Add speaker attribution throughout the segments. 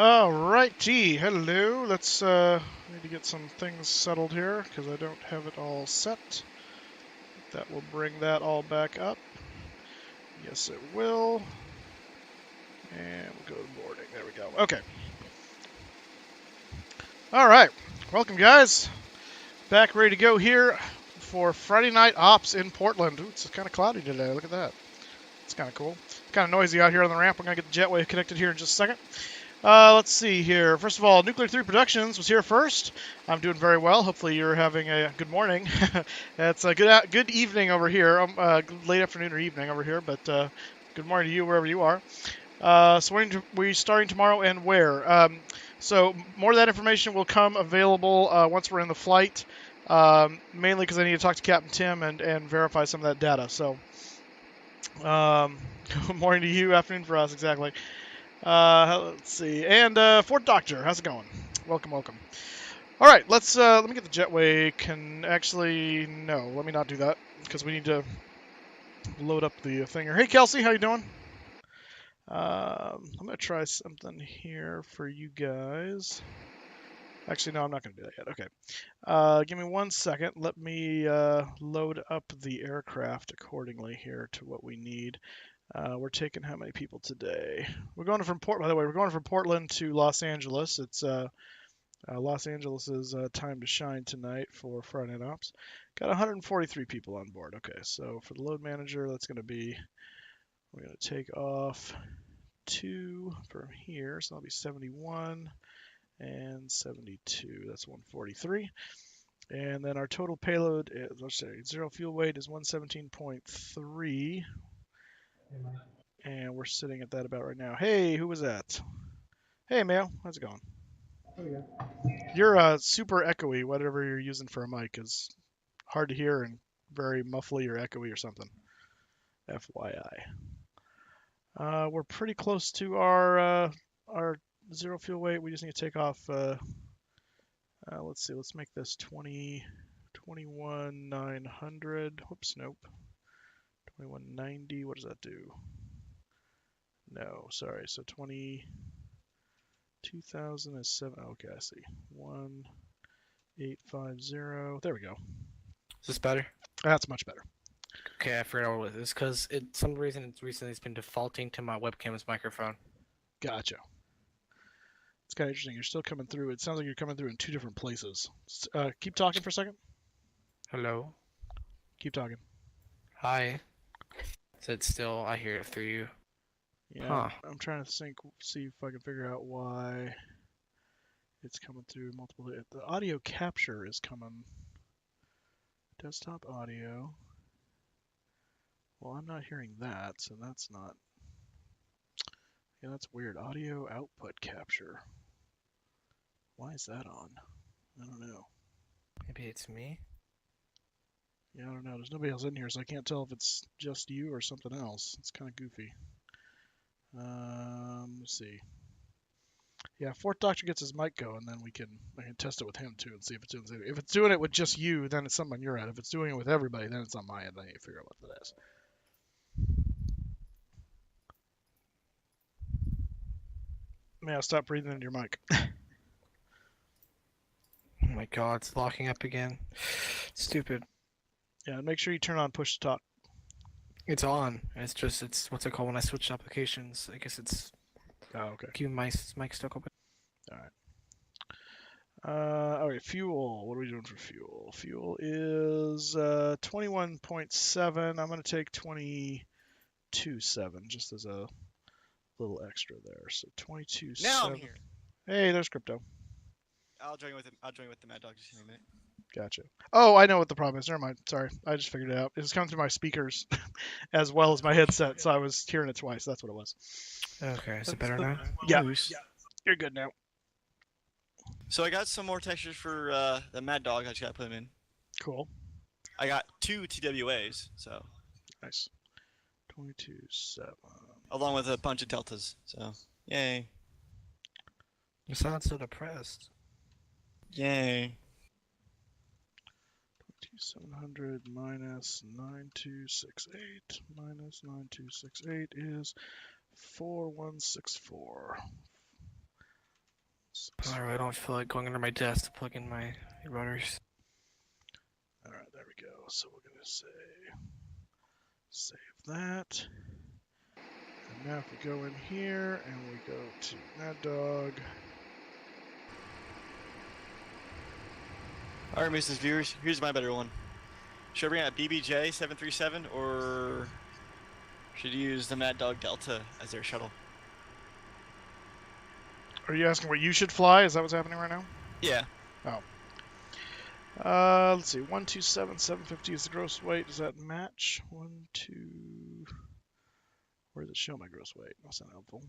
Speaker 1: Alrighty, hello. Let's need to get some things settled here because I don't have it all set. That will bring that all back up. Yes, it will. And we'll go to boarding. There we go. Okay. All right. Welcome, guys. Back ready to go here for Friday Night Ops in Portland. Ooh, it's kind of cloudy today. Look at that. It's kind of cool. Kind of noisy out here on the ramp. We're going to get the jetway connected here in just a second. Let's see here. First of all, Nuclear 3 Productions was here first. I'm doing very well. Hopefully you're having a good morning. It's a good evening over here. Late afternoon or evening over here, but good morning to you wherever you are. So we're starting tomorrow and where? So more of that information will come available once we're in the flight, mainly because I need to talk to Captain Tim and verify some of that data. So good morning to you, afternoon for us, exactly. Let's see. And Fort Doctor, how's it going? Welcome, welcome. All right, let me get the jetway. No, let me not do that because we need to load up the thing here. Hey, Kelsey, how you doing? I'm gonna try something here for you guys. Actually, no, I'm not gonna do that yet. Okay. Give me 1 second. Let me load up the aircraft accordingly here to what we need. We're taking how many people today? We're going from By the way, we're going from Portland to Los Angeles. It's Los Angeles' time to shine tonight for Friday Night Ops. Got 143 people on board. Okay, so for the load manager, that's going to be, we're going to take off 2 from here, so that'll be 71 and 72. That's 143. And then our total payload is, let's say, zero fuel weight is 117.3. And we're sitting at that about right now. Hey, who was that? Hey, Mail. How's it going? You're super echoey. Whatever you're using for a mic is hard to hear and very muffly or echoey or something. FYI. We're pretty close to our zero fuel weight. We just need to take off. Let's see. Let's make this 21,900. Whoops, nope. 2190. What does that do? No, sorry. So 20,007. Okay, I see. 1850. There we go.
Speaker 2: Is this better?
Speaker 1: That's much better.
Speaker 2: Okay, I forgot what it is because some reason it's been defaulting to my webcam's microphone.
Speaker 1: Gotcha. It's kind of interesting. You're still coming through. It sounds like you're coming through in 2 different places. Keep talking for a second.
Speaker 2: Hello.
Speaker 1: Keep talking.
Speaker 2: Hi. So it's still, I hear it through you.
Speaker 1: Yeah,
Speaker 2: Huh.
Speaker 1: I'm trying to see if I can figure out why it's coming through multiple. The audio capture is coming. Desktop audio. Well, I'm not hearing that, so that's not. Yeah, that's weird. Audio output capture. Why is that on? I don't know.
Speaker 2: Maybe it's me?
Speaker 1: Yeah, I don't know. There's nobody else in here, so I can't tell if it's just you or something else. It's kind of goofy. Let's see. Yeah, Fort Doctor gets his mic going, then I can test it with him too and see if it's doing it. If it's doing it with just you, then it's something on your end. If it's doing it with everybody, then it's on my end. I need to figure out what that is. May I stop breathing into your mic?
Speaker 2: Oh my god, it's locking up again. Stupid.
Speaker 1: Yeah, and make sure you turn on push to talk.
Speaker 2: It's on. It's what's it called when I switch applications? I guess it's
Speaker 1: Oh, okay.
Speaker 2: keeping my mic stuck open.
Speaker 1: All right. All right, fuel. What are we doing for fuel? Fuel is 21.7. I'm going to take 22.7 just as a little extra there. So 22.7.
Speaker 3: Now I'm here.
Speaker 1: Hey, there's Crypto.
Speaker 3: I'll join with the Maddog just in a minute.
Speaker 1: Gotcha. Oh, I know what the problem is. Never mind. Sorry. I just figured it out. It was coming through my speakers as well as my headset, so I was hearing it twice. That's what it was.
Speaker 2: Okay, is it better now?
Speaker 1: Yeah.
Speaker 2: Moose.
Speaker 1: You're good now.
Speaker 3: So I got some more textures for the Maddog. I just gotta put them in.
Speaker 1: Cool.
Speaker 3: I got 2 TWAs, so
Speaker 1: Nice. 22.7.
Speaker 3: along with a bunch of deltas. So yay,
Speaker 2: You sound so depressed.
Speaker 3: yay.
Speaker 1: 2700 minus 9268 minus 9268 is 4164.
Speaker 2: I really don't feel like going under my desk to plug in my rotors.
Speaker 1: All right, there we go. So we're gonna save that. And now if we go in here and we go to Maddog.
Speaker 3: All right, Moose's viewers, here's my better one. Should I bring out BBJ 737 or should you use the Maddog Delta as their shuttle?
Speaker 1: Are you asking where you should fly? Is that what's happening right now?
Speaker 3: Yeah.
Speaker 1: Oh. Let's see. 127, 750 is the gross weight. Does that match? 1, 2. Where does it show my gross weight? That's not helpful.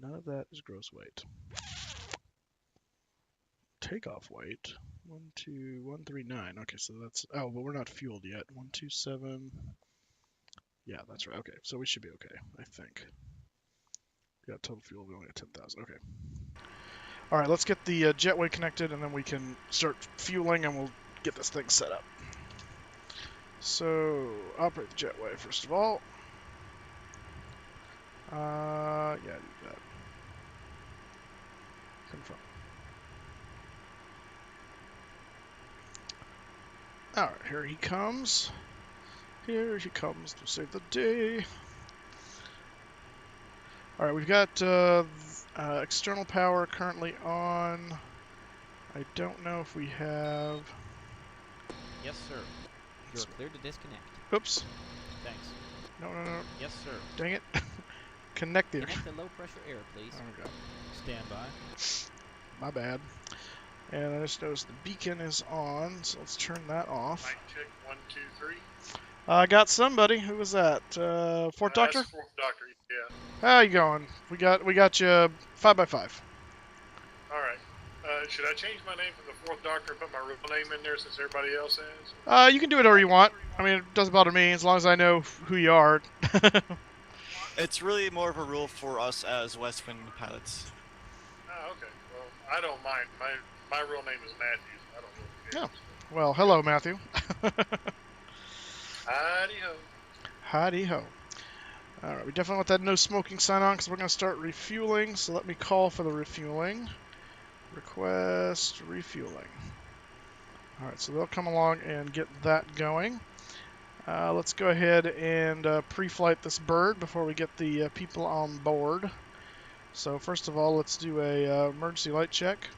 Speaker 1: None of that is gross weight. Takeoff weight. 12139. Okay, so that's. Oh, but we're not fueled yet. 127. Yeah, that's right. Okay, so we should be okay, I think. Yeah, total fuel, we only got 10,000. Okay. All right, let's get the jetway connected, and then we can start fueling, and we'll get this thing set up. So, operate the jetway, first of all. Yeah, do that. Confirm. All right, here he comes. Here he comes to save the day. All right, we've got external power currently on. I don't know if we have...
Speaker 4: Yes, sir. You're clear to disconnect.
Speaker 1: Oops.
Speaker 4: Thanks.
Speaker 1: No.
Speaker 4: Yes, sir.
Speaker 1: Dang it. Connect the...
Speaker 4: Connect the low-pressure air, please.
Speaker 1: Oh, God.
Speaker 4: Stand by.
Speaker 1: My bad. And I just noticed the beacon is on, so let's turn that off.
Speaker 5: Mic check, 1, 2, 3.
Speaker 1: I got somebody. Who was that? Fourth Doctor?
Speaker 5: That's Fourth Doctor, yeah.
Speaker 1: How you going? We got you 5x5.
Speaker 5: Alright. Should I change my name from the Fourth Doctor and put my real name in there since everybody else has?
Speaker 1: You can do whatever you want. I mean, it doesn't bother me as long as I know who you are.
Speaker 3: It's really more of a rule for us as West Wind pilots.
Speaker 5: Oh, okay. Well, I don't mind. My real name is Matthew. I don't know.
Speaker 1: Oh. Well, hello, Matthew.
Speaker 5: Howdy-ho.
Speaker 1: Howdy-ho. All right, we definitely want that no smoking sign on because we're going to start refueling. So let me call for the refueling. Request refueling. All right, so they'll come along and get that going. Let's go ahead and pre-flight this bird before we get the people on board. So first of all, let's do a emergency light check.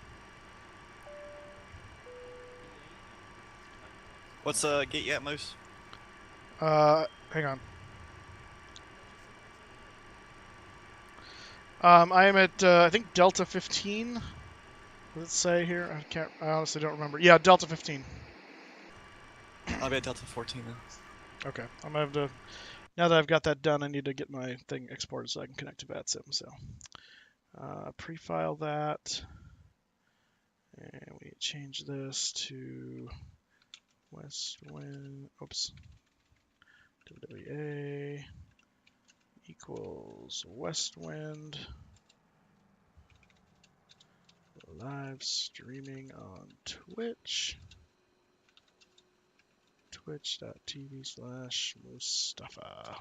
Speaker 3: What's gate you at, Moose?
Speaker 1: Hang on. I am at I think Delta 15. Does it say here? I honestly don't remember. Yeah, Delta 15.
Speaker 3: I'll be at Delta 14 then.
Speaker 1: Okay, I'm gonna have to. Now that I've got that done, I need to get my thing exported so I can connect to VATSIM. So, pre-file that, and we change this to West Wind. Oops. WWA equals West Wind. Live streaming on Twitch. Twitch.tv/Moosestaffa.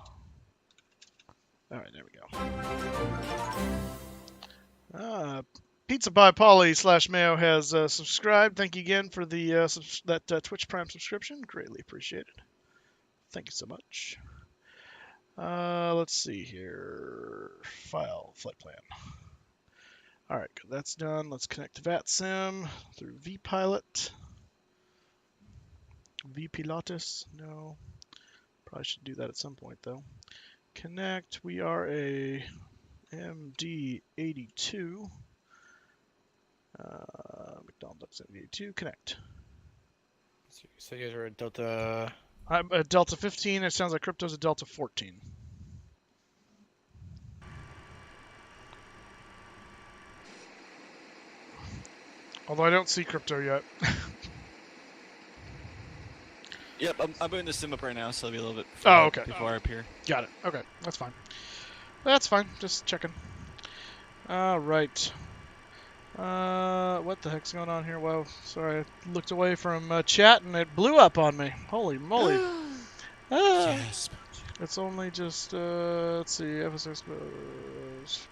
Speaker 1: Alright, there we go. Pizza by Polly /Mayo has subscribed. Thank you again for the that Twitch Prime subscription. Greatly appreciated. Thank you so much. Let's see here. File, flight plan. Alright, good. That's done. Let's connect to VATSIM through vPilot. vPilatus? No. Probably should do that at some point, though. Connect. We are a MD-82. McDonald's MD-82. Connect.
Speaker 2: So you guys are at Delta...
Speaker 1: I'm at Delta 15. It sounds like Crypto's at Delta 14. Although I don't see Crypto yet.
Speaker 3: Yep, I'm booting the sim up right now, so it'll be a little bit
Speaker 1: okay.
Speaker 3: before I appear.
Speaker 1: Got it. Okay, that's fine. That's fine. Just checking. All right. What the heck's going on here? Well, sorry, I looked away from chat and it blew up on me. Holy moly.
Speaker 3: Yes.
Speaker 1: It's only just, let's see, FSS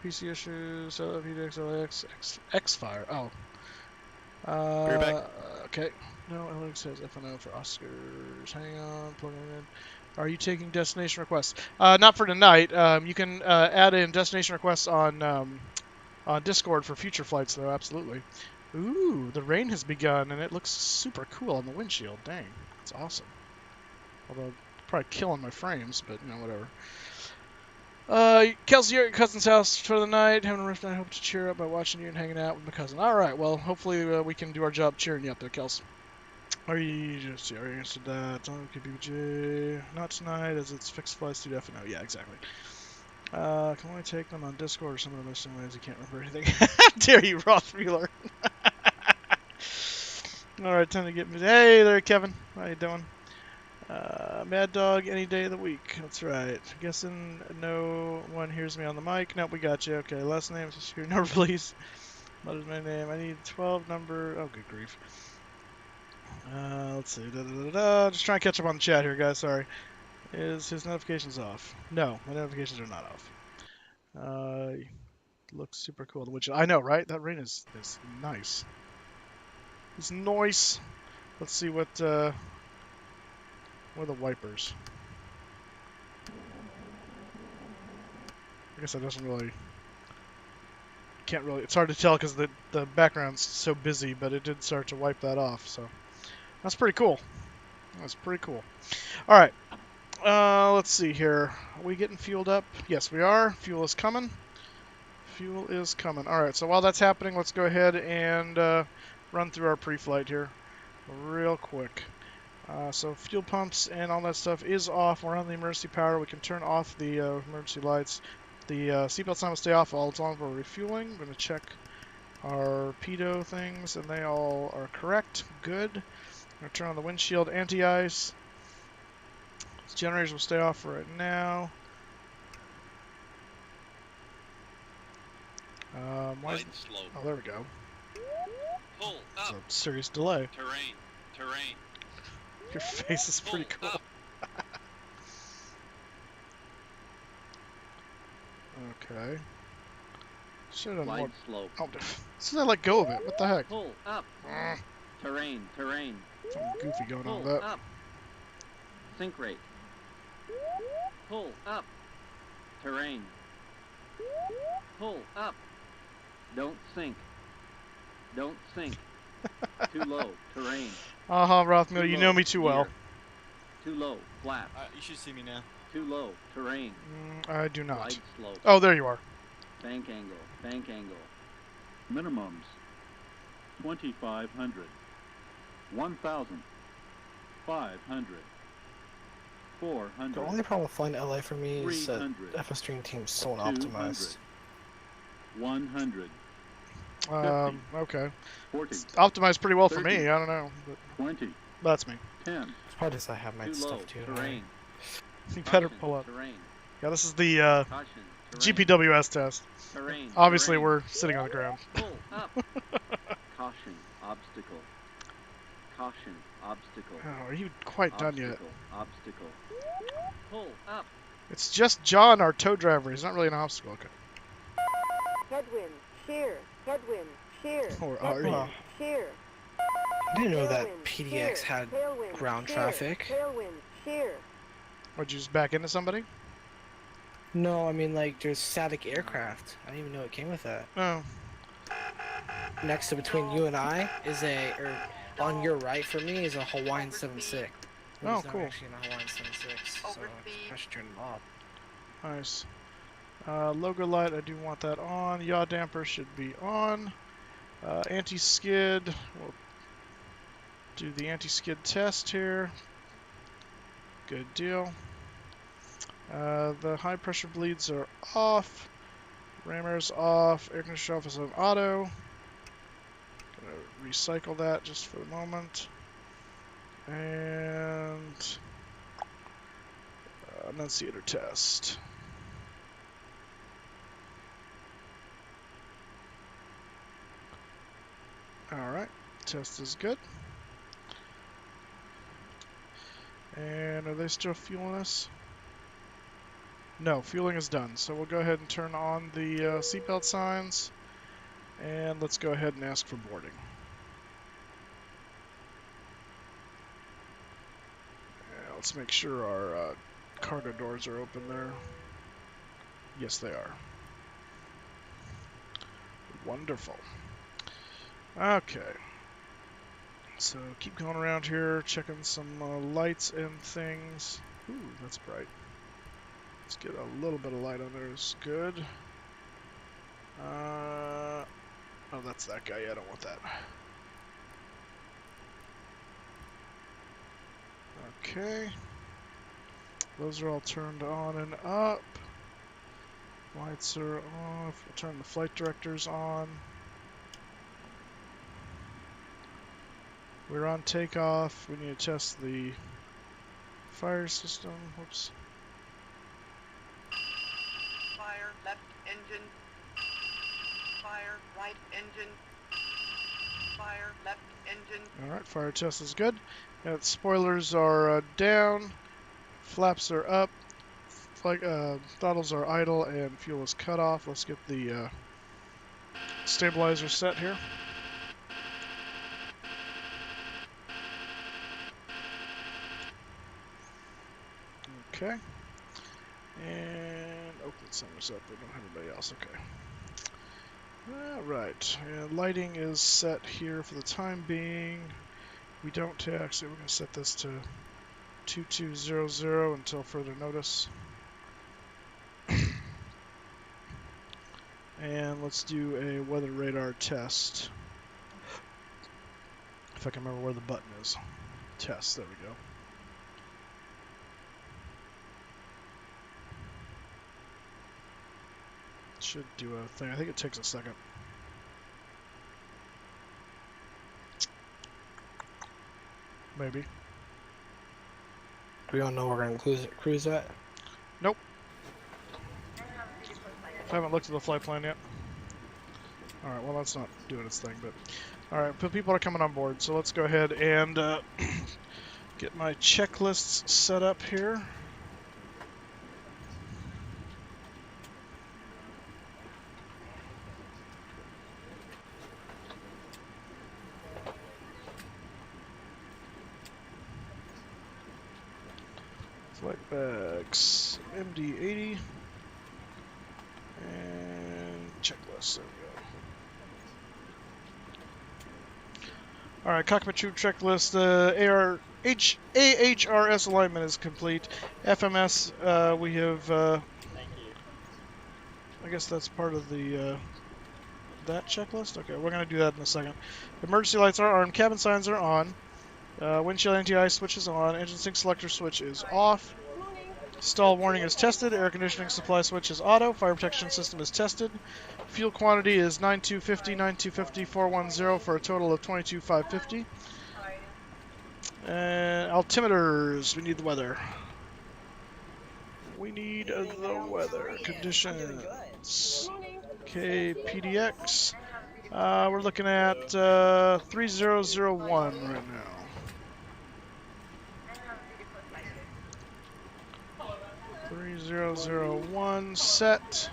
Speaker 1: PC issues, KPDX, LAX, X-Fire. Oh.
Speaker 3: Be right back.
Speaker 1: Okay. No, LAX says FNO for Oscars. Hang on, plugging it in. Are you taking destination requests? Not for tonight. You can add in destination requests on Discord for future flights, though. Absolutely. Ooh, the rain has begun, and it looks super cool on the windshield. Dang, that's awesome. Although, probably killing my frames, but, you know, whatever. Kelsey, you're at your cousin's house for the night. Having a rough night. Hope to cheer up by watching you and hanging out with my cousin. All right, well, hopefully we can do our job cheering you up there, Kels. Are you answered that? KPJ. Not tonight, as it's fixed flights to FNO. Yeah, exactly. Can only take them on Discord or some of the most ways you can't remember anything. How dare you, Rothmuller? Alright, time to get me. Hey there, Kevin. How you doing? Maddog, any day of the week. That's right. Guessing no one hears me on the mic. Nope, we got you. Okay, last name, security number, please. What is my name? I need 12 number. Oh, good grief. Let's see. Just trying to catch up on the chat here, guys. Sorry. Is his notifications off? No, my notifications are not off. Looks super cool. Which I know, right? That rain is nice. It's nice. Let's see what are the wipers. I guess that doesn't really. Can't really. It's hard to tell because the background's so busy, but it did start to wipe that off. So that's pretty cool. That's pretty cool. All right. Let's see here. Are we getting fueled up? Yes, we are. Fuel is coming. Fuel is coming. All right. So while that's happening, let's go ahead and run through our pre-flight here, real quick. So fuel pumps and all that stuff is off. We're on the emergency power. We can turn off the emergency lights. The seatbelt sign will stay off all the time for refueling. I'm going to check our pedo things, and they all are correct. Good. I'm going to turn on the windshield anti-ice. Generators will stay off right now.
Speaker 6: Wide slope.
Speaker 1: Oh, there we go.
Speaker 6: Pull
Speaker 1: It's
Speaker 6: up.
Speaker 1: a serious delay.
Speaker 6: Terrain.
Speaker 1: Your face is pretty
Speaker 6: Pull
Speaker 1: cool.
Speaker 6: up.
Speaker 1: Okay. Should have
Speaker 7: Wide
Speaker 1: more.
Speaker 7: slope.
Speaker 1: Oh, so I let go of it. What the heck?
Speaker 7: Pull up. Terrain.
Speaker 1: Something goofy going on
Speaker 7: Pull
Speaker 1: with that.
Speaker 7: up. Sink rate. Pull up. Terrain. Pull up. Don't sink. Too low. Terrain.
Speaker 1: Rothmuller, you know me too well.
Speaker 7: Too low. Flat.
Speaker 3: You should see me now.
Speaker 7: Too low. Terrain.
Speaker 1: I do not.
Speaker 7: Wide slope.
Speaker 1: Oh, there you are.
Speaker 7: Bank angle.
Speaker 8: Minimums 2,500, 1,000, 500, 400.
Speaker 2: The only problem with flying to LA for me is that
Speaker 8: 300,
Speaker 2: the FS Stream team's so
Speaker 8: 200,
Speaker 2: optimized.
Speaker 8: 100,
Speaker 1: Okay.
Speaker 8: 40,
Speaker 1: Optimized pretty well for
Speaker 8: 30,
Speaker 1: me. I don't know, but
Speaker 8: 20,
Speaker 1: that's me.
Speaker 8: 10,
Speaker 2: It's probably just I have my
Speaker 7: Too low.
Speaker 2: stuff too.
Speaker 7: Terrain.
Speaker 1: You better
Speaker 7: Caution,
Speaker 1: pull up.
Speaker 7: Terrain.
Speaker 1: Yeah, this is the
Speaker 7: Caution. Terrain.
Speaker 1: GPWS test.
Speaker 7: Terrain.
Speaker 1: Obviously,
Speaker 7: Terrain.
Speaker 1: we're sitting on the ground.
Speaker 7: Pull up. Caution. Obstacle. Caution. Obstacle.
Speaker 1: Oh, are you quite done yet?
Speaker 7: Obstacle. Pull up.
Speaker 1: It's just John, our tow driver. He's not really an obstacle. Okay.
Speaker 9: Headwind, shear, headwind, shear.
Speaker 1: Or are you?
Speaker 2: Well,
Speaker 9: Shear.
Speaker 2: I didn't know that
Speaker 9: Tailwind,
Speaker 2: PDX
Speaker 9: shear,
Speaker 2: had
Speaker 9: tailwind,
Speaker 2: ground
Speaker 9: shear,
Speaker 2: traffic.
Speaker 9: Tailwind, shear.
Speaker 1: Would you just back into somebody?
Speaker 2: No, I mean like there's static aircraft. I didn't even know it came with that.
Speaker 1: Oh.
Speaker 2: Next to between you and I is on your right for me is a Hawaiian 76.
Speaker 1: Oh,
Speaker 2: He's not
Speaker 1: cool.
Speaker 2: actually in a Hawaiian 76, so I should turn him off.
Speaker 1: Nice. Logo light, I do want that on. Yaw damper should be on. Anti-skid, we'll do the anti-skid test here. Good deal. The high pressure bleeds are off. Rammers off. Air conditioner off is on auto. Gonna recycle that just for the moment. And annunciator test. Alright, test is good. And are they still fueling us? No, fueling is done. So we'll go ahead and turn on the seatbelt signs, and let's go ahead and ask for boarding. Yeah, let's make sure our cargo doors are open there. Yes, they are. Wonderful. Okay. So keep going around here, checking some lights and things. Ooh, that's bright. Let's get a little bit of light on there. Is good. Oh, that's that guy. Yeah, I don't want that. Okay. Those are all turned on and up. Lights are off. We'll turn the flight directors on. We're on takeoff. We need to test the fire system. Whoops.
Speaker 10: Fire left engine. Fire right engine. Fire left engine.
Speaker 1: Alright, fire test is good. Spoilers are down. Flaps are up. Throttles are idle and fuel is cut off. Let's get the stabilizer set here. Okay. And Oakland Center's up. We don't have anybody else. Okay. Alright. And lighting is set here for the time being. We don't actually, we're going to set this to 2200 until further notice. And let's do a weather radar test. If I can remember where the button is. Test, there we go. Should do a thing. I think it takes a second. Maybe.
Speaker 2: We don't know where we're going to cruise at?
Speaker 1: Nope. I haven't looked at the flight plan yet. Alright, well that's not doing its thing, but... Alright, people are coming on board, so let's go ahead and get my checklists set up here. Flight bags, MD-80, and checklist, there we go. Alright, cockpit troop checklist, AHRS alignment is complete. FMS, we have,
Speaker 3: Thank you.
Speaker 1: I guess that's part of the, that checklist? Okay, we're going to do that in a second. Emergency lights are armed, cabin signs are on. Windshield anti-ice switch is on. Engine sync selector switch is off. Stall warning is tested. Air conditioning supply switch is auto. Fire protection system is tested. Fuel quantity is 9250, 9250, 410 for a total of 22550. And altimeters. We need the weather. We need the weather conditions. KPDX. We're looking at 3001 right now. 3001 set.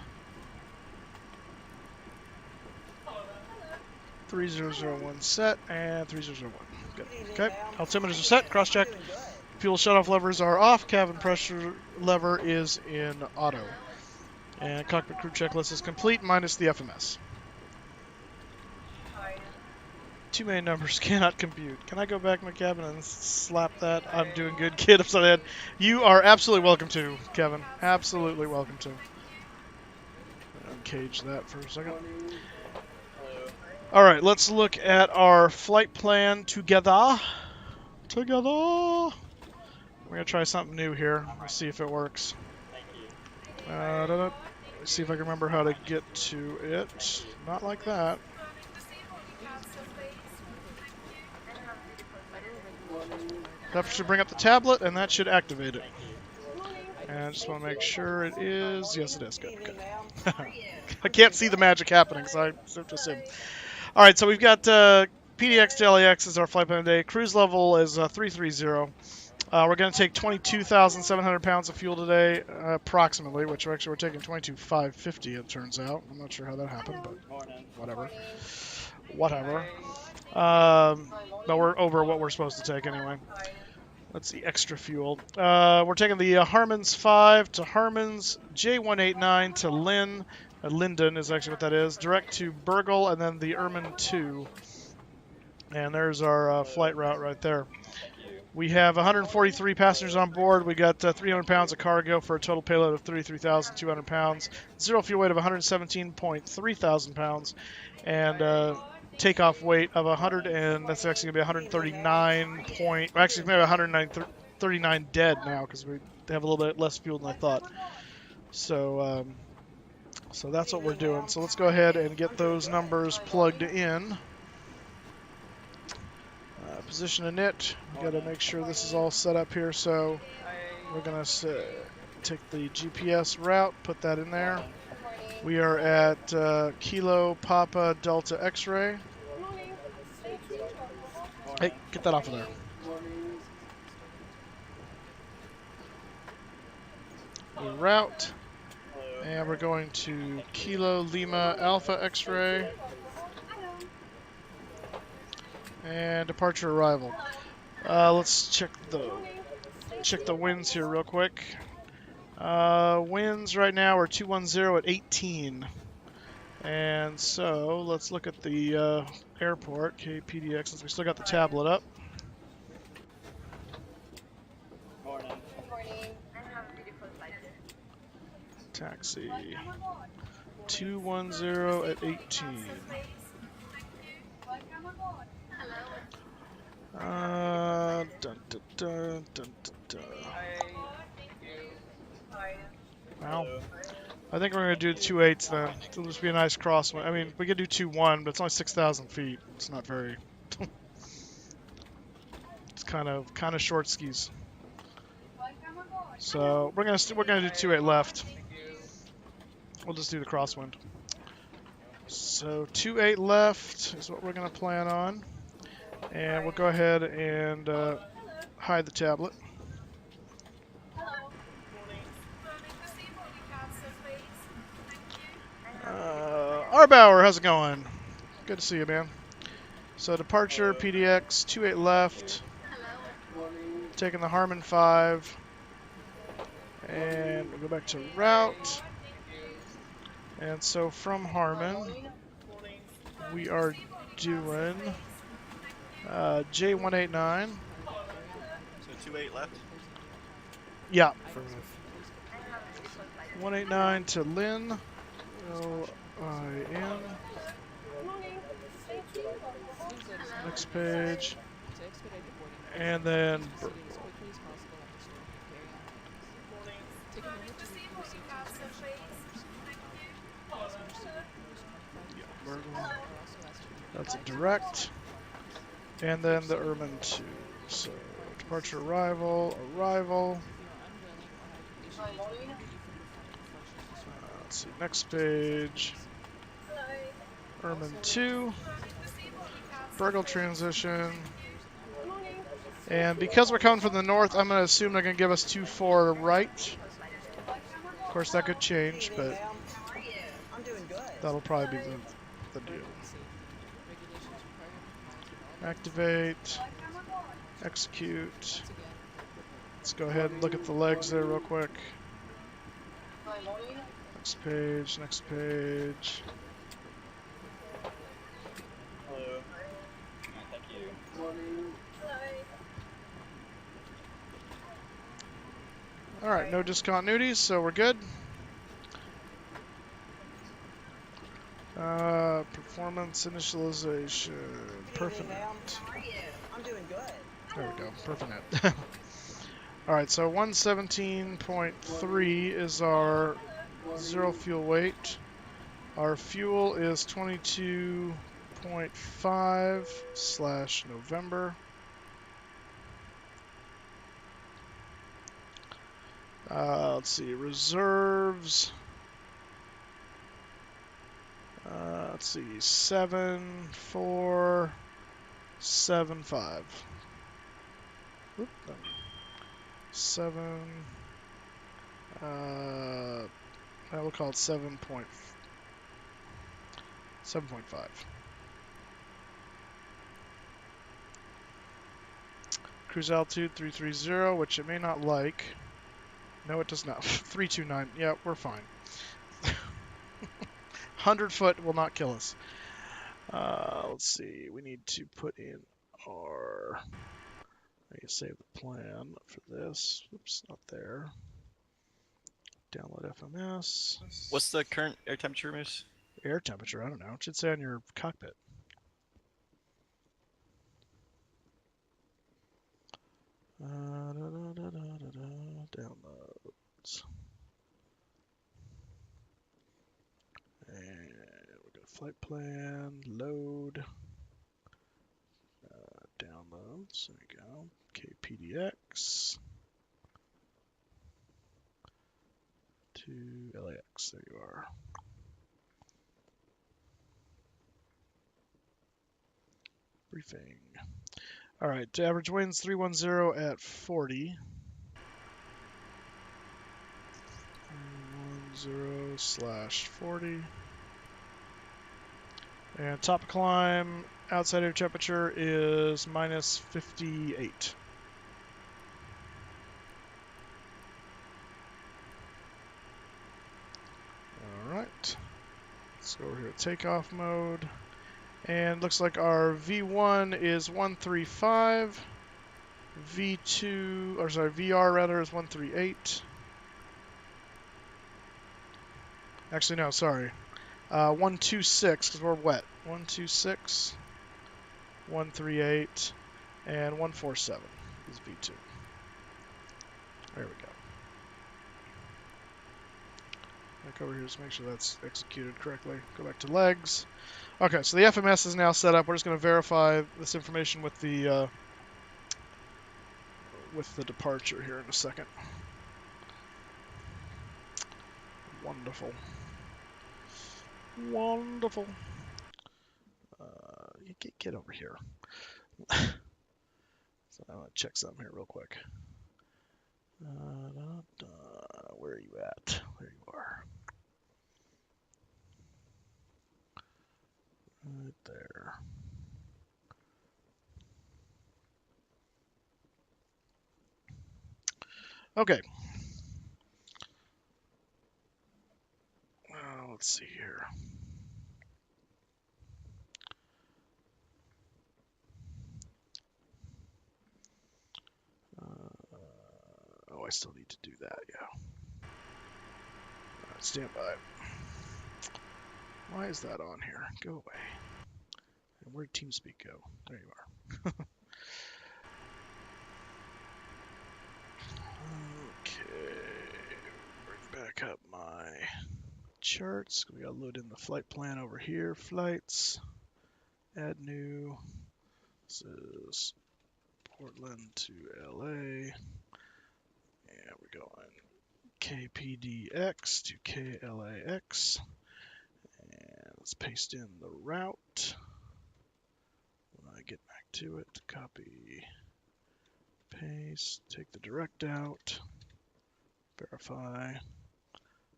Speaker 1: 3001 set and 3001. Good. Okay. Altimeters are set. Cross check. Fuel shutoff levers are off. Cabin pressure lever is in auto. And cockpit crew checklist is complete minus the FMS. Too many numbers cannot compute. Can I go back in the cabin and slap that? I'm doing good, kid. Upside the head. You are absolutely welcome to, Kevin. Absolutely welcome to. Uncage that for a second. All right, let's look at our flight plan together. We're gonna try something new here. Let's see if it works. Let's see if I can remember how to get to it. Not like that. That should bring up the tablet, and that should activate it. And I just want to make sure it is. Yes, it is. Good. Okay. I can't see the magic happening, so I have to assume. All right, so we've got PDX to LAX is our flight plan today. Cruise level is 330. We're going to take 22,700 pounds of fuel today, approximately, which actually we're taking 22,550, it turns out. I'm not sure how that happened, but whatever. Whatever. But we're over what we're supposed to take anyway. Let's see, extra fuel. We're taking the Harmons 5 to Harmons, J189 to Linden is actually what that is, direct to Burgle, and then the Ermine 2. And there's our flight route right there. We have 143 passengers on board. We got 300 pounds of cargo for a total payload of 33,200 pounds. Zero fuel weight of 117.3 thousand pounds. And takeoff weight of 100, and that's actually going to be 139 point, actually maybe 139 dead now because we have a little bit less fuel than I thought. So so that's what we're doing. So let's go ahead and get those numbers plugged in. Position init. We got to make sure this is all set up here. So we're going to take the GPS route, put that in there. We are at Kilo Papa Delta X-ray. Hey, get that off of there. The route. And we're going to Kilo Lima Alpha X-ray. And departure arrival. Let's check the winds here real quick. Winds right now are 210 at 18. And so let's look at the airport, KPDX, since we still got the tablet up.
Speaker 11: Morning. Good morning. And have a beautiful flight.
Speaker 1: Taxi. 210 at 18. Dun, dun, dun, dun, dun. Well, I think we're going to do 2.8s then. It'll just be a nice crosswind. I mean, we could do 2.1, but it's only 6,000 feet. It's not very... it's kind of short skis. So we're gonna do 2.8 left. We'll just do the crosswind. So 2.8 left is what we're going to plan on. And we'll go ahead and hide the tablet. Arbauer, how's it going? Good to see you, man. So departure, PDX, 2.8 left. Taking the Harmon 5. And we'll go back to route. And so from Harmon, we are doing J189.
Speaker 3: So 2.8 left?
Speaker 1: Yeah. 189 to Lynn. L-I-N. Next page. And then... That's a direct. And then the Ermine 2. So, departure, arrival. Let's see, next page. Ermine 2. Burgle transition. And because we're coming from the north, I'm going to assume they're going to give us 2-4 right. Of course, that could change, but that'll probably be the deal. Activate. Execute. Let's go ahead and look at the legs there real quick. Next page, next page.
Speaker 12: Hello. Thank you.
Speaker 1: Alright, no discontinuities, so we're good. Performance initialization. Perfect.
Speaker 13: I'm doing good.
Speaker 1: There we go. Perfect. Alright, so 117.3 is our zero fuel weight. Our fuel is 22.5 / November. Let's see, reserves. Let's see, 7475. Oop, 7. I will call it 7.5. Cruise altitude 330, which it may not like. No, it does not. 329. Yeah, we're fine. 100 foot will not kill us. Let's see. We need to put in our. I need to save the plan for this. Oops, not there. Download FMS.
Speaker 3: What's the current air temperature, Moose?
Speaker 1: Air temperature, I don't know. It should say on your cockpit. Downloads. And we're going to flight plan, load, downloads. There we go. KPDX to LAX. There you are. Briefing. All right, average winds 310 at 40. 310/40. And top climb outside air temperature is minus 58. All right. Let's go over here to takeoff mode. And looks like our V1 is 135. V2, or sorry, VR rather is 138. Actually, no, sorry. 126, because we're wet. 126, 138, and 147 is V2. There we go. Back over here, just make sure that's executed correctly. Go back to legs. Okay, so the FMS is now set up. We're just going to verify this information with the departure here in a second. Wonderful. Wonderful. Get over here. So I want to check something here real quick. Where are you at? There you are. Right there. Okay. Let's see here. Oh, I still need to do that, yeah. All right, stand by. Why is that on here? Go away. And where'd TeamSpeak go? There you are. Okay. Bring back up my charts. We gotta load in the flight plan over here. Flights. Add new. This is Portland to LA. And we're going KPDX to KLAX. And let's paste in the route. When I get back to it, copy, paste, take the direct out, verify,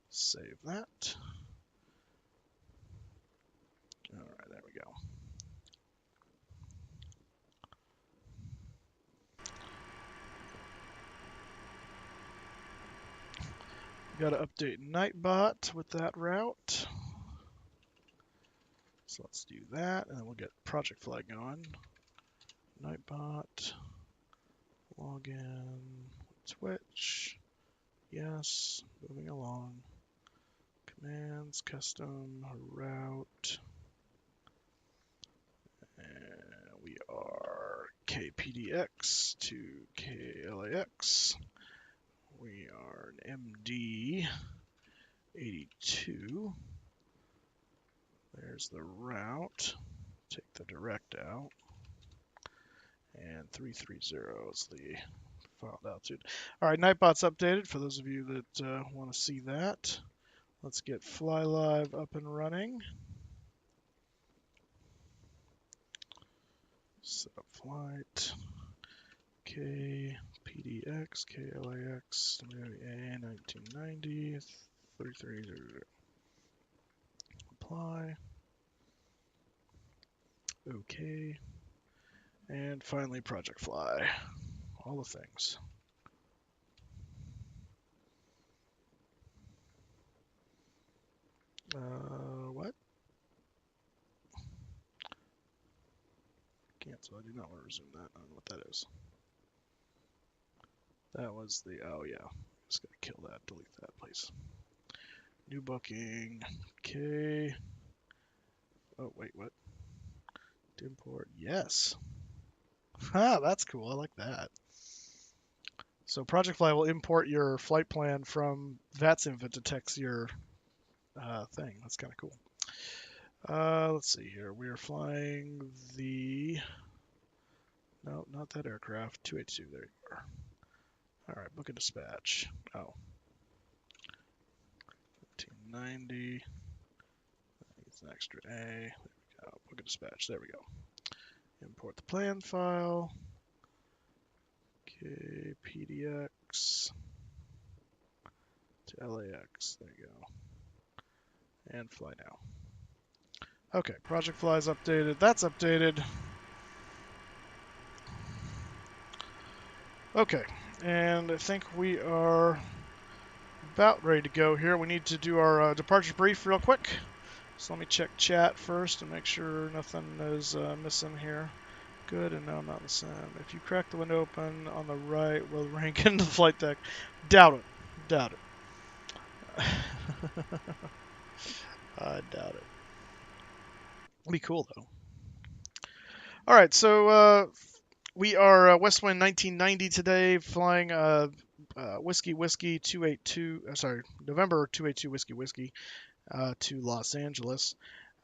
Speaker 1: save that. All right, there we go. Got to update NightBot with that route. So let's do that, and then we'll get Project Flag going. NightBot, login, Twitch, yes, moving along. Commands, custom, route. And we are KPDX to KLAX. We are an MD-82. There's the route. Take the direct out. And 330 is the filed altitude. All right, NightBot's updated for those of you that want to see that. Let's get Fly Live up and running. Set up flight. KPDX KPDX, KLAX, WA 1990, 3300. Apply. Okay. And finally, Project Fly. All the things. What? Cancel. I do not want to resume that. I don't know what that is. That was the, oh yeah. Just gotta kill that, delete that, please. New booking. Okay. Oh, wait, what? Import, yes. Ah, that's cool. I like that. So Project Fly will import your flight plan from VATSIM if it detects your thing. That's kind of cool. Let's see here. We are flying the... No, not that aircraft. 282. There you are. All right, book a dispatch. Oh. 1590. It's an extra A. There we go. Book a dispatch. There we go. Import the plan file. KPDX to LAX. There you go. And fly now. Okay, Project Fly is updated. That's updated. Okay, and I think we are about ready to go here. We need to do our departure brief real quick. So let me check chat first and make sure nothing is missing here. Good, and no, I'm not listening. If you crack the window open on the right, will rank into the flight deck. Doubt it. Doubt it. I doubt it. It'd be cool, though. All right, so we are Westwind 1990 today, flying Whiskey 282, November 282 Whiskey to Los Angeles.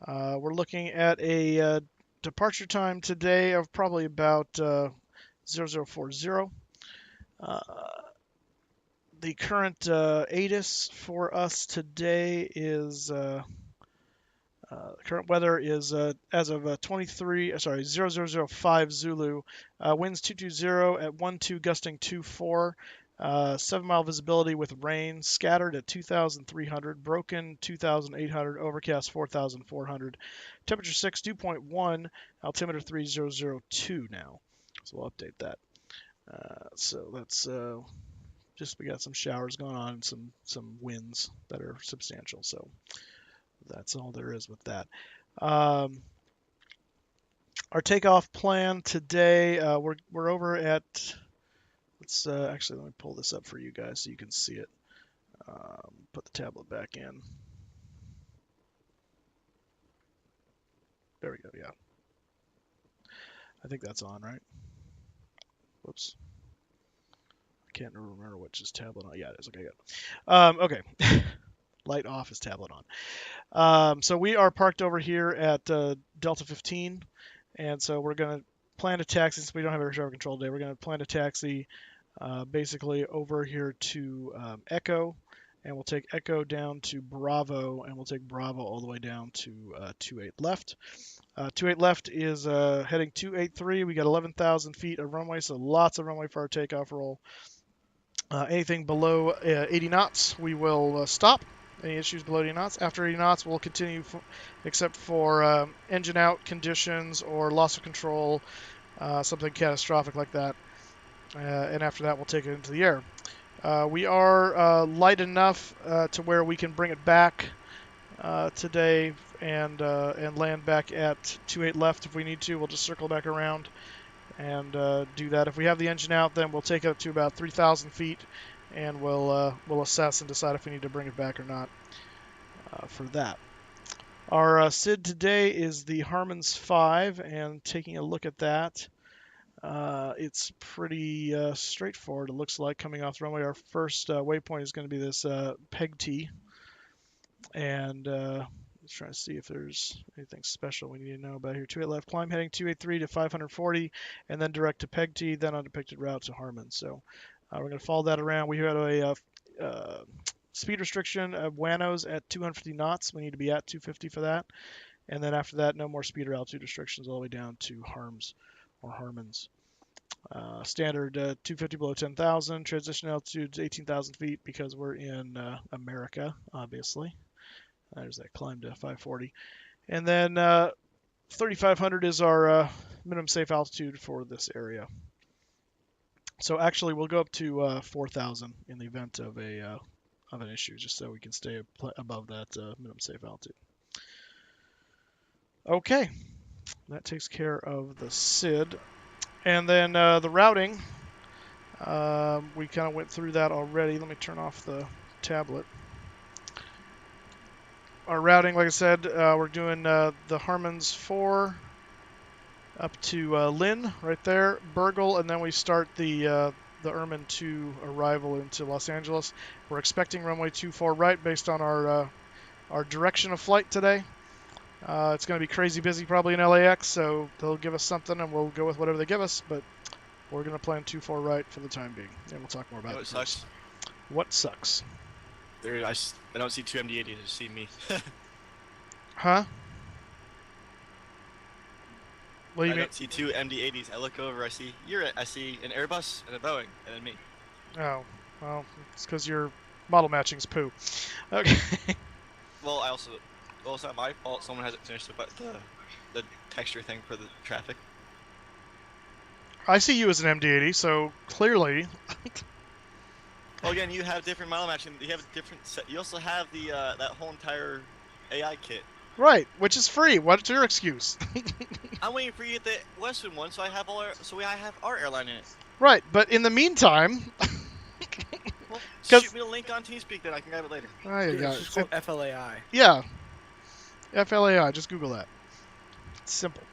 Speaker 1: We're looking at a departure time today of probably about 0040. The current ATIS for us today is current weather is as of 0005 Zulu, winds 220 at 12 gusting 24, 7-mile visibility with rain, scattered at 2,300, broken 2,800, overcast 4,400, temperature 6, dew point 1, altimeter 3002 now. So we'll update that. So that's just, we got some showers going on and some winds that are substantial. So that's all there is with that. Our takeoff plan today, we're over at, let's actually, let me pull this up for you guys so you can see it. Put the tablet back in. There we go, yeah. I think that's on, right? Whoops. I can't remember which is tablet on. Yeah, it is. Okay, good. Okay. Light off is tablet on. So we are parked over here at Delta 15, and so we're going to plan a taxi. Since we don't have air traffic control today, we're going to plan a taxi basically over here to Echo, and we'll take Echo down to Bravo, and we'll take Bravo all the way down to 28 left. 28 left is heading 283. We got 11,000 feet of runway, so lots of runway for our takeoff roll. Anything below 80 knots, we will stop. Any issues below 80 knots? After 80 knots, we'll continue except for engine out conditions or loss of control, something catastrophic like that. And after that, we'll take it into the air. We are light enough to where we can bring it back today and land back at 28 left if we need to. We'll just circle back around and do that. If we have the engine out, then we'll take it up to about 3,000 feet, and we'll assess and decide if we need to bring it back or not for that. Our SID today is the Harmons 5, and taking a look at that, it's pretty straightforward. It looks like coming off the runway. Our first waypoint is going to be this peg T, and let's try to see if there's anything special we need to know about here. 28 left, climb heading 283 to 540, and then direct to peg T, then on depicted route to Harmon. So we're going to follow that around. We have a speed restriction of WANOs at 250 knots. We need to be at 250 for that. And then after that, no more speed or altitude restrictions all the way down to Harms or Harmons. Standard 250 below 10,000. Transition altitude 18,000 feet because we're in America, obviously. There's that climb to 540. And then 3,500 is our minimum safe altitude for this area. So actually, we'll go up to 4,000 in the event of an issue, just so we can stay above that minimum safe altitude. Okay, that takes care of the SID. And then the routing, we kind of went through that already. Let me turn off the tablet. Our routing, like I said, we're doing the Harmons 4 up to Lynn, right there, Burgle, and then we start the Ermine 2 arrival into Los Angeles. We're expecting runway 24 right based on our direction of flight today. It's going to be crazy busy probably in LAX, so they'll give us something and we'll go with whatever they give us, but we're going to plan 24 right for the time being, and we'll talk more about it.
Speaker 3: What sucks?
Speaker 1: What sucks?
Speaker 3: I don't see two MD-80s, I just see me.
Speaker 1: Huh? What do you
Speaker 3: I
Speaker 1: mean?
Speaker 3: don't see two MD-80s. I look over, I see an Airbus and a Boeing, and then me.
Speaker 1: Oh, well, it's because your model matching's poo. Okay.
Speaker 3: Well, it's not my fault. Someone hasn't finished the texture thing for the traffic.
Speaker 1: I see you as an MD-80, so clearly.
Speaker 3: Well, again, you have different model matching. You have a different set. You also have the that whole entire AI kit.
Speaker 1: Right, which is free. What's your excuse?
Speaker 3: I'm waiting for you to get the Western one, so I have our airline in it.
Speaker 1: Right, but in the meantime.
Speaker 3: Well, shoot me the link on TeamSpeak, then I can grab it later.
Speaker 1: Oh, you got it.
Speaker 2: It's called FLAI.
Speaker 1: Yeah, FLAI. Just Google that. It's simple.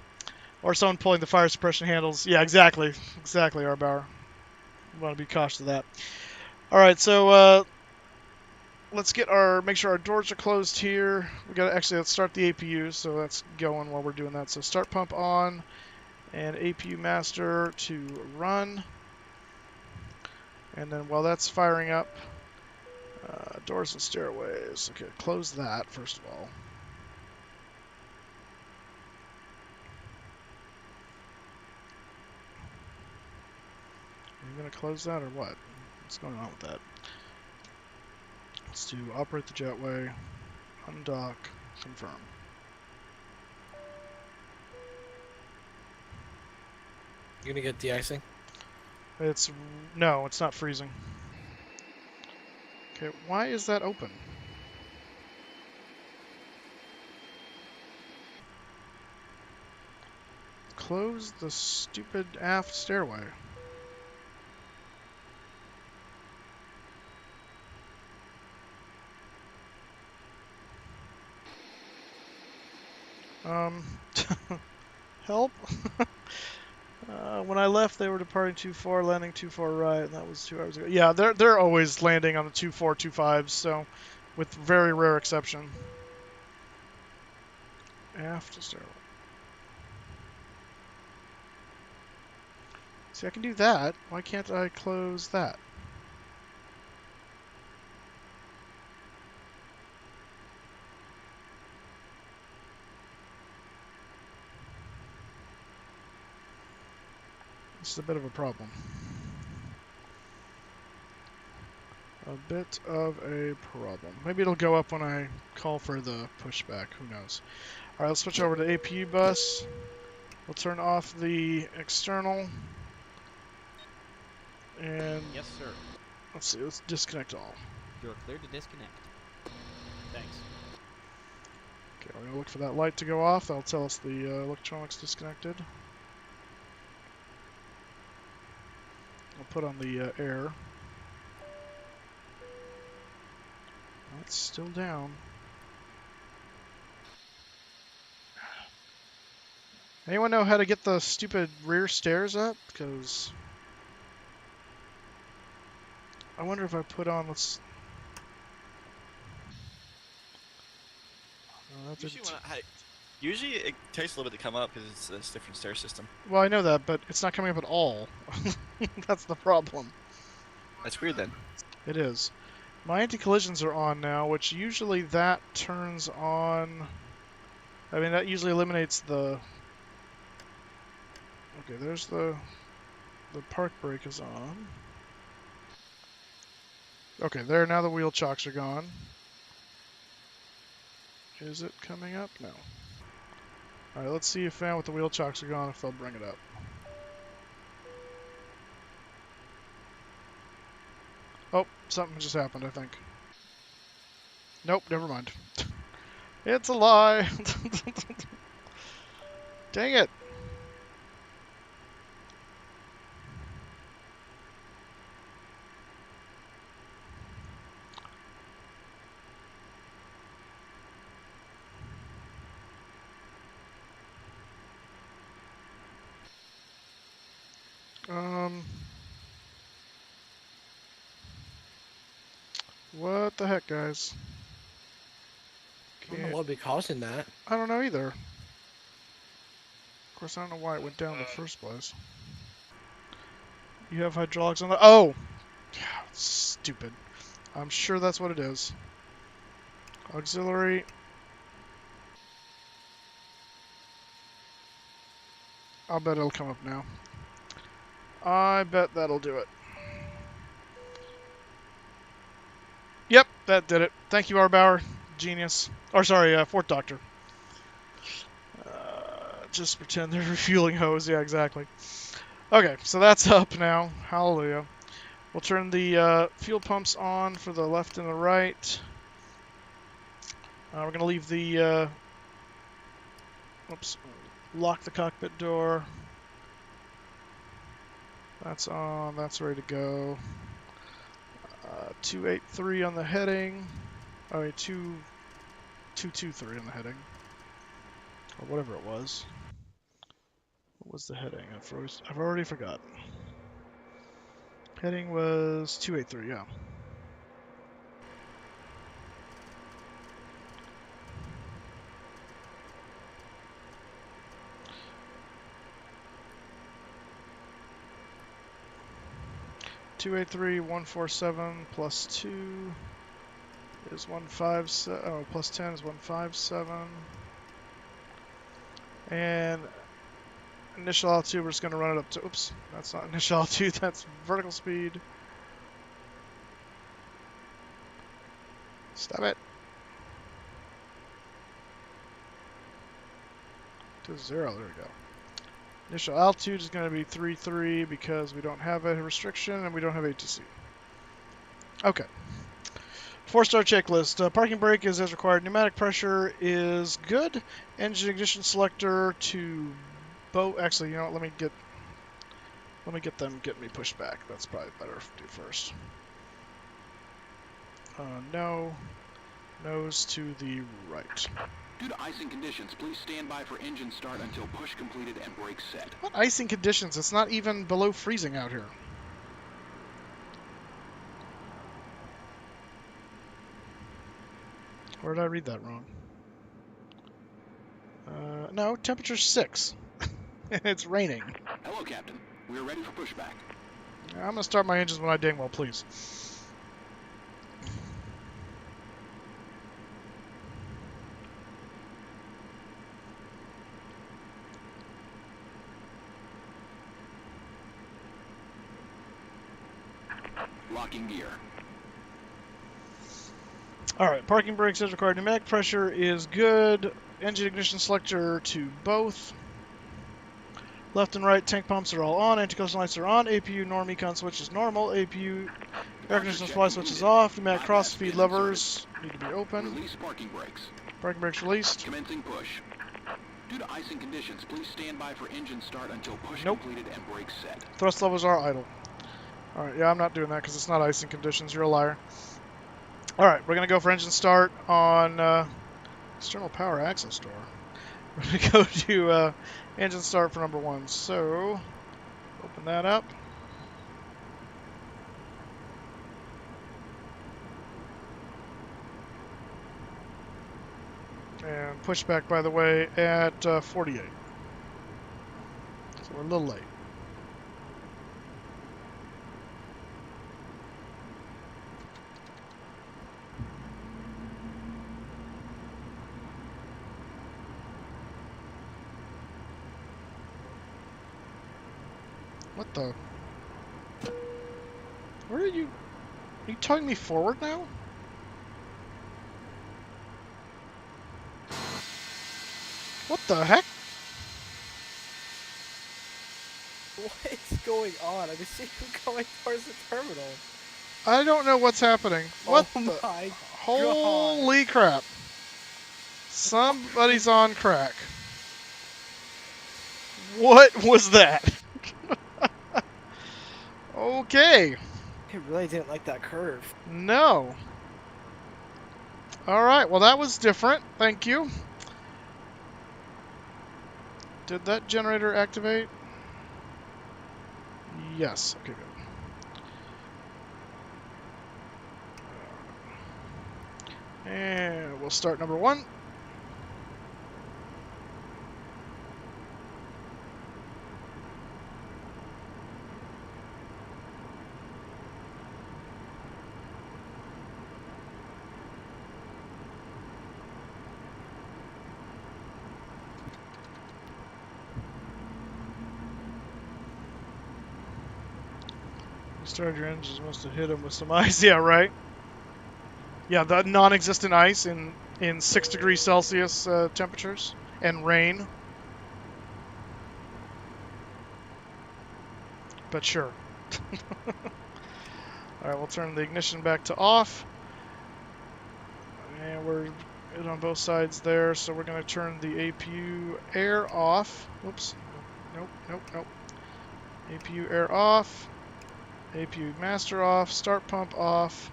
Speaker 1: Or someone pulling the fire suppression handles. Yeah, exactly, Arbauer. We want to be cautious of that. All right, so let's make sure our doors are closed here. Let's start the APU, so that's going while we're doing that. So start pump on, and APU master to run. And then while that's firing up, doors and stairways. Okay, close that first of all. Are you going to close that or what? What's going on with that? Let's do operate the jetway, undock, confirm.
Speaker 2: You gonna get de-icing?
Speaker 1: No, it's not freezing. Okay, why is that open? Close the stupid aft stairway. Help? When I left, they were departing too far, landing too far right, and that was 2 hours ago. Yeah, they're always landing on the 24, 25s, so with very rare exception. Aft stairway. See, I can do that. Why can't I close that? This is a bit of a problem. A bit of a problem. Maybe it'll go up when I call for the pushback. Who knows? All right, let's switch over to APU bus. We'll turn off the external. And
Speaker 4: yes, sir.
Speaker 1: Let's see. Let's disconnect all.
Speaker 4: You're cleared to disconnect. Thanks.
Speaker 1: Okay, we're gonna look for that light to go off. That'll tell us the electronics disconnected. I'll put on the air. That's still down. Anyone know how to get the stupid rear stairs up? Because I wonder if I put on,
Speaker 3: Usually it takes a little bit to come up because it's a different stair system.
Speaker 1: Well, I know that, but it's not coming up at all. That's the problem.
Speaker 3: That's weird then.
Speaker 1: It is. My anti-collisions are on now, which usually that turns on. I mean, that usually eliminates the. Okay, there's the The park brake is on. Okay, there, now the wheel chocks are gone. Is it coming up? No. Alright, let's see if now with the wheel chocks are gone, if they'll bring it up. Oh, something just happened, I think. Nope, never mind. It's a lie! Dang it! What the heck, guys?
Speaker 2: I don't know what would be causing that.
Speaker 1: I don't know either. Of course, I don't know why it went down in the first place. You have hydraulics on the... Oh! Stupid. I'm sure that's what it is. Auxiliary. I'll bet it'll come up now. I bet that'll do it. Yep, that did it. Thank you, Arbauer. Genius. Or sorry, Fourth Doctor. Just pretend they're refueling hose. Yeah, exactly. Okay, so that's up now. Hallelujah. We'll turn the fuel pumps on for the left and the right. We're going to leave the... lock the cockpit door. That's on. That's ready to go. 283 on the heading. Oh, wait, 223 on the heading. Or whatever it was. What was the heading? I've already forgotten. Heading was 283, yeah. (283) 147 plus 2 is 157. Oh, plus 10 is 157. And initial altitude, we're just going to run it up to, oops, that's not initial altitude, that's vertical speed. Stop it. To 0, there we go. Initial altitude is going to be 33 because we don't have a restriction and we don't have ATC. Okay. 4-star checklist. Parking brake is as required. Pneumatic pressure is good. Engine ignition selector to actually, you know what, let me get them get me pushed back. That's probably better to do first. No. Nose to the right.
Speaker 14: Due to icing conditions, please stand by for engine start until push completed and brakes set.
Speaker 1: What icing conditions? It's not even below freezing out here. Or did I read that wrong? No, temperature's 6. And it's raining.
Speaker 14: Hello, Captain. We are ready for pushback.
Speaker 1: I'm going to start my engines when I dang well, please.
Speaker 14: Locking gear.
Speaker 1: Alright, parking brakes as required. Pneumatic pressure is good. Engine ignition selector to both. Left and right tank pumps are all on. Anti-collision lights are on. APU norm econ switch is normal. APU air conditioning supply switch is off. Pneumatic cross feed levers need to be open.
Speaker 14: Release parking brakes.
Speaker 1: Parking brakes released.
Speaker 14: Commencing push. Due to icing conditions, please stand by for engine start until push
Speaker 1: Nope.
Speaker 14: completed and brakes set.
Speaker 1: Thrust levels are idle. Alright, yeah, I'm not doing that because it's not icing conditions. You're a liar. Alright, we're going to go for engine start on external power access door. We're going to go to engine start for number 1. So, open that up. And push back, by the way, at 48. So we're a little late. What the? Where are you? Are you towing me forward now? What the heck?
Speaker 2: What is going on? I can see you going towards the terminal.
Speaker 1: I don't know what's happening. What
Speaker 2: Oh
Speaker 1: the?
Speaker 2: my
Speaker 1: Holy crap. Somebody's on crack. What was that? Okay.
Speaker 2: He really didn't like that curve.
Speaker 1: No. Alright, well that was different. Thank you. Did that generator activate? Yes. Okay, good. And we'll start number 1. Started your engines, must have hit him with some ice. Yeah, right. Yeah, the non-existent ice in 6 degrees Celsius temperatures and rain. But sure. All right, we'll turn the ignition back to off. And we're good on both sides there, so we're going to turn the APU air off. Whoops. Nope. APU air off. APU master off. Start pump off.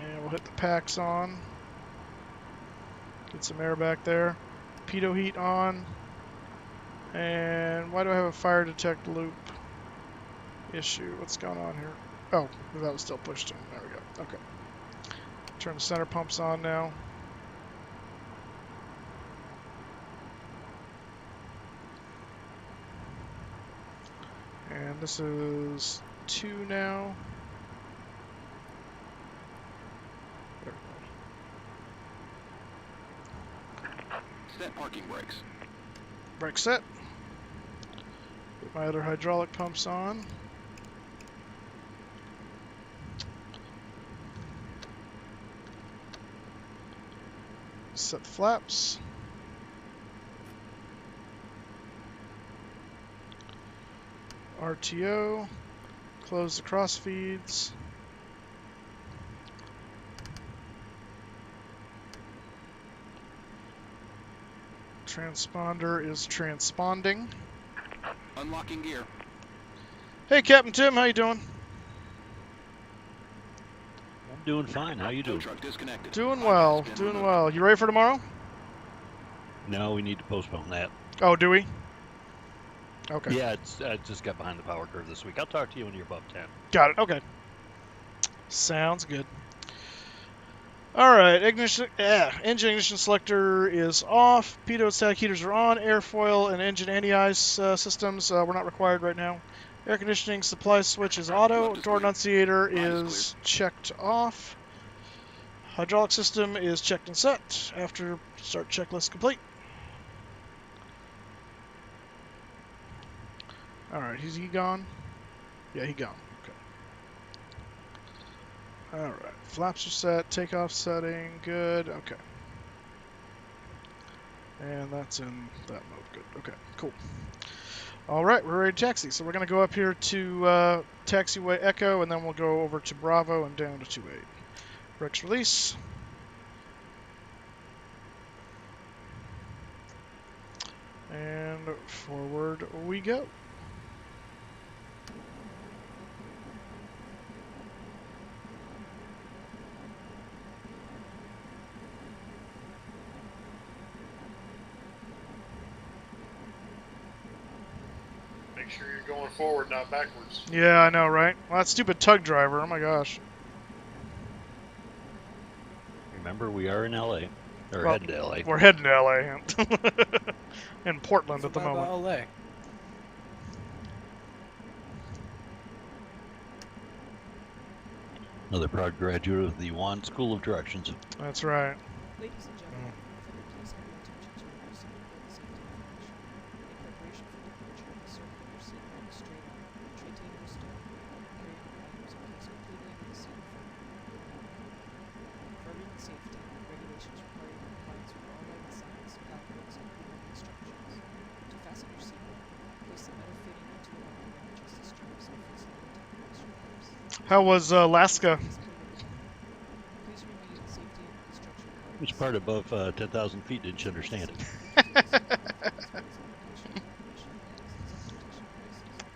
Speaker 1: And we'll hit the packs on. Get some air back there. Pitot heat on. And why do I have a fire detect loop issue? What's going on here? Oh, that was still pushed in. There we go. Okay. Turn the center pumps on now. And this is 2 now.
Speaker 14: Set parking brakes.
Speaker 1: Brake set. Put my other hydraulic pumps on. Set the flaps. RTO. Close the cross feeds. Transponder is transponding.
Speaker 14: Unlocking gear.
Speaker 1: Hey, Captain Tim, how you doing?
Speaker 15: I'm doing fine. How you doing?
Speaker 14: Truck disconnected.
Speaker 1: Doing well. Doing well. You ready for tomorrow?
Speaker 15: No, we need to postpone that.
Speaker 1: Oh, do we? Okay.
Speaker 15: Yeah, I just got behind the power curve this week. I'll talk to you when you're above 10.
Speaker 1: Got it. Okay. Sounds good. All right. Engine ignition selector is off. Pitot static heaters are on. Airfoil and engine anti-ice systems were not required right now. Air conditioning supply switch is auto. Door annunciator is checked off. Hydraulic system is checked and set. After start checklist complete. All right, is he gone? Yeah, he gone. Okay. All right, flaps are set. Takeoff setting, good. Okay. And that's in that mode. Good. Okay, cool. All right, we're ready to taxi. So we're going to go up here to taxiway Echo, and then we'll go over to Bravo and down to 28. Brakes release. And forward we go.
Speaker 5: Make sure you're going forward, not backwards.
Speaker 1: Yeah, I know, right? Well, that stupid tug driver. Oh my gosh.
Speaker 15: Remember, we are in LA. Or heading to LA.
Speaker 1: We're heading to LA. In Portland at the moment.
Speaker 2: LA.
Speaker 15: Another proud graduate of the Yuan School of Directions.
Speaker 1: That's right.
Speaker 16: Ladies and gentlemen, please have your attention to your safety information. In preparation for departure, insert your seatbelt straight on, maintain your step, carry your
Speaker 1: How was Alaska?
Speaker 16: Please remain safety and construction code.
Speaker 15: Which part above 10,000 feet didn't you understand?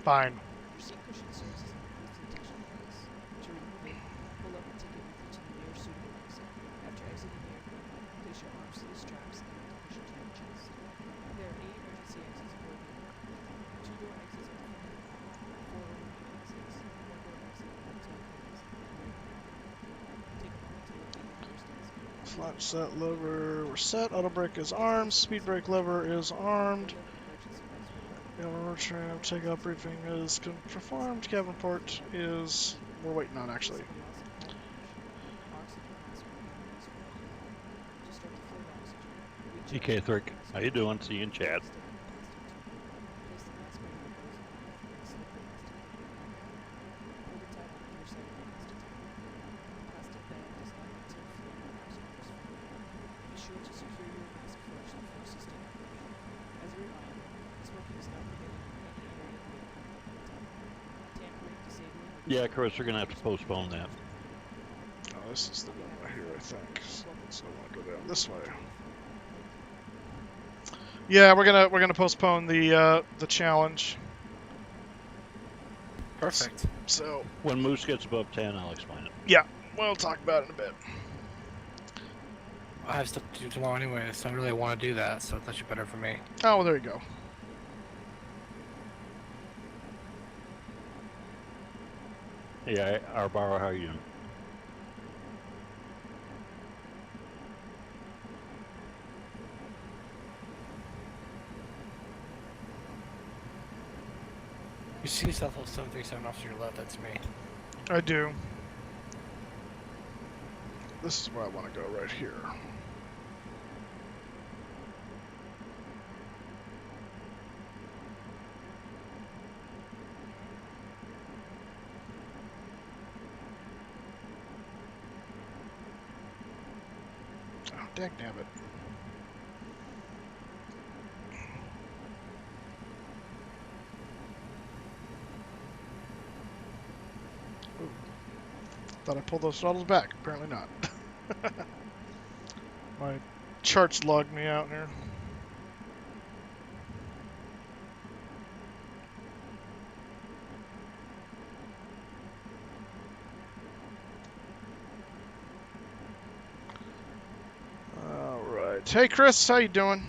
Speaker 1: Fine.
Speaker 16: Your seat cushion serves as an encrypted detection device. To remove it, pull up and take it with you to the nearest suitable exit. After exiting the aircraft, place your arms to the straps and let the cushion to your chest. There are 8 emergency exits aboard the aircraft. 2-door exits at the front of the cabin, 4 overhead exits, 1-door exit at the tail fins, and 3 at the bottom. Take a moment to locate your nearest exit.
Speaker 1: Flat set lever. We're set. Auto brake is armed. Speed brake lever is armed. Tram takeoff briefing is performed. Cabin port is. We're waiting on actually.
Speaker 15: EK Thrick, how you doing? See you in chat. Yeah, Chris, we're gonna have to postpone that.
Speaker 1: Oh, this is the one right here, I think. So I want to go down this way. Yeah, we're gonna postpone the challenge.
Speaker 2: Perfect.
Speaker 1: So
Speaker 15: when Moose gets above 10, I'll explain it.
Speaker 1: Yeah, we'll talk about it in a bit.
Speaker 2: I have stuff to do tomorrow anyway, so I don't really want to do that. So it's actually better for me.
Speaker 1: Oh, well, there you go.
Speaker 15: Yeah, Arbara, how are you doing?
Speaker 2: You see South 737 off to your left, that's me.
Speaker 1: I do. This is where I want to go, right here. Oh, dagnabbit. Thought I pulled those throttles back. Apparently not. My charts logged me out here. All right. Hey, Chris, how you doing?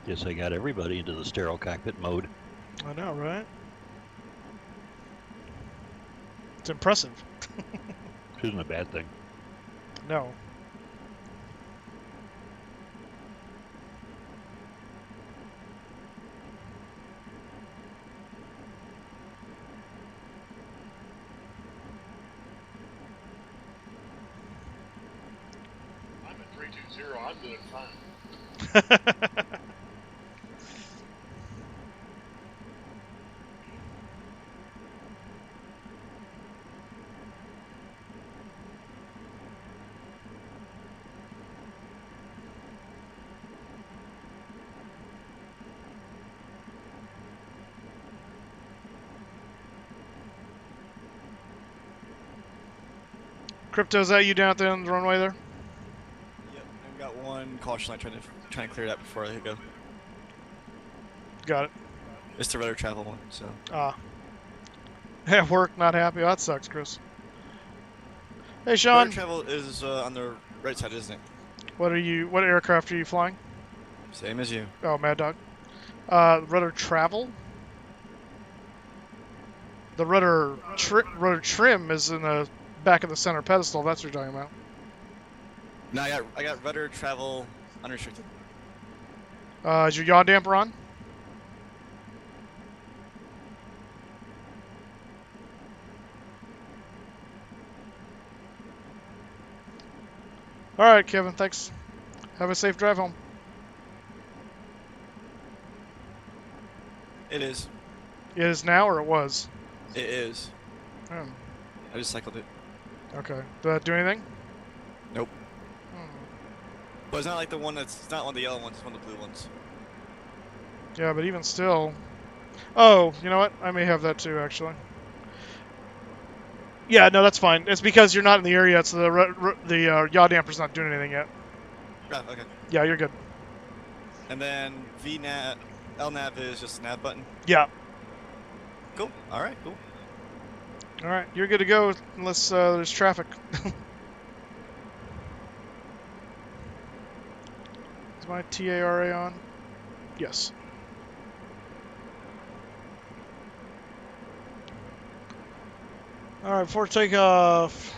Speaker 15: Guess I got everybody into the sterile cockpit mode.
Speaker 1: I know, right? It's impressive.
Speaker 15: Which isn't a bad thing.
Speaker 1: No.
Speaker 5: I'm at 320. I'm doing fine.
Speaker 1: Crypto, is that you down at the end of the runway there?
Speaker 3: Yep, I've got one caution light trying to clear that before I go.
Speaker 1: Got it.
Speaker 3: It's the rudder travel one, so.
Speaker 1: Ah. At work, not happy. Oh, that sucks, Chris. Hey, Sean.
Speaker 3: Rudder travel is on the right side, isn't it?
Speaker 1: What aircraft are you flying?
Speaker 3: Same as you.
Speaker 1: Oh, Maddog. Rudder travel? The rudder trim is in the back of the center pedestal. That's what you're talking about.
Speaker 3: No, I got rudder travel unrestricted.
Speaker 1: Is your yaw damper on? All right, Kevin. Thanks. Have a safe drive home.
Speaker 3: It is.
Speaker 1: It is now, or it was?
Speaker 3: It is.
Speaker 1: Oh.
Speaker 3: I just cycled it.
Speaker 1: Okay. Did that do anything?
Speaker 3: But it's not like the one that's, it's not one of the yellow ones, it's one of the blue ones.
Speaker 1: Yeah, but even still... Oh, you know what? I may have that too, actually. Yeah, no, that's fine. It's because you're not in the area yet, so the yaw damper's not doing anything yet.
Speaker 3: Oh, okay.
Speaker 1: Yeah, you're good.
Speaker 3: And then VNav, LNav is just a nav button?
Speaker 1: Yeah.
Speaker 3: Cool. Alright, cool.
Speaker 1: Alright, you're good to go unless there's traffic. Is my TARA on? Yes. Alright, before takeoff...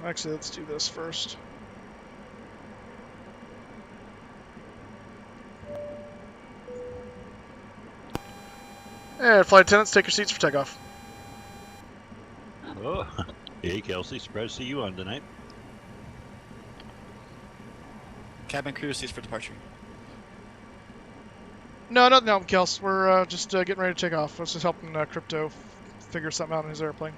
Speaker 1: Actually, let's do this first. And flight attendants, take your seats for takeoff.
Speaker 15: Oh, hey Kelsey, surprised to see you on tonight.
Speaker 3: Cabin crew seats for departure.
Speaker 1: No, Kels. We're just getting ready to take off. I was just helping Crypto figure something out in his airplane.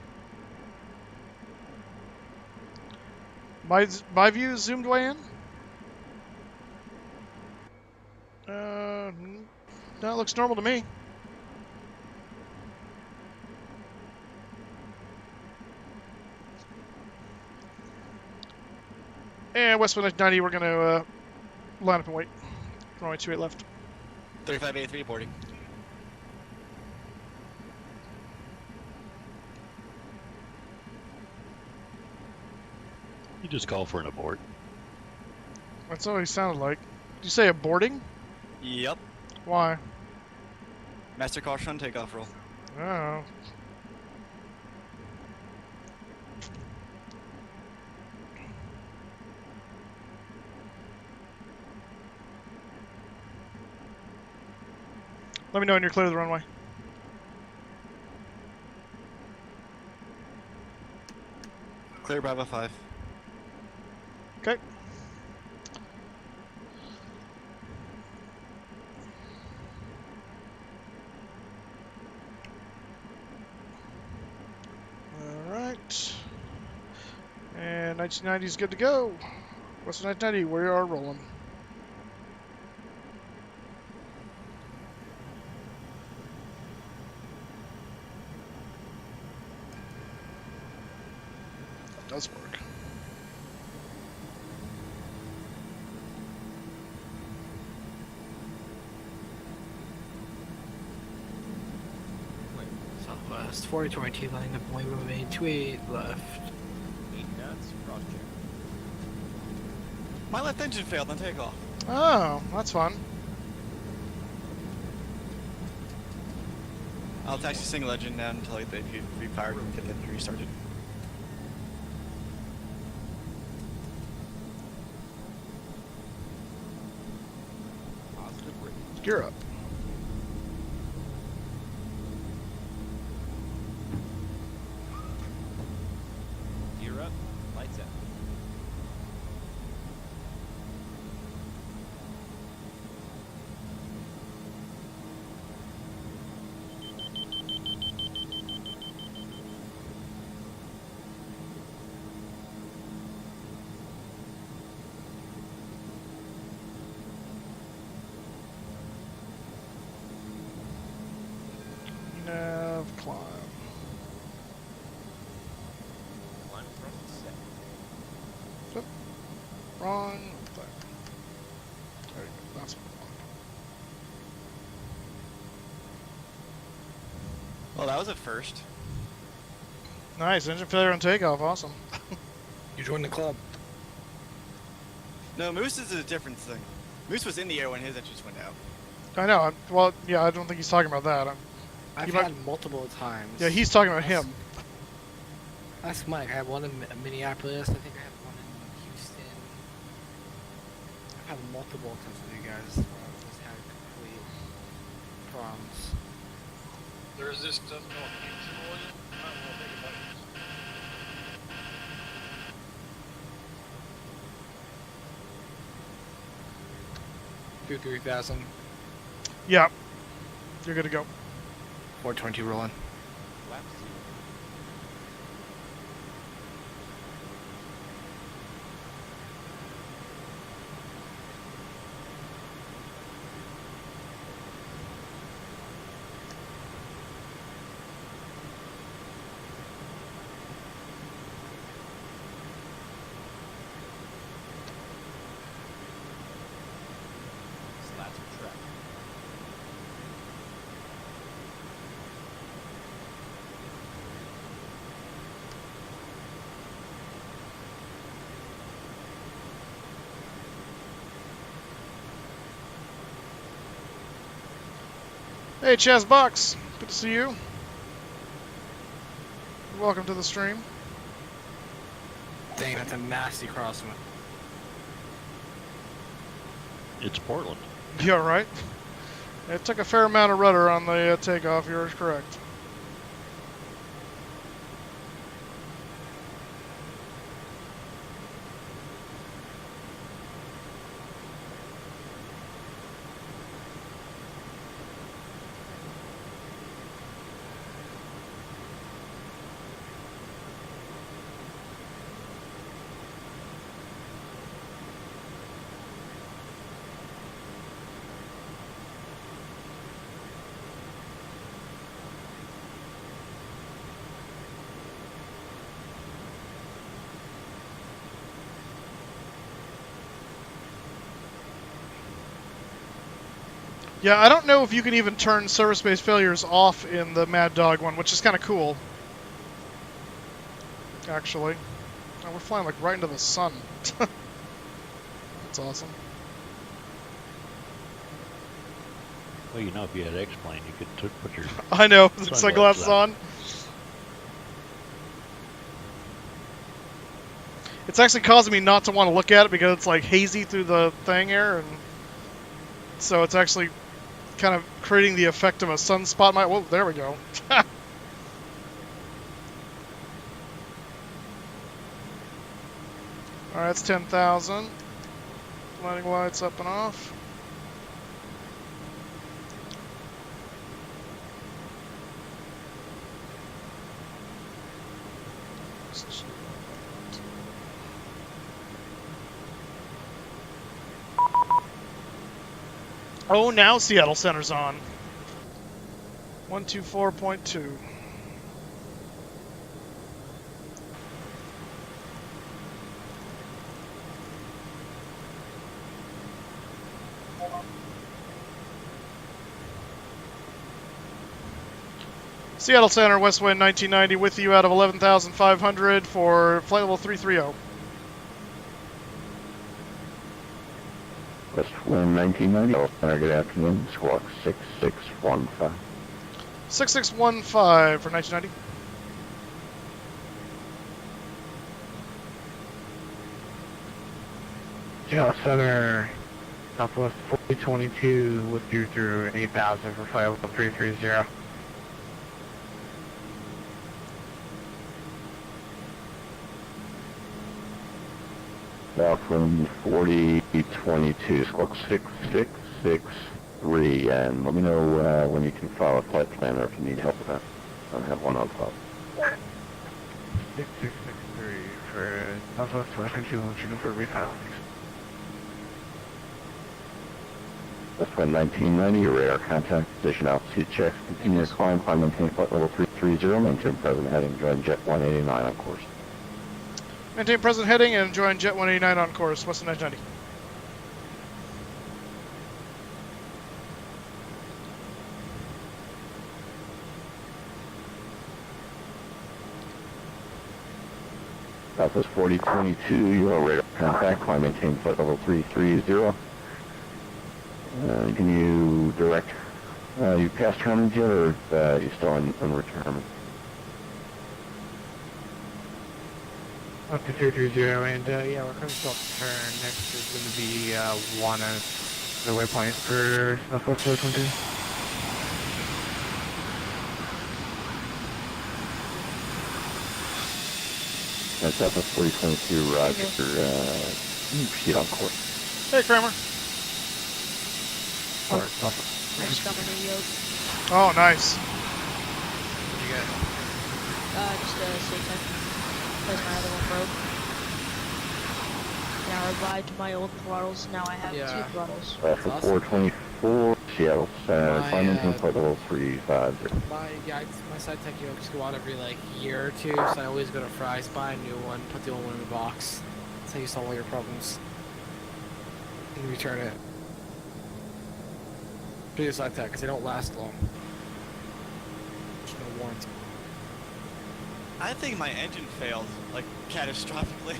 Speaker 1: My view is zoomed way in? No, it looks normal to me. And Westwind 90, we're going to line up and wait. Runway 28 left.
Speaker 3: 3583 boarding.
Speaker 15: You just call for an abort.
Speaker 1: That's what he sounded like. Did you say aborting?
Speaker 3: Yep.
Speaker 1: Why?
Speaker 3: Master caution on takeoff roll.
Speaker 1: Oh. Let me know when you're clear of the runway.
Speaker 3: Clear Bravo 5.
Speaker 1: Okay. Alright. And 1990 is good to go. Western 1990, we are rolling. Does work.
Speaker 2: Southwest 422 lining up and remain 28 left.
Speaker 4: 8 knots, cross check.
Speaker 3: My left engine failed on takeoff.
Speaker 1: Oh, that's fun.
Speaker 3: I'll taxi single engine down until they refired and get that restarted.
Speaker 4: Positive rate.
Speaker 1: Gear up.
Speaker 4: Gear up, lights out.
Speaker 1: Nav climb.
Speaker 4: Climb front set.
Speaker 1: Yep. Wrong thing. There you go. That's what I
Speaker 3: Well, that was a first.
Speaker 1: want. Nice. Engine failure on takeoff. Awesome.
Speaker 2: You joined the club.
Speaker 3: No, Moose is a different thing. Moose was in the air when his engines went out.
Speaker 1: I know. Well, yeah, I don't think he's talking about that.
Speaker 2: I've
Speaker 1: might-
Speaker 2: had multiple times.
Speaker 1: Yeah, he's talking about him.
Speaker 2: That's Mike. I had one in Minneapolis. I think I had one in Houston. I've had multiple times with you guys where I just had complete problems.
Speaker 5: There's this stuff called engine oil. I don't know anything about it.
Speaker 2: 23000.
Speaker 1: Yeah. You're good to go.
Speaker 2: 420 rolling.
Speaker 4: Lap 0.
Speaker 1: Hey, Chaz Box. Good to see you. Welcome to the stream.
Speaker 2: Dang, that's a nasty crosswind.
Speaker 15: It's Portland.
Speaker 1: Yeah, right. It took a fair amount of rudder on the takeoff. You're correct. Yeah, I don't know if you can even turn service-based failures off in the Maddog one, which is kind of cool. Actually. Oh, we're flying like right into the sun. That's awesome.
Speaker 15: Well, you know, if you had X-Plane, you could put your
Speaker 1: I know, the sunglasses on. It's actually causing me not to want to look at it because it's like hazy through the thing here, and so it's actually kind of creating the effect of a sunspot. Whoa, there we go. Alright, that's 10,000. Landing lights up and off. Oh, now Seattle Center's on. 124.2. Seattle Center, west wind 1990, with you out of 11,500 for flight level 330.
Speaker 17: West wind 1990, Center, good afternoon, squawk 6615.
Speaker 1: 6615 for 1990.
Speaker 18: Seattle Center, Southwest 4022, with you through 8,000 for flight level 330.
Speaker 17: Southwind 4022, squawk 6663, and let me know when you can file a flight plan or if you need help with that. I have one on file.
Speaker 18: 6663 for Southwest 4022, for refile.
Speaker 17: Westwind 1990, your radar contact, position altitude checks, continue to climb, maintain flight level 330, maintain present heading, join jet 189 on course.
Speaker 1: Maintain present heading and join jet 189 on course, Western 990.
Speaker 17: Southwest 4022, your radar contact, climb, maintain flight level 330. Can you direct, you past Herman's yet, or you still in retirement?
Speaker 18: Up to 330, and yeah, we're coming to turn. Next is going to be one of the waypoint for Southwest 422.
Speaker 17: That's Southwest 4022, Roger. Proceed on course.
Speaker 1: Hey, Kramer.
Speaker 16: I just got my new yoke.
Speaker 1: Oh, nice.
Speaker 2: What you got?
Speaker 16: Just a SafeTech. Because my other one broke. Now I revived my old throttles. Now I have two throttles.
Speaker 17: For 424, Seattle Center, climb, maintain flight level 350.
Speaker 2: My side tech yokes go out every like year or two, so I always go to Fry's, buy a new one, put the old one in the box. That's how you solve all your problems. And return it. Do the side tech, because they don't last long. There's no warranty.
Speaker 3: I think my engine failed, like, catastrophically.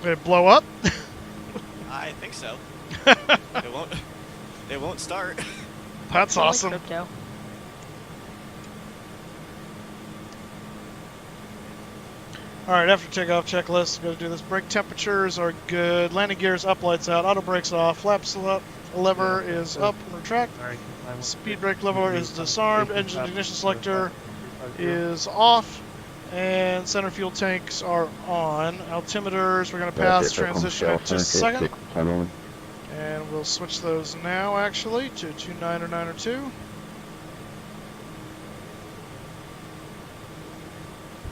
Speaker 1: Did it blow up?
Speaker 3: I think so. It won't start.
Speaker 1: That's awesome. All right, after takeoff checklist, we're going to do this. Brake temperatures are good. Landing gears up, lights out. Auto brakes off. Flaps up. Lever is up and retract. Speed brake lever is disarmed. Engine ignition selector is off. And center fuel tanks are on. Altimeters, we're going to pass transition in just a second. And we'll switch those now, actually, to 29 or 9 or 2.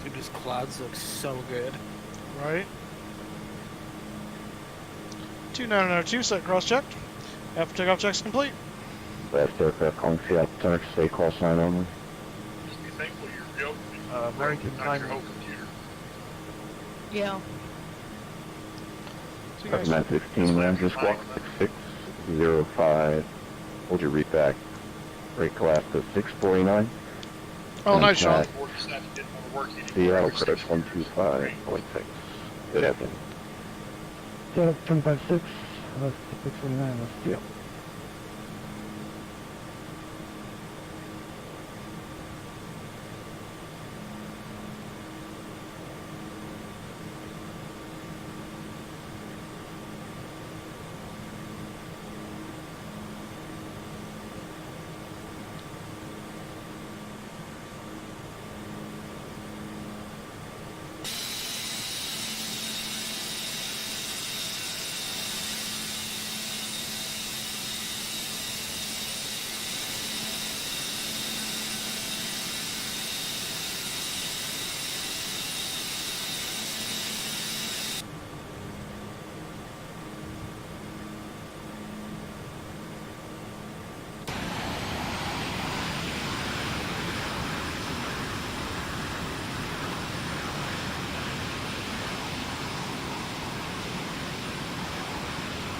Speaker 2: Dude, these clouds look so good.
Speaker 1: Right. 2902, set cross checked. After takeoff checks complete.
Speaker 17: Last aircraft calling Seattle Center, stay call sign only.
Speaker 5: Just be thankful you're real.
Speaker 18: American
Speaker 5: not
Speaker 18: time.
Speaker 5: your whole computer.
Speaker 2: Yeah.
Speaker 1: So you guys,
Speaker 17: 916, Ranger squawk 6605. Hold your read back. Brake collapse to 649.
Speaker 1: oh, nice, Sean.
Speaker 17: Seattle credits 125.6. Good afternoon.
Speaker 18: Seattle 756, 649, let's deal.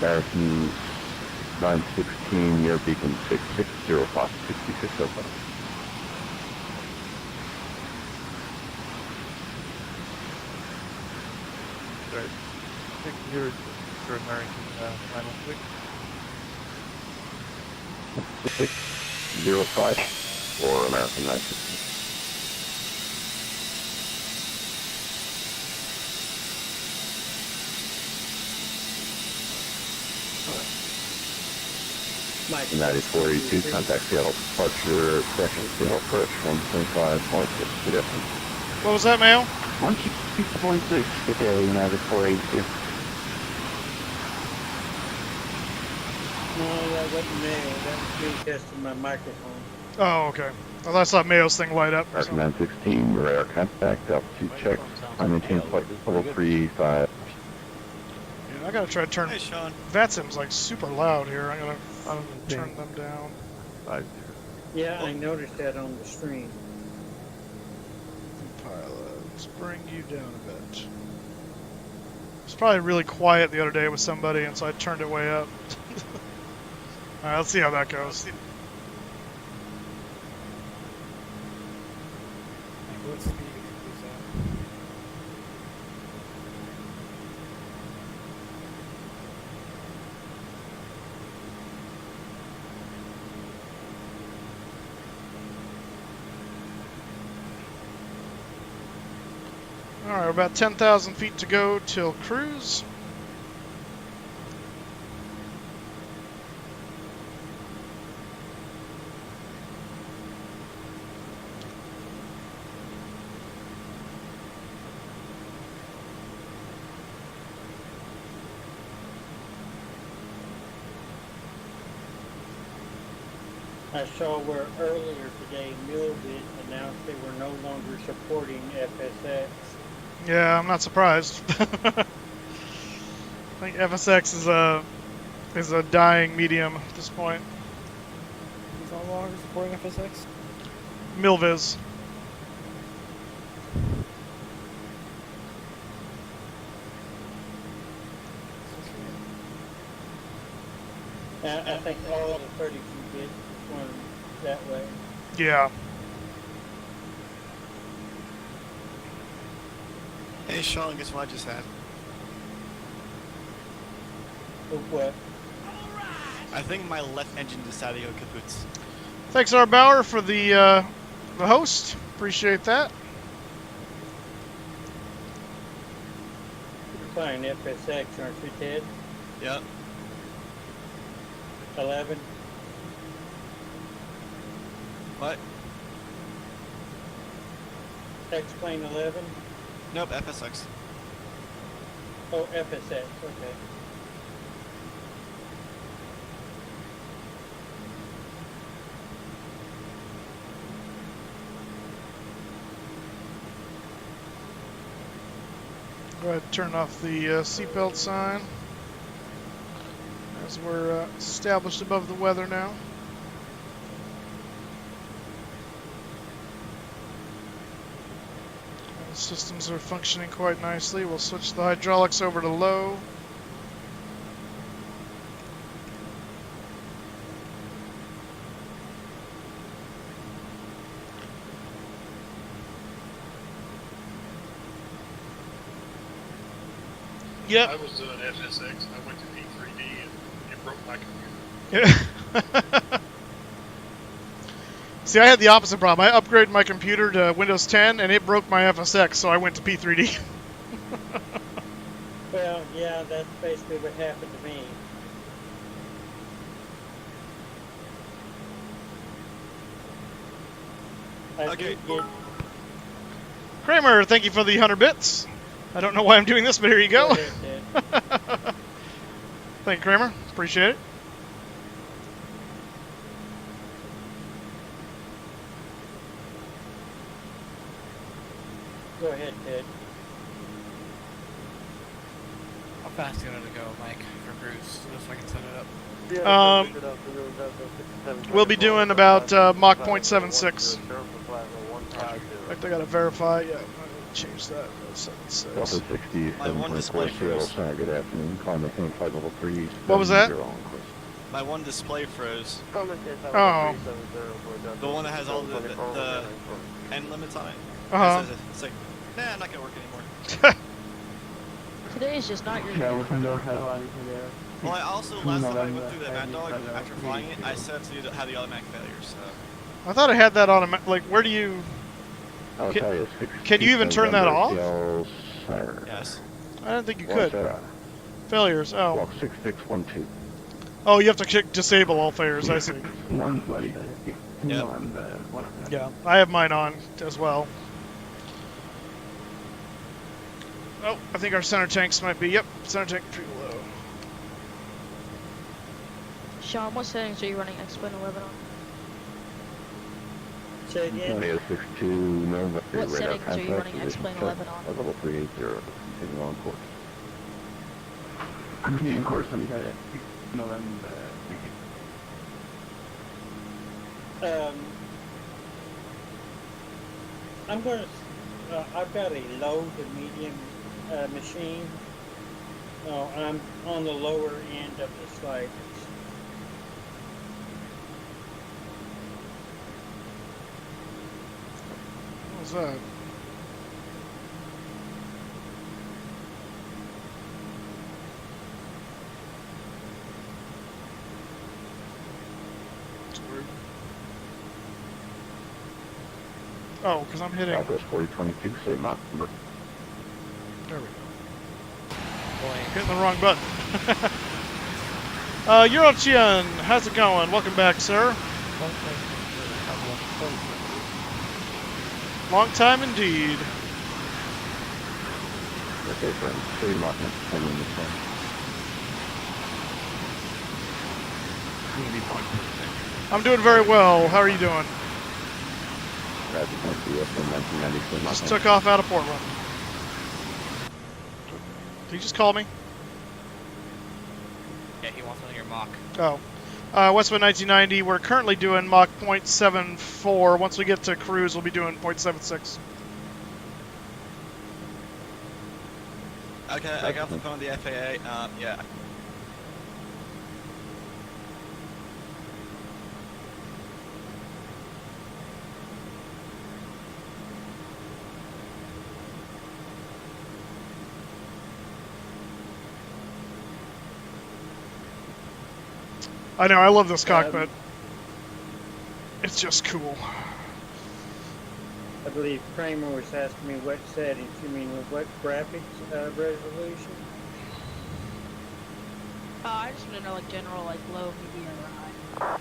Speaker 17: American 916 near beacon 6605 6605.
Speaker 18: Right. 6-0 for American 916.
Speaker 17: 6605 for American 916. United 482, contact Seattle departure, second Seattle approach 125.6. Good afternoon.
Speaker 1: What was that, Mayo?
Speaker 17: 126.6. Good day, United 482.
Speaker 19: No, that wasn't me. That was me testing my microphone.
Speaker 1: Oh, okay. Well, I saw Mayo's thing light up.
Speaker 17: American 916, radar contact, altitude check, I maintain flight level 35.
Speaker 1: Yeah, I gotta try to turn.
Speaker 3: Hey, Sean.
Speaker 1: VATSIM's like super loud here. I gotta turn them down.
Speaker 18: 50.
Speaker 19: Yeah, I noticed that on the stream.
Speaker 1: Pilots, bring you down a bit. It was probably really quiet the other day with somebody, and so I turned it way up. Alright, let's see how that goes.
Speaker 2: What speed is that?
Speaker 1: Alright, we're about 10,000 feet to go till cruise.
Speaker 19: I saw where earlier today Milbit announced they were no longer supporting FSX.
Speaker 1: Yeah, I'm not surprised. I think FSX is a dying medium at this point.
Speaker 2: Who's no longer supporting FSX?
Speaker 1: Milviz.
Speaker 19: I think all of the 32-bit went that way.
Speaker 1: Yeah.
Speaker 3: Hey, Sean, guess what I just had?
Speaker 19: What?
Speaker 3: I think my left engine decided to go kaput.
Speaker 1: Thanks, R. Bauer, for the host. Appreciate that.
Speaker 19: flying FSX, aren't you, Ted?
Speaker 3: Yep.
Speaker 19: 11.
Speaker 3: What?
Speaker 19: X-Plane 11?
Speaker 3: Nope, FSX.
Speaker 19: Oh, FSX, okay.
Speaker 1: Go ahead and turn off the seatbelt sign as we're established above the weather now. The systems are functioning quite nicely. We'll switch the hydraulics over to low. Yep.
Speaker 5: I was doing FSX. I went to P3D and it broke my computer.
Speaker 1: Yeah. See, I had the opposite problem. I upgraded my computer to Windows 10 and it broke my FSX, so I went to P3D.
Speaker 19: Well, yeah, that's basically what happened to me.
Speaker 3: Okay.
Speaker 1: Kramer, thank you for the 100 bits. I don't know why I'm doing this, but here you go. Thank you, Kramer. Appreciate it.
Speaker 19: Go ahead, Ted.
Speaker 2: How fast are you gonna go, Mike, for cruise, just so I can set it up?
Speaker 1: We'll be doing about Mach 0.76. In fact, I gotta verify. Yeah, I'll change that.
Speaker 17: Delta 60,
Speaker 3: My one display froze.
Speaker 17: Good afternoon. Climb maintain flight level 3.
Speaker 1: What was that?
Speaker 3: My one display froze.
Speaker 1: Oh.
Speaker 3: The one that has all the end limits on it.
Speaker 1: Uh-huh.
Speaker 3: It's like, nah, I'm not gonna work anymore.
Speaker 20: Today is just not your
Speaker 17: Yeah,
Speaker 20: day.
Speaker 3: Well, I also, last time I went through the Maddog, after flying it, I set it to have the automatic failure, so...
Speaker 1: I thought I had that automatic. Like, where do you... Can you even turn that off?
Speaker 3: Yes.
Speaker 1: I didn't think you could. Failures, oh.
Speaker 17: Walk 6612.
Speaker 1: Oh, you have to disable all failures, I see.
Speaker 3: Yep.
Speaker 1: Yeah, I have mine on as well. Oh, I think our center tanks might be, yep, center tank pretty low.
Speaker 20: Sean, what settings are you running X-Plane 11 on?
Speaker 19: Say again?
Speaker 20: What settings are you running X-Plane 11 on?
Speaker 17: Level 380, continuing on course. Continuing course, let me try that.
Speaker 19: I'm going to, I've got a low to medium machine. I'm on the lower end of the sliders.
Speaker 1: What was that? That's weird. Oh, because I'm hitting...
Speaker 17: Southwest 4022, say Mach number.
Speaker 1: There we go. Boy, hitting the wrong button. Eurochian, how's it going? Welcome back, sir. Long time indeed.
Speaker 17: Okay, friends, say Mach number 10 in the sun.
Speaker 1: I'm doing very well. How are you doing? Just took off out of Portland. Did he just call me?
Speaker 2: Yeah, he wants to know your Mach.
Speaker 1: Oh. Westwood 1990, we're currently doing Mach 0.74. Once we get to cruise, we'll be doing 0.76.
Speaker 3: Okay, I got off the phone with the FAA. Yeah.
Speaker 1: I know, I love this cockpit. It's just cool.
Speaker 19: believe Kramer was asking me what settings. You mean what graphics resolution?
Speaker 20: I just want to know, like, general, like, low, medium, or high.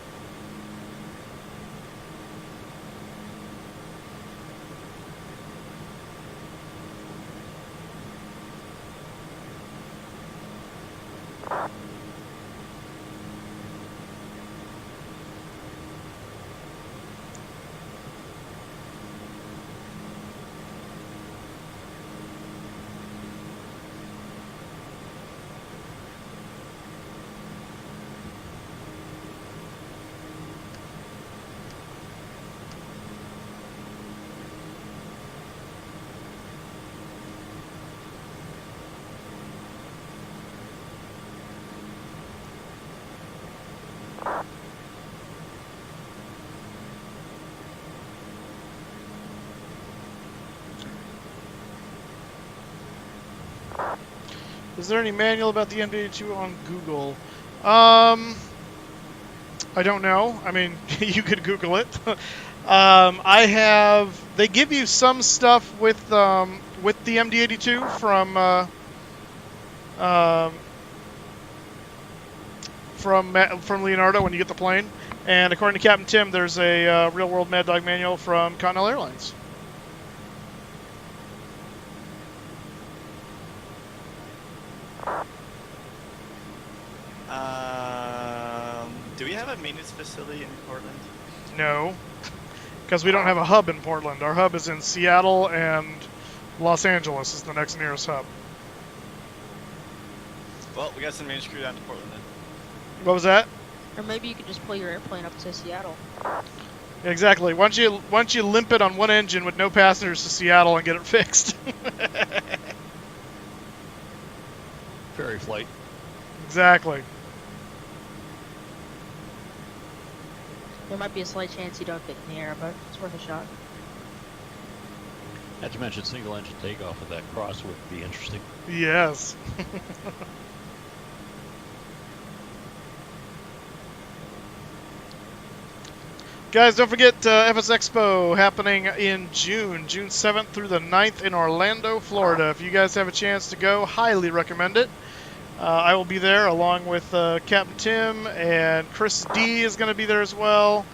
Speaker 1: Is there any manual about the MD-82 on Google? I don't know. I mean, you could Google it. I have. They give you some stuff with the MD-82 from Leonardo when you get the plane. And according to Captain Tim, there's a real-world Mad Dog manual from Continental Airlines.
Speaker 3: Do we have a maintenance facility in Portland?
Speaker 1: No, because we don't have a hub in Portland. Our hub is in Seattle, and Los Angeles is the next nearest hub.
Speaker 3: Well, we got some maintenance crew down to Portland then.
Speaker 1: What was that?
Speaker 20: Or maybe you could just pull your airplane up to Seattle.
Speaker 1: Exactly. Once you limp it on one engine with no passengers to Seattle and get it fixed.
Speaker 15: Ferry flight.
Speaker 1: Exactly.
Speaker 20: There might be a slight chance you don't get in the air, but it's worth a shot.
Speaker 15: Not to mention single engine takeoff of that cross would be interesting.
Speaker 1: Yes. Guys, don't forget FS Expo happening in June 7th through the 9th in Orlando, Florida. If you guys have a chance to go, highly recommend it. I will be there along with Captain Tim, and Chris D is going to be there as well,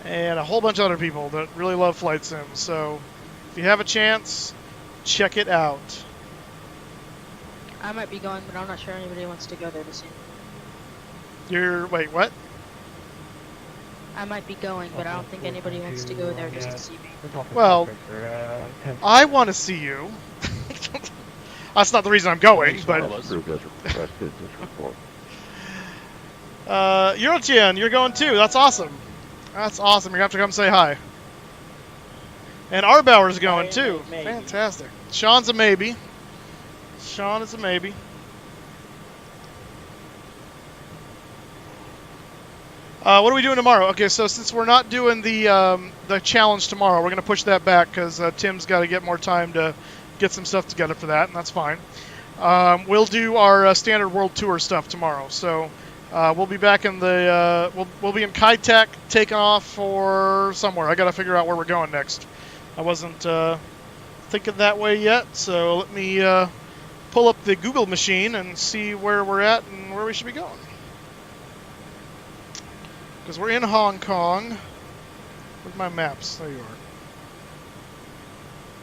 Speaker 1: and a whole bunch of other people that really love flight sims. So if you have a chance, check it out.
Speaker 20: I might be going, but I'm not sure anybody wants to go there to see me.
Speaker 1: Wait, what?
Speaker 20: I might be going, but I don't think anybody wants to go there just to see me.
Speaker 1: Well, I want to see you. That's not the reason I'm going, but... Eurotian, you're going too. That's awesome. That's awesome. You're going to have to come say hi. And Arbauer's going too. Fantastic. Sean's a maybe. Sean is a maybe. What are we doing tomorrow? Okay, so since we're not doing the challenge tomorrow, we're going to push that back because Tim's got to get more time to get some stuff together for that, and that's fine. We'll do our standard world tour stuff tomorrow. So we'll be back in the we'll be in Kai-Tak, taking off for somewhere. I got to figure out where we're going next. I wasn't thinking that way yet, so let me pull up the Google machine and see where we're at and where we should be going. Because we're in Hong Kong. Where's my maps? There you are.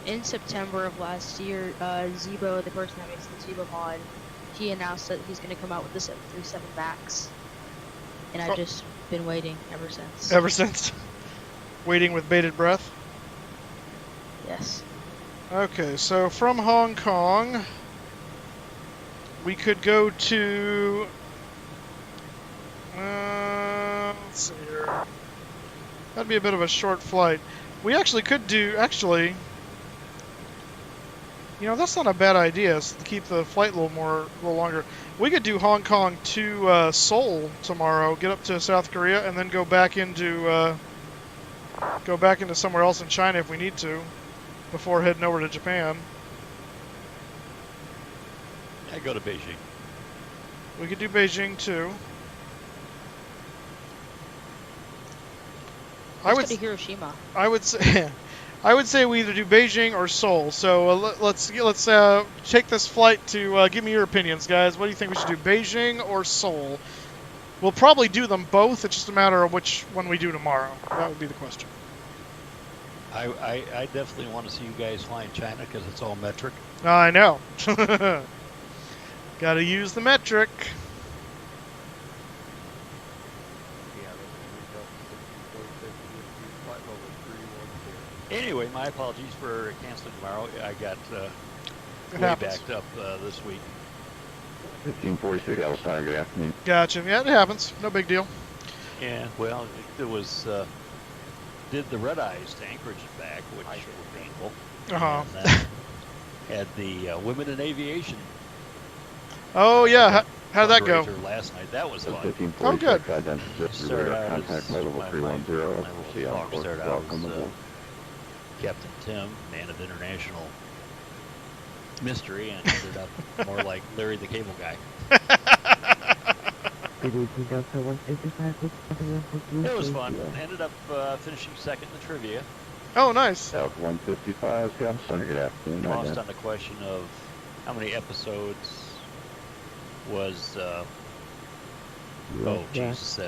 Speaker 20: In September of last year, Zebo, the person that makes the Zebo mod, he announced that he's going to come out with the 737 MAX. And I've just been waiting ever since.
Speaker 1: Ever since? Waiting with bated breath?
Speaker 20: Yes.
Speaker 1: Okay, so from Hong Kong, we could go to... let's see here. That'd be a bit of a short flight. We actually could do... Actually... You know, that's not a bad idea, so to keep the flight a little longer. We could do Hong Kong to Seoul tomorrow, get up to South Korea, and then go back into somewhere else in China if we need to, before heading over to Japan.
Speaker 15: Yeah, go to Beijing.
Speaker 1: We could do Beijing too.
Speaker 20: Let's go to Hiroshima.
Speaker 1: I would say I would say we either do Beijing or Seoul. So let's take this flight to give me your opinions, guys. What do you think we should do, Beijing or Seoul? We'll probably do them both. It's just a matter of which one we do tomorrow. That would be the question.
Speaker 15: I definitely want to see you guys fly in China because it's all metric.
Speaker 1: I know. Got to use the metric.
Speaker 15: Anyway, my apologies for canceling tomorrow. I got way backed up this week.
Speaker 17: 1546 Alpine, good afternoon.
Speaker 1: Gotcha. Yeah, it happens. No big deal.
Speaker 15: Yeah, well, it was, did the red eyes to Anchorage and back, which were painful.
Speaker 1: Uh-huh.
Speaker 15: And then had the women in aviation.
Speaker 1: Oh, yeah. How'd that go?
Speaker 15: Last night. That was fun.
Speaker 17: 1546,
Speaker 1: good.
Speaker 17: Identity radar contact flight level 310. We'll see how it works. Welcome aboard.
Speaker 15: Captain Tim, man of international mystery, and ended up more like Larry the Cable Guy. It was fun. Ended up finishing second in the trivia.
Speaker 1: Oh, nice.
Speaker 17: South 155, yeah, good afternoon.
Speaker 15: Lost on the question of how many episodes was, oh, Jesus,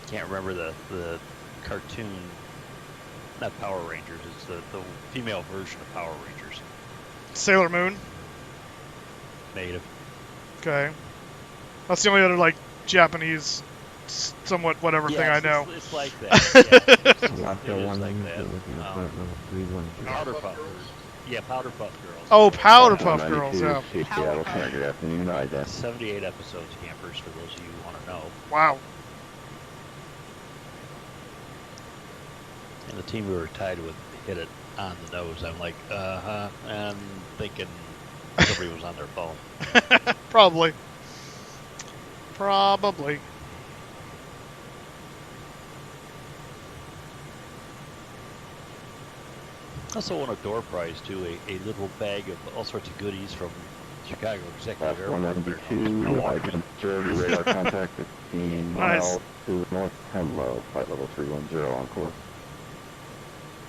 Speaker 15: can't remember the cartoon. Not Power Rangers, it's the female version of Power Rangers.
Speaker 1: Sailor Moon?
Speaker 15: Native.
Speaker 1: Okay. That's the only other, like, Japanese, somewhat whatever thing I know.
Speaker 15: It's like that. Yeah. It's like that. Powderpuff. Yeah, Powderpuff Girls.
Speaker 1: Oh, Powderpuff Girls, yeah.
Speaker 15: 78 episodes, campers, for those of you who want to know.
Speaker 1: Wow.
Speaker 15: And the team we were tied with hit it on the nose. I'm like, and thinking somebody was on their phone.
Speaker 1: Probably. Probably.
Speaker 15: Also won a door prize, too, a little bag of all sorts of goodies from Chicago Executive Airport.
Speaker 17: 192, identity radar contact 15 miles to North Hemlow, flight level 310 on course.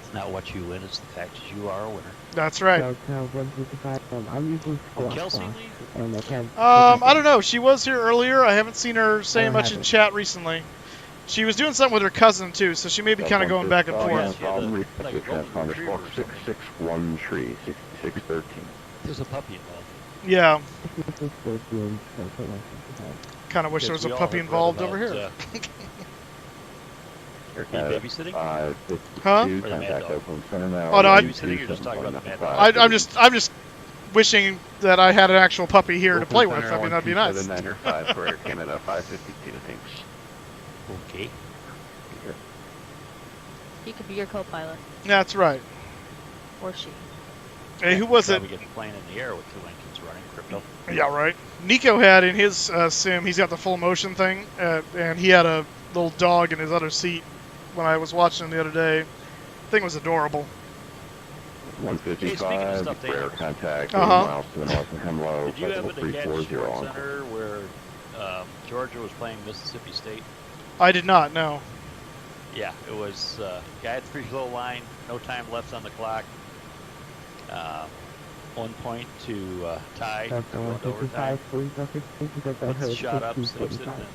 Speaker 15: It's not what you win, it's the fact that you are a winner.
Speaker 1: That's right.
Speaker 18: I'm usually
Speaker 15: Kelsey,
Speaker 1: I don't know. She was here earlier. I haven't seen her say much in chat recently. She was doing something with her cousin, too, so she may be kind of going back and forth.
Speaker 17: 661 tree, 6613.
Speaker 15: There's a puppy involved.
Speaker 1: Yeah. Kind of wish there was a puppy involved over here.
Speaker 15: Are you babysitting?
Speaker 1: Huh?
Speaker 15: Oh
Speaker 1: no, I'm just wishing that I had an actual puppy here to play with. I mean, that'd be nice.
Speaker 17: Canada 552 to things.
Speaker 15: Okay.
Speaker 20: He could be your co-pilot.
Speaker 1: That's right.
Speaker 20: Or she.
Speaker 1: Hey, who was it?
Speaker 15: We get the plane in the air with 2 engines running. Crypto.
Speaker 1: Yeah, right. Nico had in his sim, he's got the full motion thing, and he had a little dog in his other seat when I was watching him the other day. The thing was adorable.
Speaker 17: 155, rare contact, 8 miles to the north of Hemlow,
Speaker 15: did you have it at the Gadsden
Speaker 17: 340
Speaker 15: Sports
Speaker 17: on.
Speaker 15: Center where Georgia was playing Mississippi State?
Speaker 1: I did not, no.
Speaker 15: Yeah, it was guy at the free throw line, no time left on the clock. 1 point to tie. Shot up, saves it, and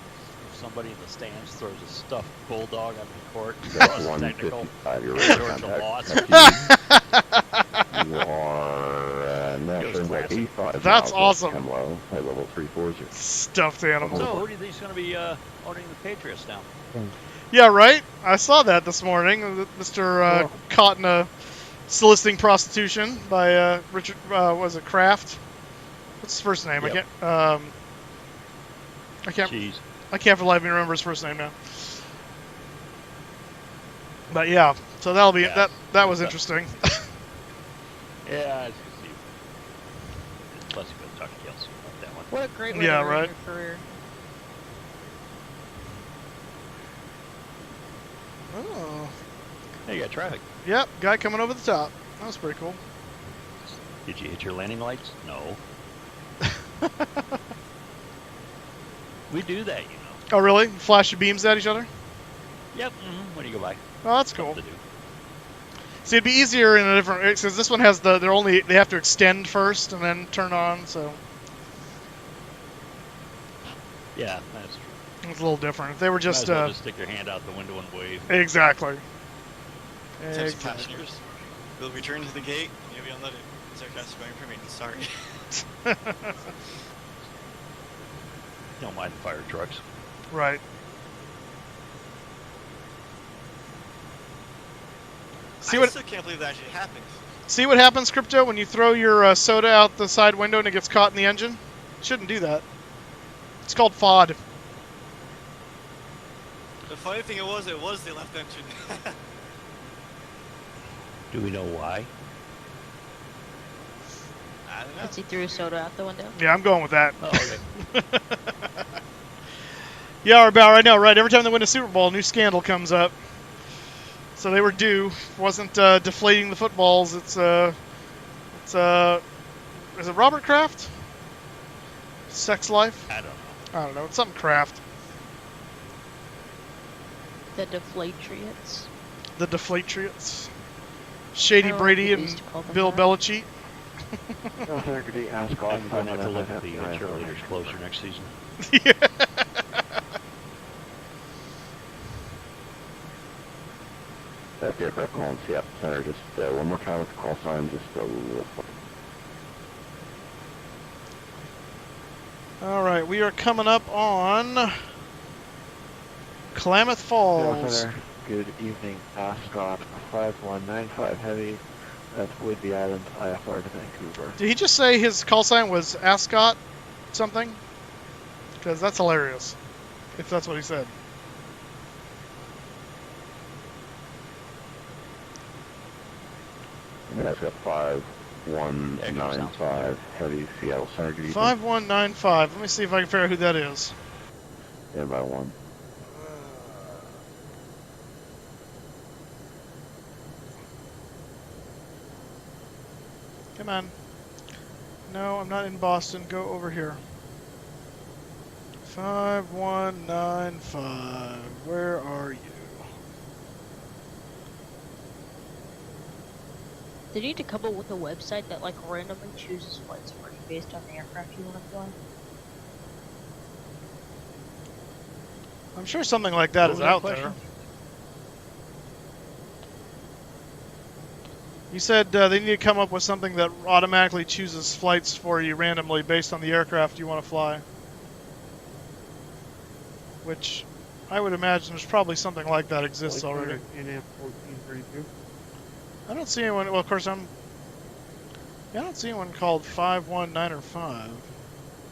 Speaker 15: somebody in the stands throws a stuffed bulldog on the court. That was technical. Georgia lost.
Speaker 17: You are national 85.
Speaker 1: That's awesome.
Speaker 17: Hemlow, flight level 340.
Speaker 1: Stuffed animal.
Speaker 15: So, who do you think is going to be owning the Patriots now?
Speaker 1: Yeah, right? I saw that this morning. Mr. caught in a soliciting prostitution by Richard, was it Kraft? What's his first name?
Speaker 15: Yep.
Speaker 1: I can't for the life of me remember his first name now. But yeah, so that'll be that was interesting.
Speaker 15: Yeah, I see. Let's go talk to Kelsey about that one.
Speaker 20: What a great way to ruin your career.
Speaker 1: Oh.
Speaker 15: Hey, you got traffic.
Speaker 1: Yep, guy coming over the top. That was pretty cool.
Speaker 15: Did you hit your landing lights? No. We do that, you know.
Speaker 1: Oh, really? Flash your beams at each other?
Speaker 15: Yep. When you go by.
Speaker 1: Oh, that's cool. See, it'd be easier in a different, because this one has they have to extend first and then turn on, so
Speaker 15: Yeah, that's true.
Speaker 1: it's a little different. If they were
Speaker 15: Might
Speaker 1: just
Speaker 15: as well just stick your hand out the window and wave.
Speaker 1: exactly.
Speaker 3: Attention passengers, we'll return to the gate. You'll be unloaded. Sarcastic going for me. Sorry.
Speaker 15: Don't mind the fire trucks.
Speaker 1: Right.
Speaker 3: I still can't believe that actually happened.
Speaker 1: See what happens, Crypto, when you throw your soda out the side window and it gets caught in the engine? Shouldn't do that. It's called FOD.
Speaker 3: The funny thing it was the left engine.
Speaker 15: Do we know why?
Speaker 3: I don't know.
Speaker 20: Because he threw soda out the window.
Speaker 1: Yeah, I'm going with that.
Speaker 15: Oh, okay.
Speaker 1: Yeah, or about right now, right? Every time they win a Super Bowl, a new scandal comes up. So they were due. It wasn't deflating the footballs. It's is it Robert Kraft? Sex Life?
Speaker 15: I don't know.
Speaker 1: I don't know. It's something Kraft.
Speaker 20: The Deflatriots.
Speaker 1: The Deflatriots. Shady Brady and Bill Belichick.
Speaker 15: I'm going to have to look at the cheerleaders closer next season.
Speaker 1: Yeah.
Speaker 17: That's the aircraft calling Seattle Center. Just one more time with the call sign. Just a little.
Speaker 1: All right, we are coming up on Klamath Falls.
Speaker 18: Center, good evening. Ascot 5195 Heavy. That's Whidbey Island, IFR to Vancouver.
Speaker 1: Did he just say his call sign was Ascot something? Because that's hilarious, if that's what he said.
Speaker 17: That's got 5195 Heavy Seattle Center.
Speaker 1: 5195. Let me see if I can figure out who that is.
Speaker 17: Stand by one.
Speaker 1: Come on. No, I'm not in Boston. Go over here. 5195. Where are you?
Speaker 20: They need to come up with a website that like randomly chooses flights for you based on the aircraft you want to fly.
Speaker 1: I'm sure something like that is out there. You said they need to come up with something that automatically chooses flights for you randomly based on the aircraft you want to fly. Which I would imagine there's probably something like that exists already. I don't see anyone. Well, of course I don't see anyone called 51905.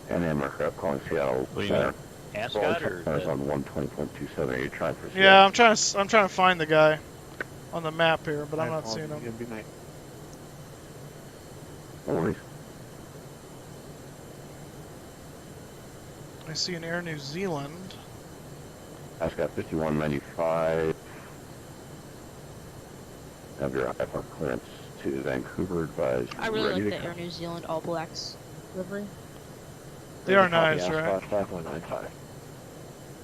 Speaker 17: And aircraft calling Seattle Center.
Speaker 15: Ascot or
Speaker 17: on 120.27. Are you trying for Seattle?
Speaker 1: Yeah, I'm trying to find the guy on the map here, but I'm not seeing him.
Speaker 17: No worries.
Speaker 1: I see an Air New Zealand.
Speaker 17: Ascot 5195. Have your IFR clearance to Vancouver advised.
Speaker 20: I really like the Air New Zealand All Blacks livery.
Speaker 1: They are nice, right?
Speaker 18: Ascot 5195.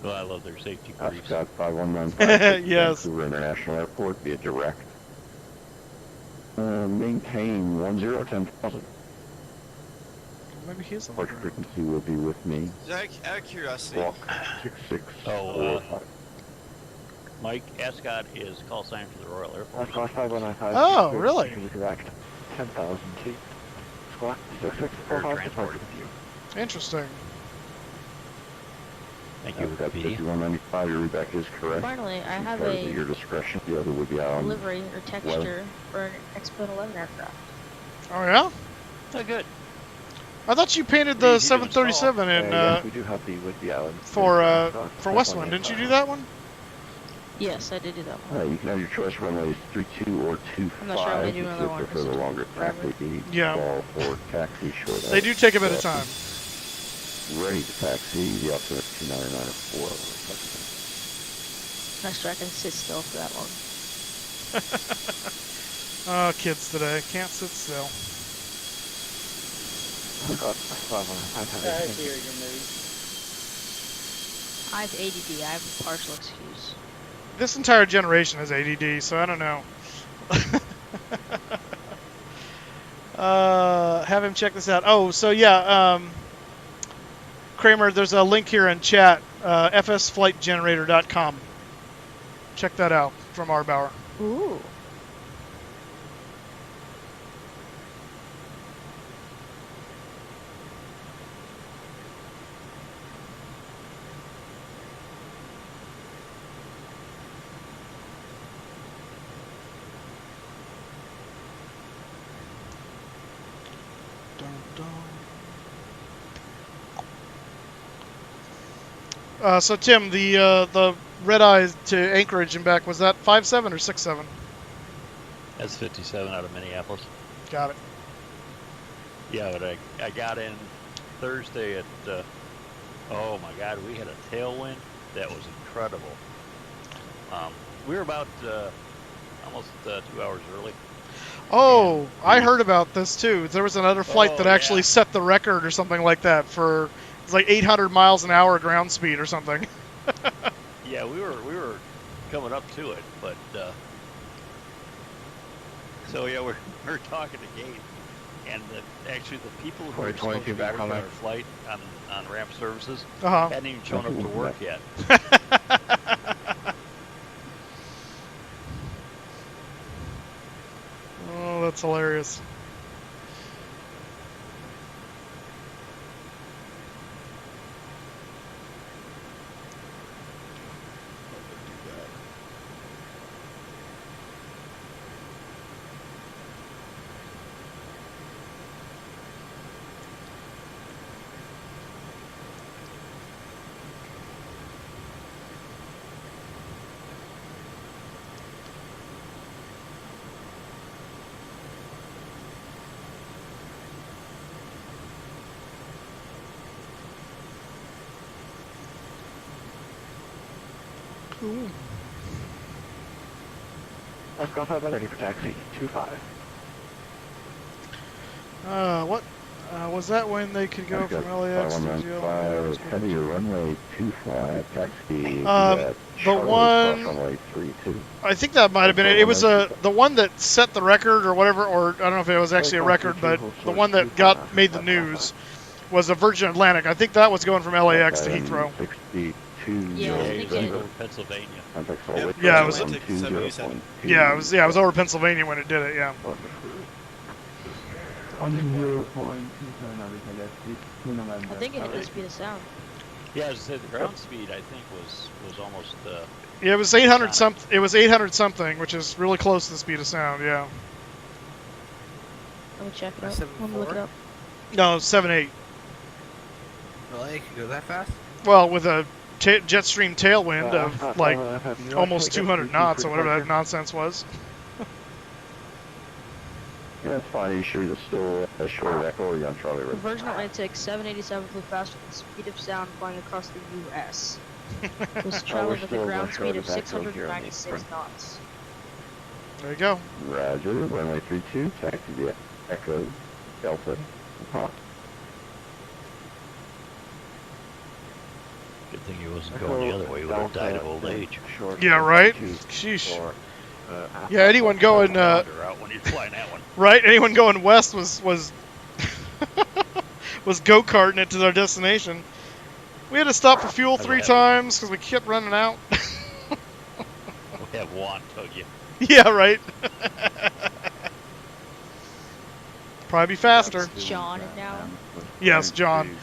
Speaker 15: Well, I love their safety briefs.
Speaker 17: Ascot 5195.
Speaker 1: Yes.
Speaker 17: Vancouver International Airport via direct. Maintain 1010,000.
Speaker 1: Maybe he's on
Speaker 17: Departure frequency will be with me.
Speaker 3: Out of curiosity.
Speaker 17: Walk 6645.
Speaker 15: Mike, Ascot is call sign for the Royal Air Force.
Speaker 18: Ascot 5195.
Speaker 1: Oh, really?
Speaker 18: Direct 10,000 feet. Squawk 6645. Departure with you.
Speaker 1: Interesting.
Speaker 15: Thank you,
Speaker 17: Ascot
Speaker 15: Wikipedia.
Speaker 17: 5195. Your readback is correct.
Speaker 20: Finally, I have
Speaker 17: Because
Speaker 20: a
Speaker 17: of your discretion, the other would be out on
Speaker 20: livery or texture for an X-Plane 11 aircraft.
Speaker 1: Oh yeah?
Speaker 15: Oh, good.
Speaker 1: I thought you painted the 737 in
Speaker 18: Yes, we do have the Whidbey Island.
Speaker 1: for Westwind. Didn't you do that one?
Speaker 20: Yes, I did do that one.
Speaker 17: you can have your choice runways 32 or 25.
Speaker 20: I'm not sure I'm gonna do another one.
Speaker 17: For the longer taxi,
Speaker 1: Yeah.
Speaker 17: call for taxi short.
Speaker 1: They do take a bit of time.
Speaker 17: Ready to taxi, the alternate 299 or 4.
Speaker 20: Nice try, I can sit still for that long.
Speaker 1: Oh, kids today can't sit still.
Speaker 19: I hear you, Moose.
Speaker 20: I have ADD. I have a partial excuse.
Speaker 1: This entire generation has ADD, so I don't know. Have him check this out. Oh, so yeah, Kramer, there's a link here in chat, fsflightgenerator.com. Check that out from Arbauer.
Speaker 20: Ooh.
Speaker 1: So Tim, the red eye to Anchorage and back, was that 5.7 or 6.7?
Speaker 15: That's 57 out of Minneapolis.
Speaker 1: Got it.
Speaker 15: Yeah, but I got in Thursday at, oh my God, we had a tailwind that was incredible. We were about almost 2 hours early.
Speaker 1: Oh, I heard about this too. There was another flight that actually
Speaker 15: yeah.
Speaker 1: set the record or something like that for it's like 800 miles an hour ground speed or something.
Speaker 15: Yeah, we were coming up to it, but so yeah, we're talking to Gabe, and actually the people who were supposed to be working on our flight on ramp services hadn't even shown up to work yet.
Speaker 1: Oh, that's hilarious. Cool.
Speaker 17: Let's go for ready for taxi 25.
Speaker 1: What was that when they could go from LAX to GL?
Speaker 17: Heavy runway 25, taxi.
Speaker 1: The one,
Speaker 17: runway 32.
Speaker 1: I think that might have been it. It was the one that set the record or whatever, or I don't know if it was actually a record, but the one that made the news was a Virgin Atlantic. I think that was going from LAX to Heathrow.
Speaker 17: 62.
Speaker 20: Yeah, I think it
Speaker 15: over Pennsylvania.
Speaker 1: Yeah, it was. Yeah, it was over Pennsylvania when it did it. Yeah.
Speaker 20: I think it hit the speed of sound.
Speaker 15: Yeah, as I said, the ground speed I think was almost.
Speaker 1: Yeah, it was 800 something. It was 800 something, which is really close to the speed of sound. Yeah.
Speaker 20: Let me check it out. Let me look it up.
Speaker 1: No, 7.8.
Speaker 2: Really? You can go that fast?
Speaker 1: Well, with a jet stream tailwind of like almost 200 knots or whatever that nonsense was.
Speaker 17: Yeah, that's fine. Are you sure you're still short of echo or are you on Charlie Red?
Speaker 20: Virgin Atlantic 787 flew faster than the speed of sound flying across the U.S. It was traveling with a ground speed of 696 knots.
Speaker 1: There you go.
Speaker 17: Roger. Runway 32, taxi via Echo Delta.
Speaker 15: Good thing he wasn't going the other way. He would have died of old age.
Speaker 1: Yeah, right? Sheesh. Yeah, anyone going
Speaker 15: out when you're flying that one.
Speaker 1: Right? Anyone going west was was go-karting it to their destination. We had to stop for fuel 3 times because we kept running out.
Speaker 15: We have one tug you.
Speaker 1: Yeah, right. Probably be faster.
Speaker 20: John now.
Speaker 1: Yes, John.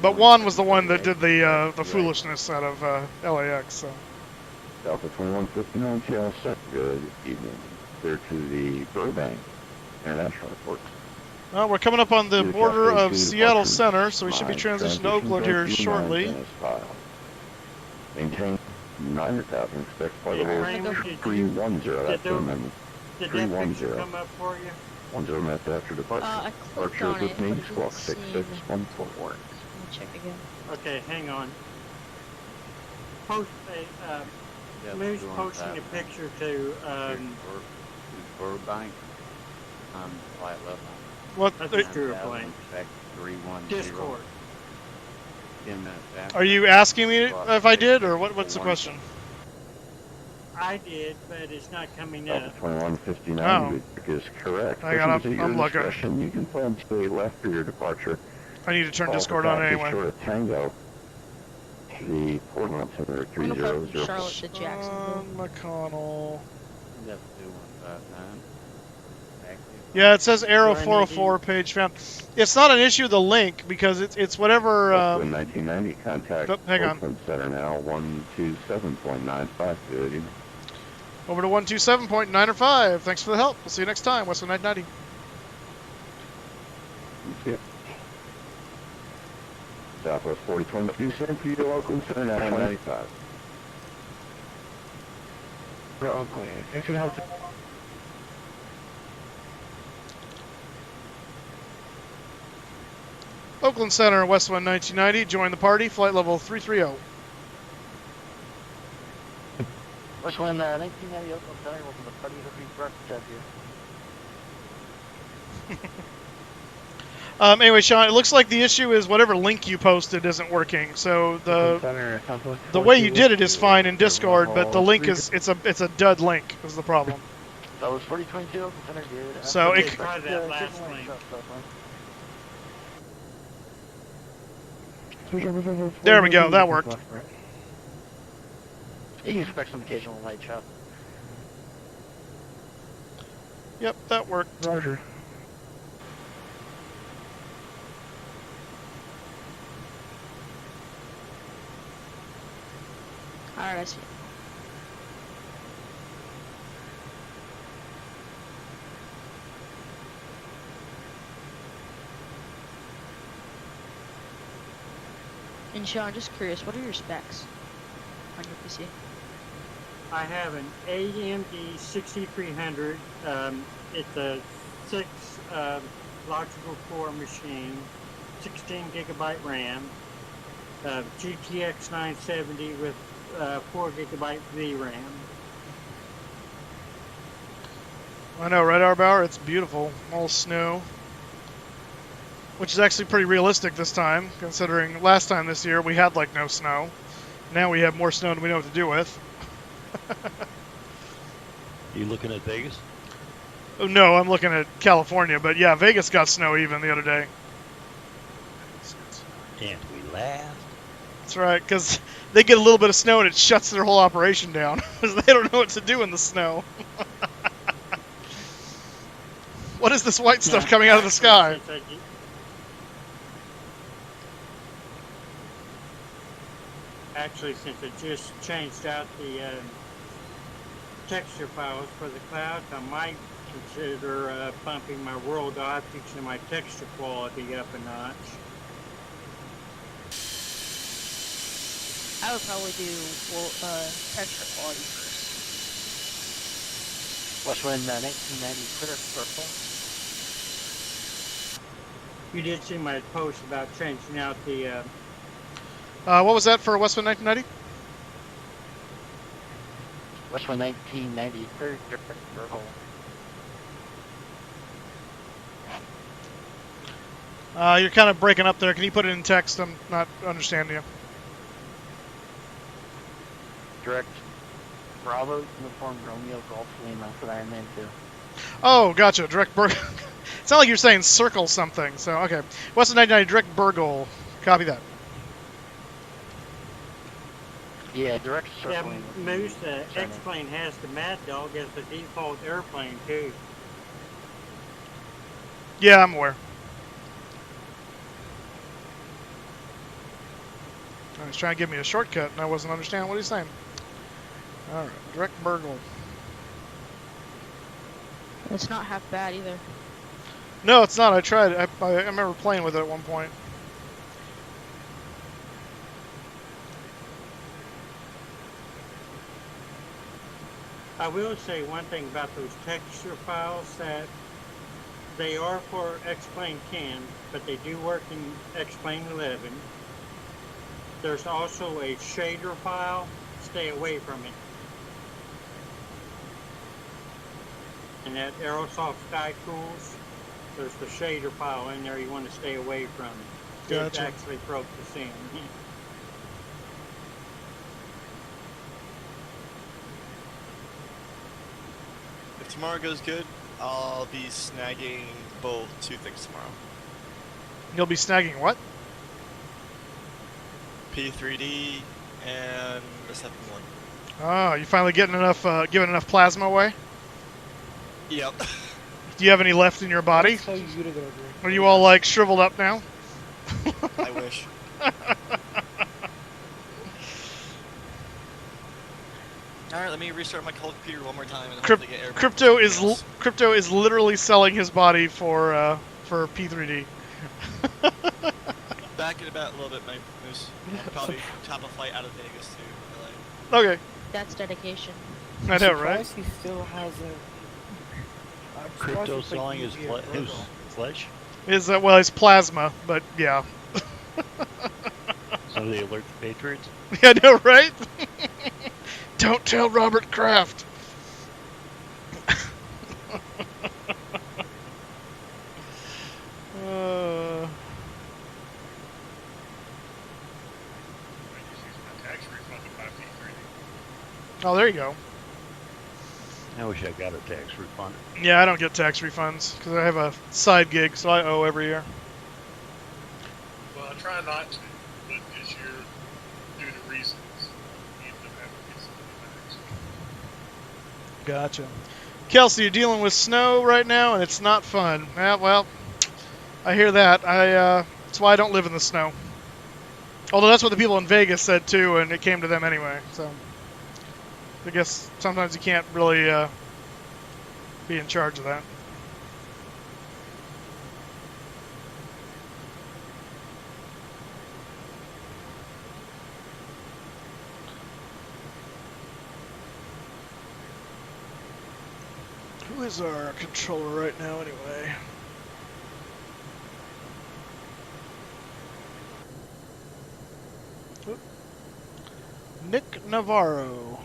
Speaker 1: But Juan was the one that did the foolishness out of LAX. So.
Speaker 17: Delta 2159 TL set. Good evening. Clear to the Burbank International Airport.
Speaker 1: Well, we're coming up on the border of Seattle Center, so we should be transitioning to Oakland here shortly.
Speaker 17: Maintain 900,000. Expect flight level 310. That's the amendment.
Speaker 19: Did that picture come up for you?
Speaker 17: 10 minutes after departure. Departure with me, squawk 6614.
Speaker 20: Let me check again.
Speaker 19: Okay, hang on. Post a Moose posting a picture to
Speaker 12: Burbank. Flight level.
Speaker 1: What?
Speaker 19: That's a true plane.
Speaker 12: Discord. 10 minutes after.
Speaker 1: Are you asking me if I did, or what's the question?
Speaker 19: I did, but it's not coming
Speaker 17: Alpha
Speaker 19: up.
Speaker 17: 2159 is correct.
Speaker 1: Hang on,
Speaker 17: Listen to
Speaker 1: I'm
Speaker 17: your
Speaker 1: looking.
Speaker 17: discretion. You can plan to stay left for your departure.
Speaker 1: I need to turn
Speaker 17: Alpha
Speaker 1: Discord on
Speaker 17: Cat is
Speaker 1: anyway.
Speaker 17: short of Tango. The port altimeter
Speaker 20: I'm gonna put
Speaker 17: 300.
Speaker 20: Charlotte to Jacksonville.
Speaker 1: McConnell.
Speaker 12: That's 2159.
Speaker 1: Yeah, it says Arrow 404 page found. It's not an issue of the link because it's whatever.
Speaker 17: 1990 contact.
Speaker 1: Hang on.
Speaker 17: Oakland Center now 127.95. Good evening.
Speaker 1: Over to 127.905. Thanks for the help. We'll see you next time. Westwood 990.
Speaker 17: Yep. Southwest 4022, send for you to Oakland Center now 195.
Speaker 18: For Oakland. Thanks for the help.
Speaker 1: Oakland Center, Westwood 1990. Join the party. Flight level 330.
Speaker 21: Westwood 1990 Oakland Center. Welcome to the party. Hope you brought the here.
Speaker 1: Anyway, Sean, it looks like the issue is whatever link you posted isn't working. So the way you did it is fine in Discord, but the link is it's a dud link is the problem.
Speaker 21: That was 4022 Oakland Center. Good.
Speaker 1: So it
Speaker 19: Try that last link.
Speaker 1: There we go. That worked.
Speaker 21: You can expect some occasional light shot.
Speaker 1: Yep, that worked.
Speaker 18: Roger.
Speaker 20: Alright, I see. And Sean, just curious, what are your specs on your PC?
Speaker 19: I have an AMD 6300. It's a 6 logical core machine, 16 gigabyte RAM, GTX 970 with 4 gigabyte VRAM.
Speaker 1: I know, right, Arbauer? It's beautiful. All snow. Which is actually pretty realistic this time, considering last time this year we had like no snow. Now we have more snow than we know what to do with.
Speaker 15: You looking at Vegas?
Speaker 1: Oh, no, I'm looking at California, but yeah, Vegas got snow even the other day.
Speaker 15: And we laughed.
Speaker 1: That's right, because they get a little bit of snow and it shuts their whole operation down, because they don't know what to do in the snow. What is this white stuff coming out of the sky?
Speaker 19: Actually, since I just changed out the texture files for the cloud, I might consider bumping my world objects and my texture quality up a notch.
Speaker 20: I would probably do texture quality first.
Speaker 21: Westwood 1990 clear purple.
Speaker 19: You did see my post about changing out the
Speaker 1: what was that for Westwood 1990?
Speaker 21: Westwood 1990 clear purple.
Speaker 1: You're kind of breaking up there. Can you put it in text? I'm not understanding you.
Speaker 21: Direct Bravo Uniform Romeo Golf Lima. That's what I meant to.
Speaker 1: Oh, gotcha. Direct Burgle. It's not like you're saying circle something. So, okay. Westwood 1990, Direct Burgle. Copy that.
Speaker 21: Yeah, direct circling.
Speaker 19: Yeah, Moose, X-Plane has the Maddog as the default airplane, too.
Speaker 1: Yeah, I'm aware. He was trying to give me a shortcut, and I wasn't understanding what he's saying. Alright, Direct Burgle.
Speaker 20: It's not half bad either.
Speaker 1: No, it's not. I tried it. I remember playing with it at one point.
Speaker 19: I will say one thing about those texture files, that they are for X-Plane 10, but they do work in X-Plane 11. There's also a shader file. Stay away from it. And that Aerosoft Sky Tools, there's the shader file in there you want to stay away from.
Speaker 1: Gotcha.
Speaker 19: It actually broke the scene.
Speaker 3: tomorrow goes good, I'll be snagging both 2 things tomorrow.
Speaker 1: You'll be snagging what?
Speaker 3: P3D and the 7-1.
Speaker 1: Oh, you finally getting enough, giving enough plasma away?
Speaker 3: Yep.
Speaker 1: Do you have any left in your body?
Speaker 2: Tell you to go drink.
Speaker 1: Are you all like shriveled up now?
Speaker 3: I wish. Alright, let me restart my computer one more time and hopefully get airborne.
Speaker 1: Crypto is literally selling his body for P3D.
Speaker 3: Back in about a little bit, my moose. I'll probably top a flight out of Vegas to LA.
Speaker 1: Okay.
Speaker 20: That's dedication.
Speaker 1: I know, right?
Speaker 2: He still has
Speaker 15: Crypto selling his flesh?
Speaker 1: His his plasma, but yeah.
Speaker 15: So they alert the Patriots?
Speaker 1: Yeah, I know, right? Don't tell Robert Kraft. Oh, there you go.
Speaker 15: I wish I got a tax refund.
Speaker 1: Yeah, I don't get tax refunds because I have a side gig, so I owe every year.
Speaker 5: Well, I try not to, but this year, due to reasons, you end up having to get some of the tax.
Speaker 1: Gotcha. Kelsey, you're dealing with snow right now, and it's not fun. Yeah, well, I hear that. That's why I don't live in the snow. Although that's what the people in Vegas said too, and it came to them anyway. So I guess sometimes you can't really be in charge of that. Who is our controller right now, anyway? Oop. Nick Navarro.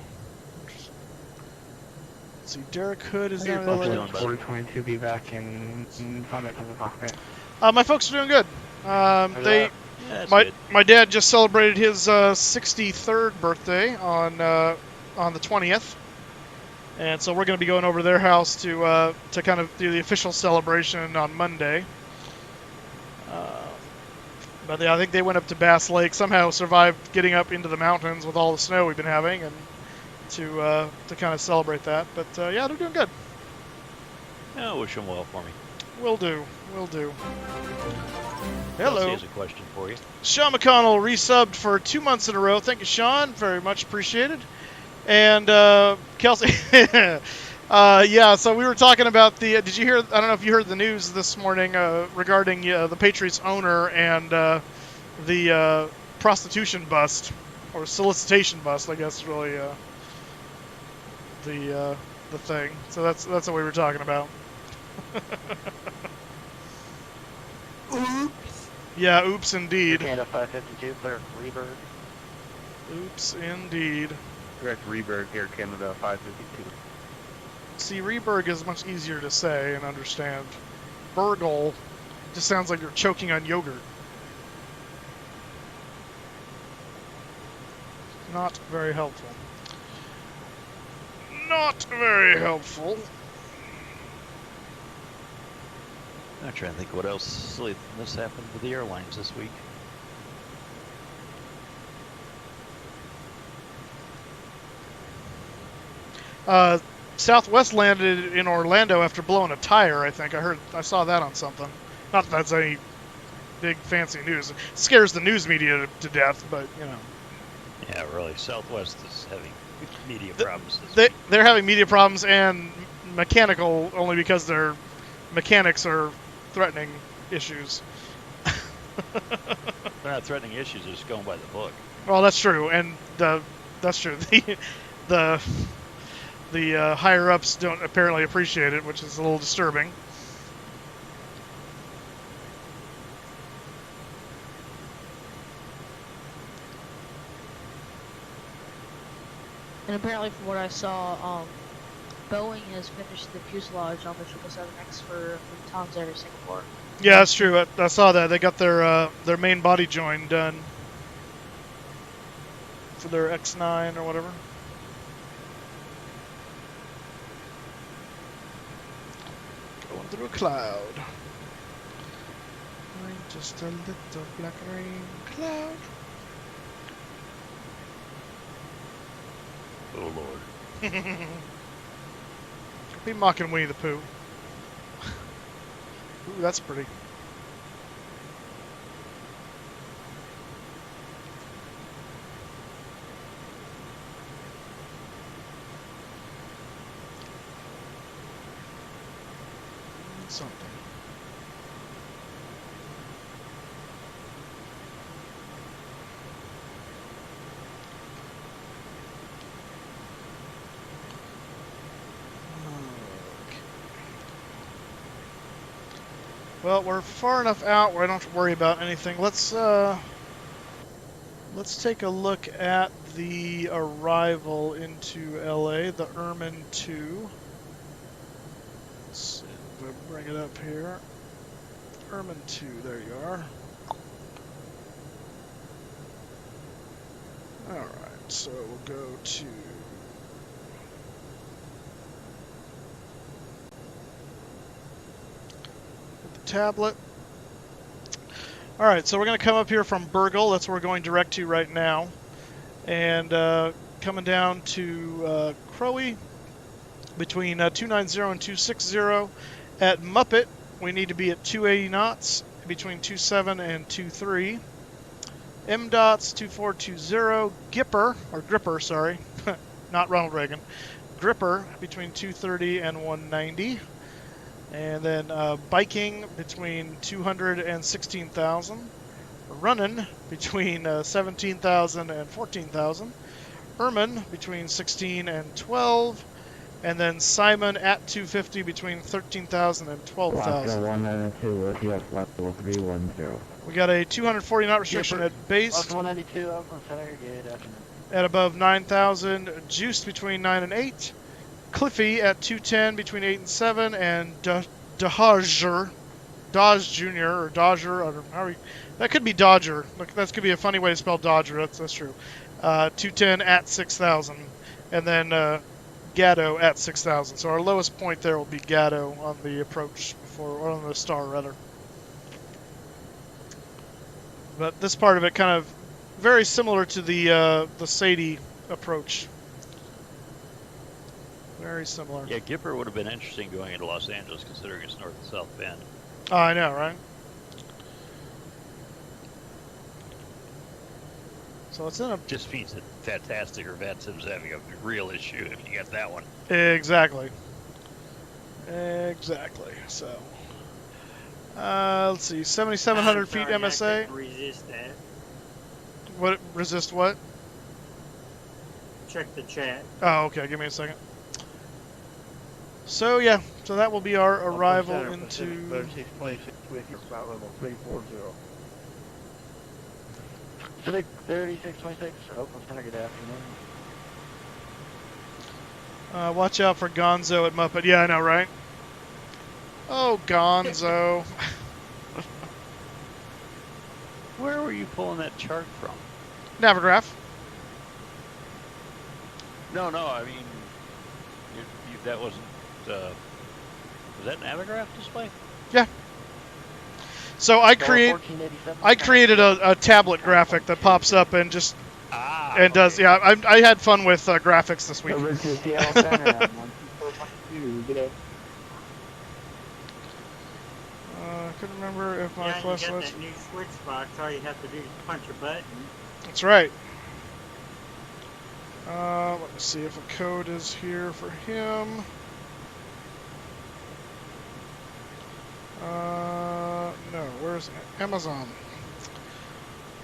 Speaker 1: Let's see, Derek Hood is there.
Speaker 18: 422 be back in combat to the cockpit.
Speaker 1: My folks are doing good. My dad just celebrated his 63rd birthday on the 20th. And so we're going to be going over to their house to kind of do the official celebration on Monday. But I think they went up to Bass Lake, somehow survived getting up into the mountains with all the snow we've been having, and to kind of celebrate that. But yeah, they're doing good.
Speaker 15: Yeah, wish them well for me.
Speaker 1: Will do. Hello.
Speaker 15: Kelsey has a question for you.
Speaker 1: Sean McConnell resubbed for 2 months in a row. Thank you, Sean. Very much appreciated. And Kelsey, yeah, so we were talking about the, did you hear, I don't know if you heard the news this morning regarding the Patriots owner and the prostitution bust, or solicitation bust, I guess is really the thing. So that's what we were talking about. Oops. Yeah, oops indeed.
Speaker 21: Canada 552, clear Reberg.
Speaker 1: Oops indeed.
Speaker 21: Direct Reberg here, Canada 552.
Speaker 1: See, Reberg is much easier to say and understand. Burgle just sounds like you're choking on yogurt. Not very helpful. Not very helpful.
Speaker 15: I'm trying to think what else silly this happened with the airlines this week.
Speaker 1: Southwest landed in Orlando after blowing a tire, I think. I saw that on something. Not that that's any big fancy news. It scares the news media to death, but, you know.
Speaker 15: Yeah, really. Southwest is having media problems this week.
Speaker 1: They're having media problems and mechanical only because their mechanics are threatening issues.
Speaker 15: They're not threatening issues, they're just going by the book.
Speaker 1: Well, that's true, and that's true. The higher-ups don't apparently appreciate it, which is a little disturbing.
Speaker 20: And apparently, from what I saw, Boeing has finished the fuselage on the 777X for Tom's Air to Singapore.
Speaker 1: Yeah, that's true. I saw that. They got their main body join done for their X9 or whatever. through a cloud. I'm just a little black rain cloud.
Speaker 15: Oh Lord.
Speaker 1: Be mocking Winnie the Pooh. Ooh, that's pretty. Something. Well, we're far enough out where I don't have to worry about anything. Let's take a look at the arrival into LA, the Ermine 2. Let's see, if I bring it up here. Ermine 2, there you are. Alright, so we'll go to tablet. Alright, so we're going to come up here from Burgle. That's where we're going direct to right now. And coming down to Crowe between 290 and 260. At Muppet, we need to be at 280 knots between 27 and 23. M-Dots 2420. Gripper, sorry. Not Ronald Reagan. Gripper between 230 and 190. And then biking between 200 and 16,000. Running between 17,000 and 14,000. Ermine between 16 and 12. And then Simon at 250 between 13,000 and 12,000.
Speaker 17: 192 with you at level 310.
Speaker 1: We got a 240 knot restriction at base.
Speaker 21: 192, up on center, good afternoon.
Speaker 1: At above 9,000. Juiced between 9 and 8. Cliffy at 210 between 8 and 7, and Dodge Jr. or Dodger, or how that could be Dodger. Look, that could be a funny way to spell Dodger. That's true. 210 at 6,000, and then Gatto at 6,000. So our lowest point there will be Gatto on the approach or on the star rather. But this part of it kind of very similar to the Sadie approach. Very similar.
Speaker 15: Yeah, Gipper would have been interesting going into Los Angeles, considering it's north and south bend.
Speaker 1: Oh, I know, right? So it's in a...
Speaker 15: Just means that Fantastic or Van Sim's having a real issue if you get that one.
Speaker 1: Exactly. Exactly. So, let's see, 7,700 feet MSA.
Speaker 19: Resist that.
Speaker 1: What? Resist what?
Speaker 19: Check the chat.
Speaker 1: Oh, okay. Give me a second. So yeah, so that will be our arrival into.
Speaker 21: 3626 with you about level 340. 3626, Oakland Center, good afternoon.
Speaker 1: Watch out for Gonzo at Muppet. Yeah, I know, right? Oh, Gonzo.
Speaker 15: Where were you pulling that chart from?
Speaker 1: Navigraph.
Speaker 15: No, I mean, that wasn't. Was that Navigraph display?
Speaker 1: Yeah. So I created a tablet graphic that pops up and just does. Yeah, I had fun with graphics this week. I couldn't remember if my flash
Speaker 19: you got
Speaker 1: was.
Speaker 19: that new switch box. All you have to do is punch a button.
Speaker 1: That's right. Let me see if a code is here for him. No, where's Amazon?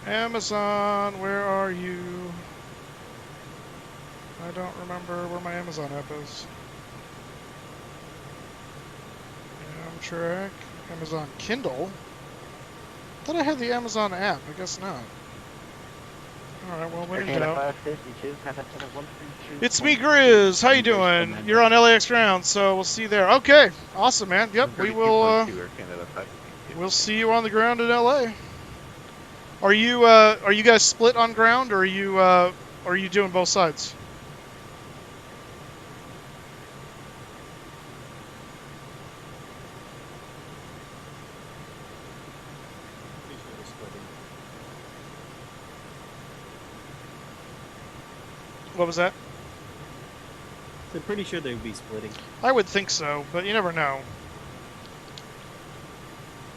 Speaker 1: Amazon, where are you? I don't remember where my Amazon app is. Amtrak, Amazon Kindle? I thought I had the Amazon app, I guess not. Alright, well, when in doubt. It's me, Grizz. How you doing? You're on LAX ground, so we'll see you there. Okay, awesome, man. Yep, we will. We'll see you on the ground in LA. Are you guys split on ground, or are you doing both sides? What was that?
Speaker 4: So pretty sure they would be splitting.
Speaker 1: I would think so, but you never know.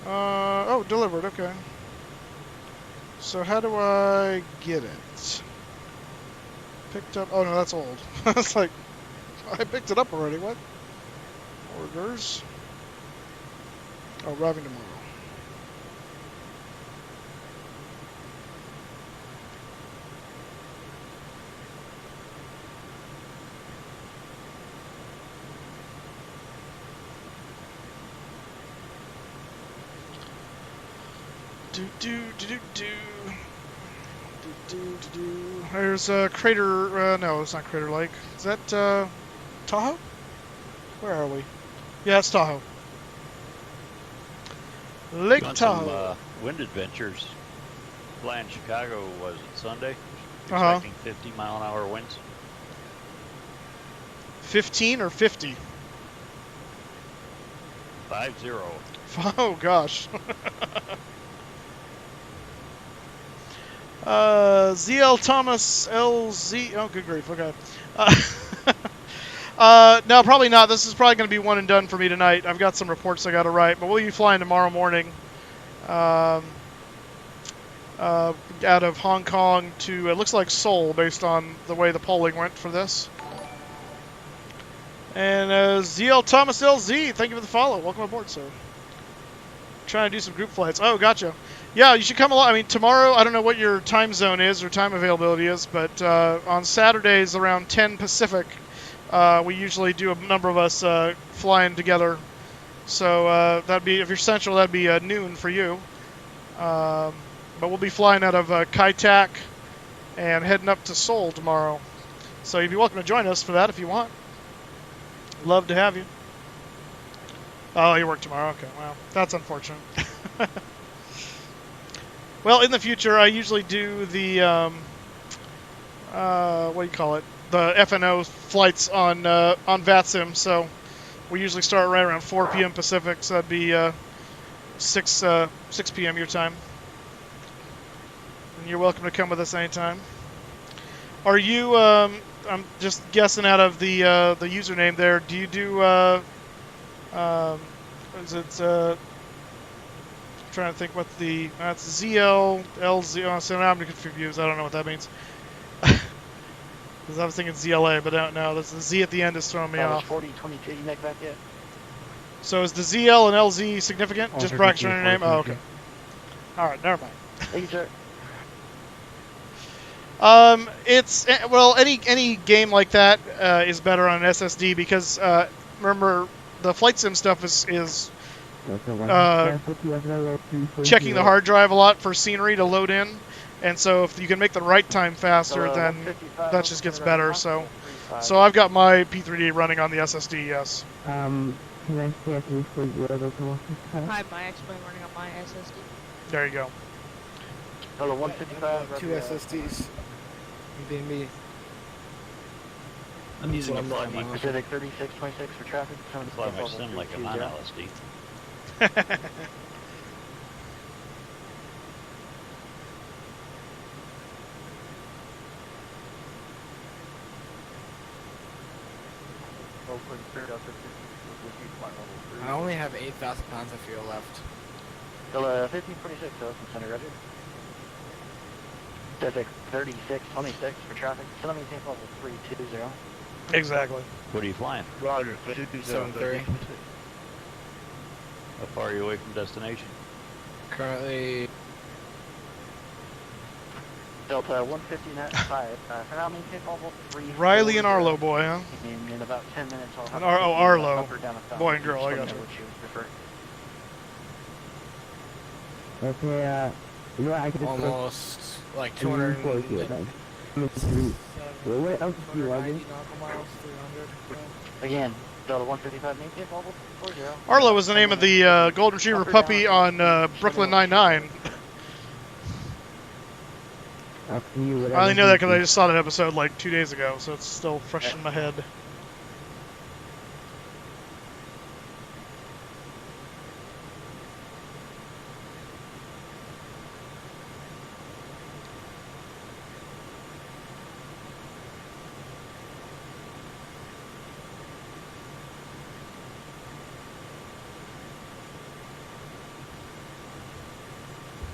Speaker 1: Oh, delivered, okay. So how do I get it? Picked up, oh no, that's old. It's like, I picked it up already, what? Orders. Oh, arriving tomorrow. There's a crater. No, it's not Crater Lake. Is that Tahoe? Where are we? Yeah, it's Tahoe. Lake
Speaker 15: On
Speaker 1: Tahoe.
Speaker 15: Some, wind adventures. Flying Chicago was it Sunday?
Speaker 1: Uh-huh.
Speaker 15: Expecting 50-mile-an-hour winds.
Speaker 1: 15 or 50?
Speaker 15: 50.
Speaker 1: Oh gosh. ZL Thomas LZ. Oh, good grief. Okay. No, probably not. This is probably going to be one and done for me tonight. I've got some reports I got to write, but we'll be flying tomorrow morning out of Hong Kong to, it looks like Seoul, based on the way the polling went for this. And ZL Thomas LZ, thank you for the follow. Welcome aboard, sir. Trying to do some group flights. Oh, gotcha. Yeah, you should come along. I mean, tomorrow, I don't know what your time zone is or time availability is, but on Saturdays around 10 Pacific, we usually do a number of us flying together. So that'd be, if you're central, that'd be noon for you. But we'll be flying out of Kai Tak and heading up to Seoul tomorrow. So you'd be welcome to join us for that if you want. Love to have you. Oh, you work tomorrow? Okay, wow. That's unfortunate. Well, in the future, I usually do the, what do you call it? The FNO flights on VATSIM, so we usually start right around 4 p.m. Pacific, so that'd be 6 p.m. your time. And you're welcome to come with us anytime. Are you, I'm just guessing out of the username there, do you do, is it, I'm trying to think what the, that's ZL, LZ, oh, so now I'm confused, I don't know what that means. Because I was thinking ZLA, but I don't know, the Z at the end is throwing me off.
Speaker 21: 4022, you make that yet?
Speaker 1: So is the ZL and LZ significant? Just brackets your name? Oh, okay. Alright, never mind.
Speaker 21: Thank you, sir.
Speaker 1: It's, well, any game like that is better on an SSD because, remember, the flight sim stuff is checking the hard drive a lot for scenery to load in, and so if you can make the write time faster, then that just gets better. So I've got my P3D running on the SSD. Yes.
Speaker 21: Can I say a brief for you?
Speaker 20: Hi, my X-Plane running on my SSD.
Speaker 1: There you go.
Speaker 21: Hello, 155.
Speaker 2: 2 SSDs. Being me.
Speaker 15: I'm using a fly my
Speaker 21: Pacific 3626 for traffic.
Speaker 15: fly my sim like I'm on LSD.
Speaker 2: I only have 8,000 pounds of fuel left.
Speaker 21: 1546, Ocean Center, Roger. Pacific 3626 for traffic. Still maintain level 320.
Speaker 1: Exactly.
Speaker 15: What are you flying?
Speaker 21: Roger.
Speaker 2: 730.
Speaker 15: How far are you away from destination?
Speaker 2: Currently.
Speaker 21: Delta 159.5. For now, maintain level 3.
Speaker 1: Riley and Arlo boy, huh?
Speaker 21: In about 10 minutes, I'll have
Speaker 1: Arlo.
Speaker 21: up or down a
Speaker 1: Boy and girl, I got you.
Speaker 21: What you prefer.
Speaker 18: Okay, you know what, I could just
Speaker 2: almost like 200.
Speaker 18: What else do you want?
Speaker 21: Again, Delta 155, maintain level 40.
Speaker 1: Arlo was the name of the Golden Retriever puppy on Brooklyn Nine-Nine. I only know that because I just saw that episode like 2 days ago, so it's still fresh in my head.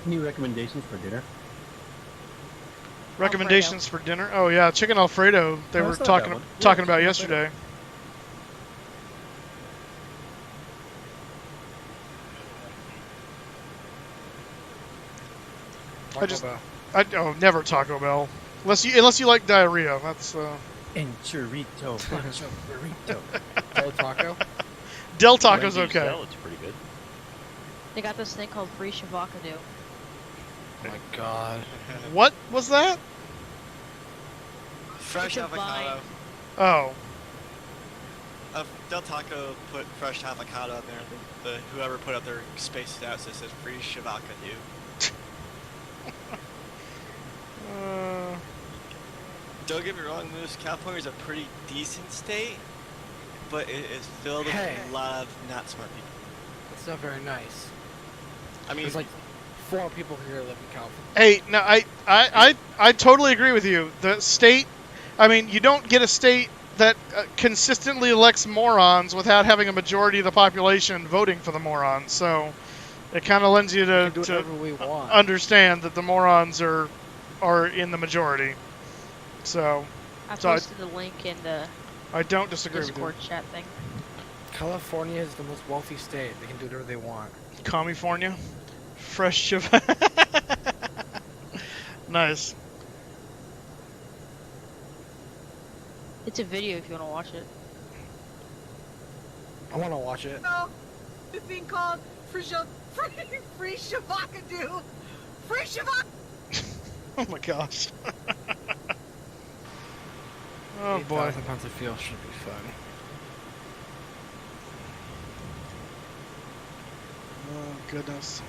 Speaker 6: Any recommendations for dinner?
Speaker 1: Recommendations for dinner? Oh yeah, chicken Alfredo. They were
Speaker 6: that's not a
Speaker 1: talking
Speaker 6: bad one.
Speaker 1: talking
Speaker 6: Yeah,
Speaker 1: about
Speaker 6: chicken
Speaker 1: yesterday. Never Taco Bell, unless you like diarrhea. That's
Speaker 6: Enchilito, macho burrito.
Speaker 2: Del Taco?
Speaker 1: Del Taco's
Speaker 15: Wendy's
Speaker 1: okay.
Speaker 15: salad's pretty good.
Speaker 20: They got this thing called free shavakadu.
Speaker 2: Oh my god.
Speaker 1: What was that?
Speaker 3: Fresh
Speaker 20: It's a
Speaker 3: avocado.
Speaker 1: Oh.
Speaker 3: Del Taco put fresh avocado on there. Whoever put up their spaced out says free shavakadu. Don't get me wrong, Moose. California's a pretty decent state, but it is filled with a lot of not smart people.
Speaker 2: It's not very nice.
Speaker 3: I mean,
Speaker 2: there's like 4 people here live in California.
Speaker 1: Hey, no, I totally agree with you. The state, I mean, you don't get a state that consistently elects morons without having a majority of the population voting for the morons. So it kind of lends you to understand that the morons are in the majority. So
Speaker 20: I posted the link in the
Speaker 1: I don't disagree
Speaker 20: Discord
Speaker 1: with you.
Speaker 20: chat thing.
Speaker 2: California is the most wealthy state. They can do whatever they want.
Speaker 1: California, fresh Nice.
Speaker 20: It's a video if you want to watch it.
Speaker 2: I want to watch it.
Speaker 13: No, the thing called free shavakadu. Free shavak.
Speaker 1: Oh my gosh. Oh boy.
Speaker 2: 8,000 pounds of fuel should be fun.
Speaker 1: Oh goodness.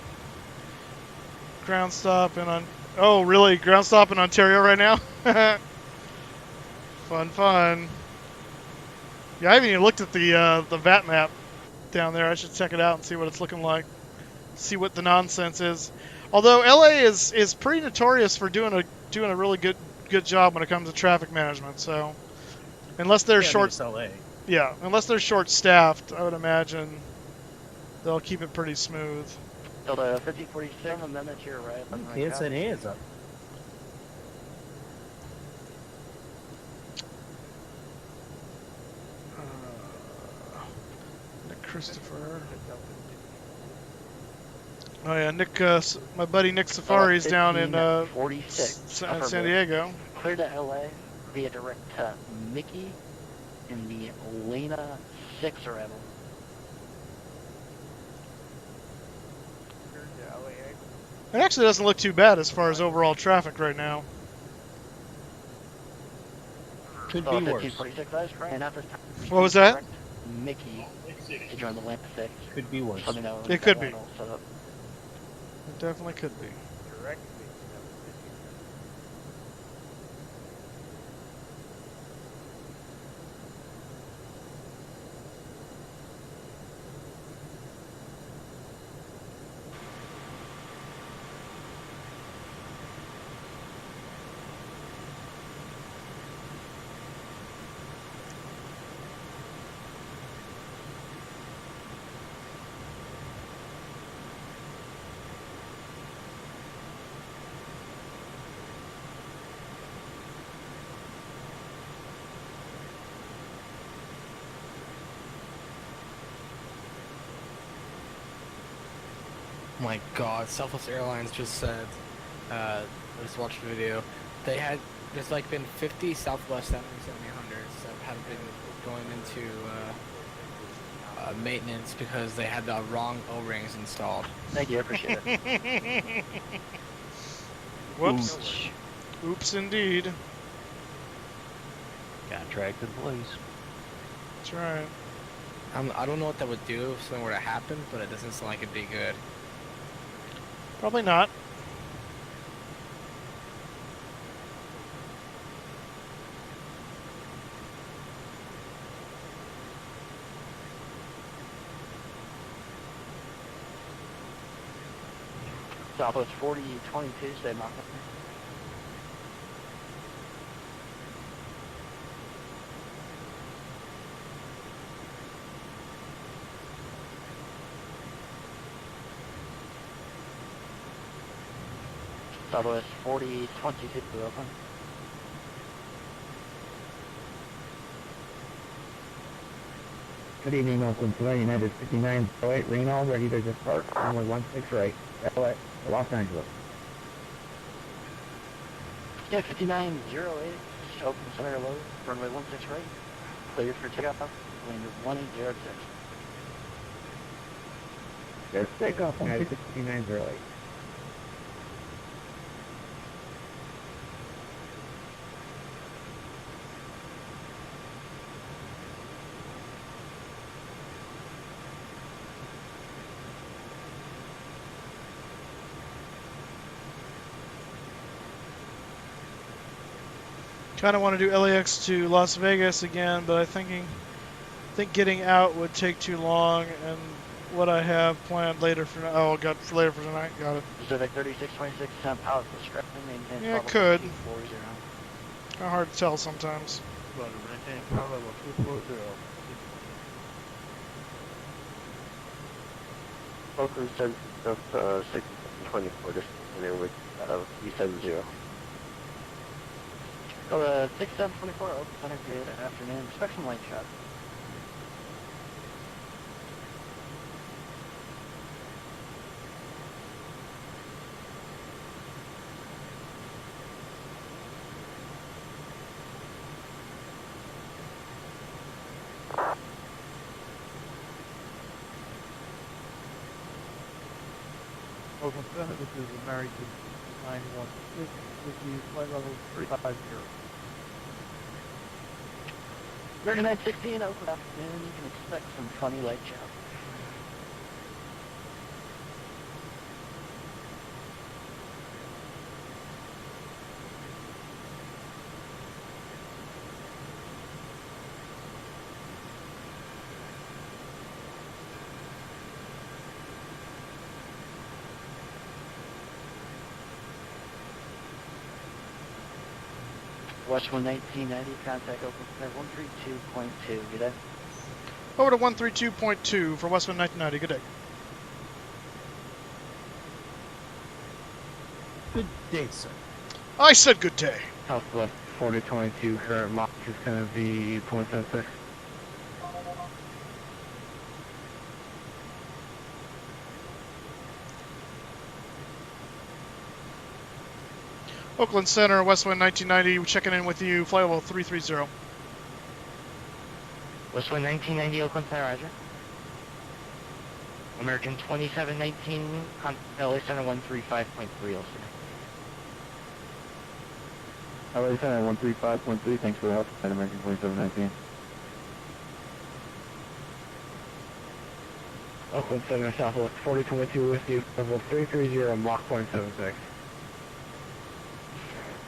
Speaker 1: Ground stop in Oh really? Ground stop in Ontario right now? Fun. Yeah, I haven't even looked at the VAT map down there. I should check it out and see what it's looking like. See what the nonsense is. Although LA is pretty notorious for doing a really good job when it comes to traffic management. So unless they're unless they're short-staffed, I would imagine they'll keep it pretty smooth.
Speaker 21: Delta 5047, and then it's your right.
Speaker 6: Can't set hands up.
Speaker 1: Nick Christopher. Oh yeah, Nick. My buddy Nick Safari's down in San Diego.
Speaker 21: Clear to LA via direct to Mickey in the Lena 6 arrival.
Speaker 1: It actually doesn't look too bad as far as overall traffic right now.
Speaker 6: Could be worse.
Speaker 1: What was that?
Speaker 21: Mickey to join the Lena 6.
Speaker 6: Could be worse.
Speaker 1: It could be. It definitely could be.
Speaker 2: Oh my god, Southwest Airlines just said, I just watched a video, there's like been 50 Southwest 737-800s that have been going into maintenance because they had the wrong O-rings installed.
Speaker 21: Thank you, I appreciate it.
Speaker 1: Whoops. Oops indeed.
Speaker 15: Contract in place.
Speaker 1: That's right.
Speaker 2: I don't know what that would do if something were to happen, but it doesn't sound like it'd be good.
Speaker 1: Probably not.
Speaker 21: Southwest 4022, stay marked. Solis 4022 Oakland.
Speaker 18: Good evening, Oakland Flight United 5908 Reno, ready to depart, runway 16 right, LA, Los Angeles.
Speaker 21: Yeah, 5908, Oakland Center low, runway 16 right, cleared for takeoff, wind 1806.
Speaker 18: There's takeoff on 5908.
Speaker 1: Kind of want to do LAX to Las Vegas again, but I think getting out would take too long, and what I have planned later for later for tonight. Got it.
Speaker 21: Pacific 3626, pilot discretion, maintain
Speaker 1: Yeah, it could.
Speaker 21: 240.
Speaker 1: Kind of hard to tell sometimes.
Speaker 18: Roger, maintain power level 240.
Speaker 17: Oakland says just 624, just there with 370.
Speaker 21: Go to 6724, Oakland Center, good afternoon, inspection light shot.
Speaker 18: Oakland Center, this is American 916, with the flight level 350.
Speaker 21: 3916, Oakland afternoon, you can expect some funny light shot. Westwood 1990, contact Oakland Center 132.2, good day.
Speaker 1: Over to 132.2 for Westwind 1990. Good day.
Speaker 6: Good day, sir.
Speaker 1: I said good day.
Speaker 18: Southwest 4022, current Mach is going to be 0.76.
Speaker 1: Oakland Center, Westwind 1990, checking in with you, flight level 330.
Speaker 21: Westwood 1990, Oakland Center, roger. American 2719, LA Center 135.3,
Speaker 17: LA Center 135.3, thanks for the help, at American 2719.
Speaker 18: Oakland Center, Southwest 4022 with you, level 330, Mach 0.76.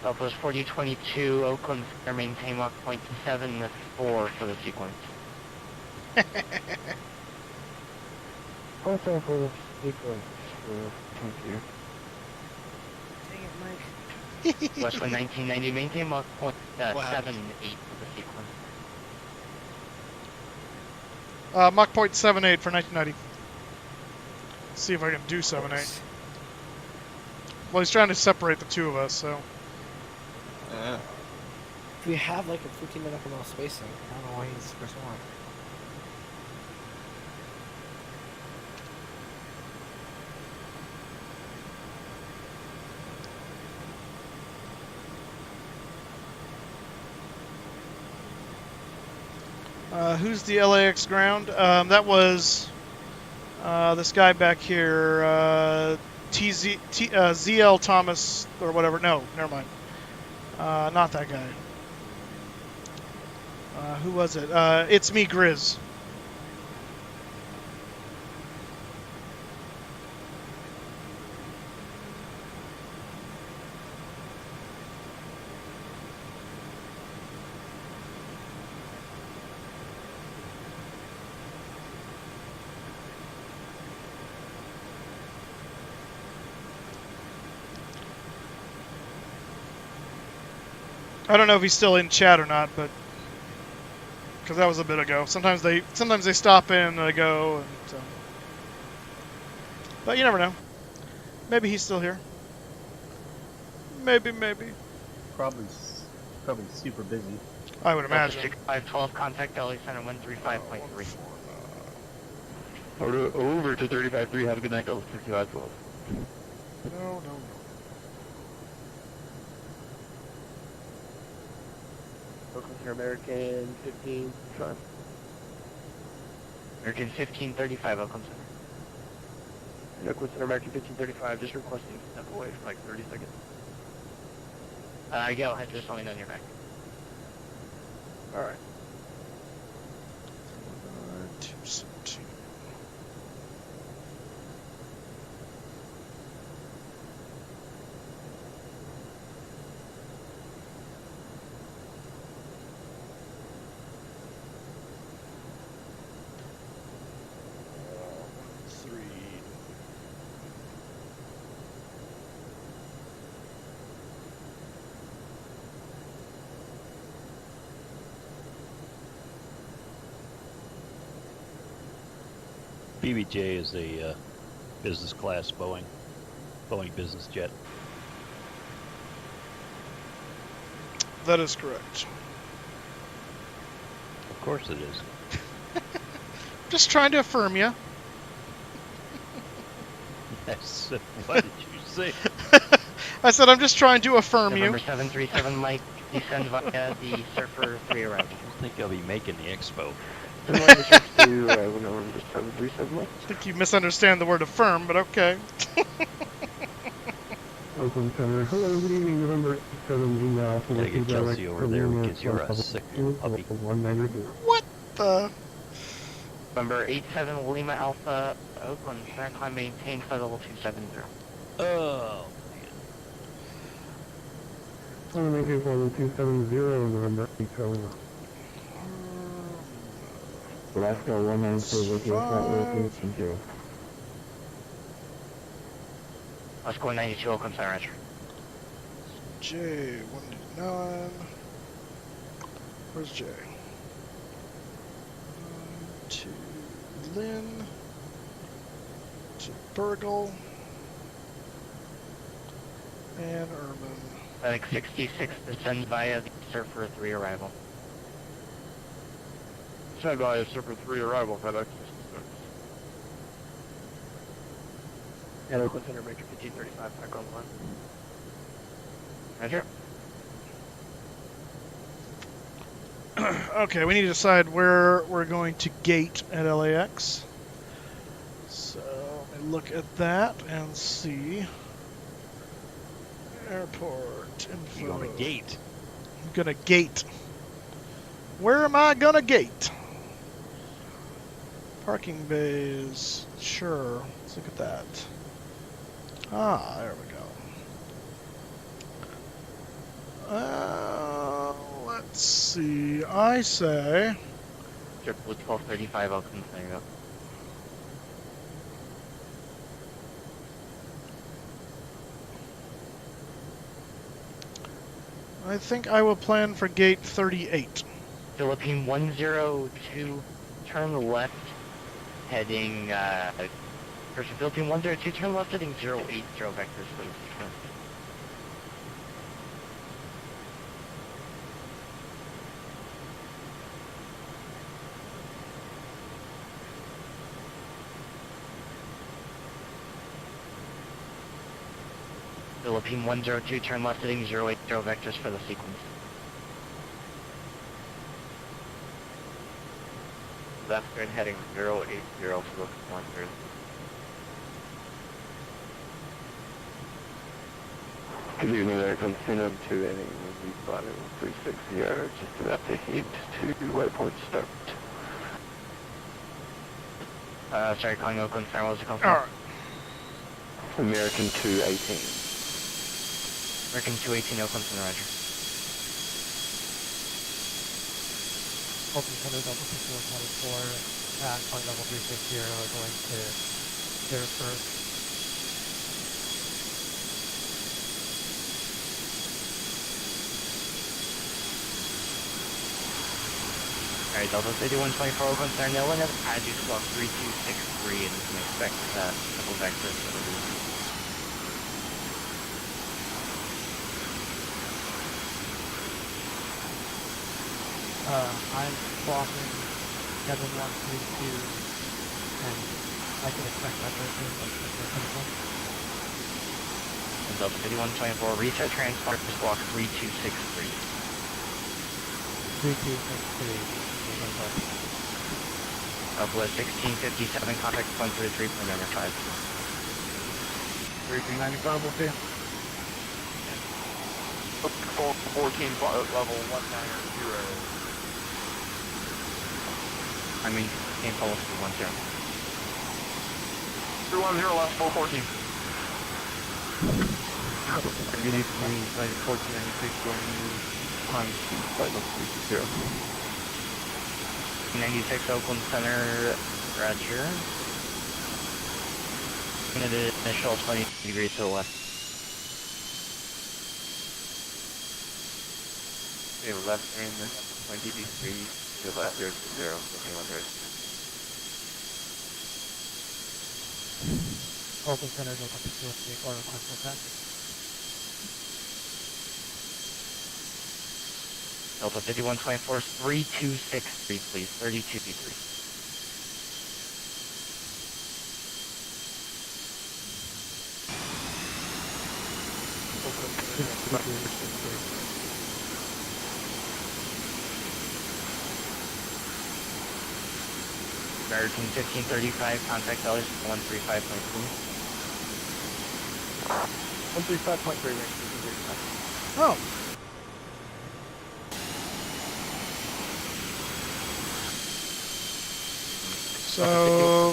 Speaker 21: Southwest 4022, Oakland Center, maintain Mach 0.74 for the sequence.
Speaker 18: Also for the sequence, thank you.
Speaker 2: Dang it, Mike.
Speaker 21: Westwood 1990, maintain Mach 0.78 for the sequence.
Speaker 1: Mach 0.78 for 1990. Let's see if I can do 7.8. Well, he's trying to separate the two of us, so.
Speaker 2: We have like a 15-minute amount of spacing. I don't know why he's the first one.
Speaker 1: Who's the LAX ground? That was this guy back here, ZL Thomas or whatever. No, never mind. Not that guy. Who was it? It's me, Grizz. I don't know if he's still in chat or not, but because that was a bit ago. Sometimes they stop in and they go, and so. But you never know. Maybe he's still here. Maybe.
Speaker 6: Probably super busy.
Speaker 1: I would imagine.
Speaker 21: 6512, contact LA Center 135.3.
Speaker 17: Over to 35-3, have a good night, Delta 6512.
Speaker 1: No.
Speaker 21: Welcome to American 1535. American 1535, Oakland Center. Oakland Center, American 1535, just requesting to step away for like 30 seconds. Go ahead, just let me know when you're back. Alright.
Speaker 1: 217.
Speaker 15: BBJ is a business class Boeing business jet.
Speaker 1: That is correct.
Speaker 15: Of course it is.
Speaker 1: Just trying to affirm you.
Speaker 15: Yes. What did you say?
Speaker 1: I said I'm just trying to affirm you.
Speaker 21: November 737 Mike, descend via the Surfer 3 arrival.
Speaker 15: I think I'll be making the expo.
Speaker 1: I think you misunderstand the word affirm, but okay.
Speaker 17: Oakland Center. Hello, good evening, November 7
Speaker 15: Gotta get Kelsey over there because you're a sick puppy.
Speaker 1: What the?
Speaker 21: November 87 Lima Alpha, Oakland Center, climb maintained flight level 270.
Speaker 15: Oh.
Speaker 17: Climb 270, November 8 Alaska 193, looking at 0.
Speaker 21: Alaska 92, Oakland Center, Roger.
Speaker 1: J 189. Where's J? To Lynn. To Burgle. And Erman.
Speaker 21: Atlantic 66 descend via the Surfer 3 arrival.
Speaker 17: Descend via Surfer 3 arrival, FedEx 66.
Speaker 21: And Oakland Center, Major 1535, back on line. Roger.
Speaker 1: Okay, we need to decide where we're going to gate at LAX. So let me look at that and see. Airport info.
Speaker 15: You're going to gate.
Speaker 1: I'm gonna gate. Where am I gonna gate? Parking bays. Sure. Let's look at that. Ah, there we go. Let's see. I say.
Speaker 21: Triple 1235, Oakland Center.
Speaker 1: I think I will plan for gate 38.
Speaker 21: Philippine 102, turn left, heading, Philippine 102, turn left, heading 080 vectors for the sequence. Philippine 102, turn left, heading 080 vectors for the sequence. Left turn heading 080 for the sequence.
Speaker 17: Good evening, American Center 2 ending with the flight level 360, just about to head to waypoint start.
Speaker 21: Sorry, calling Oakland Center, what was the call?
Speaker 1: Alright.
Speaker 17: American 218.
Speaker 21: American 218, Oakland Center, Roger.
Speaker 18: Oakland Center, Delta 6124, at flight level 360, going to Harrisburg.
Speaker 21: Alright, Delta 3124, Oakland Center, no one has attitude squawk 3263, and you can expect triple vectors for the region.
Speaker 18: I'm swapping 7132, and I can expect that person, but
Speaker 21: Delta 5124, reset transport block 3263.
Speaker 18: 3263.
Speaker 21: Southwest 1657, contact 133.95.
Speaker 18: 3395, will see.
Speaker 21: 14 level 190. I mean, can't follow 310. 310 last 414.
Speaker 18: You need to be like 1496 going times flight level 360.
Speaker 21: 96 Oakland Center, roger. And an initial 20 degrees to the left. Okay, left turn 20 degrees to the left, 0 to 0, looking 100.
Speaker 18: Oakland Center, go up to 2 or request for that.
Speaker 21: Delta 5124, 3263, please, 32 degrees. American 1535, contact dollars 135.3.
Speaker 18: 135.3 range.
Speaker 1: Oh. So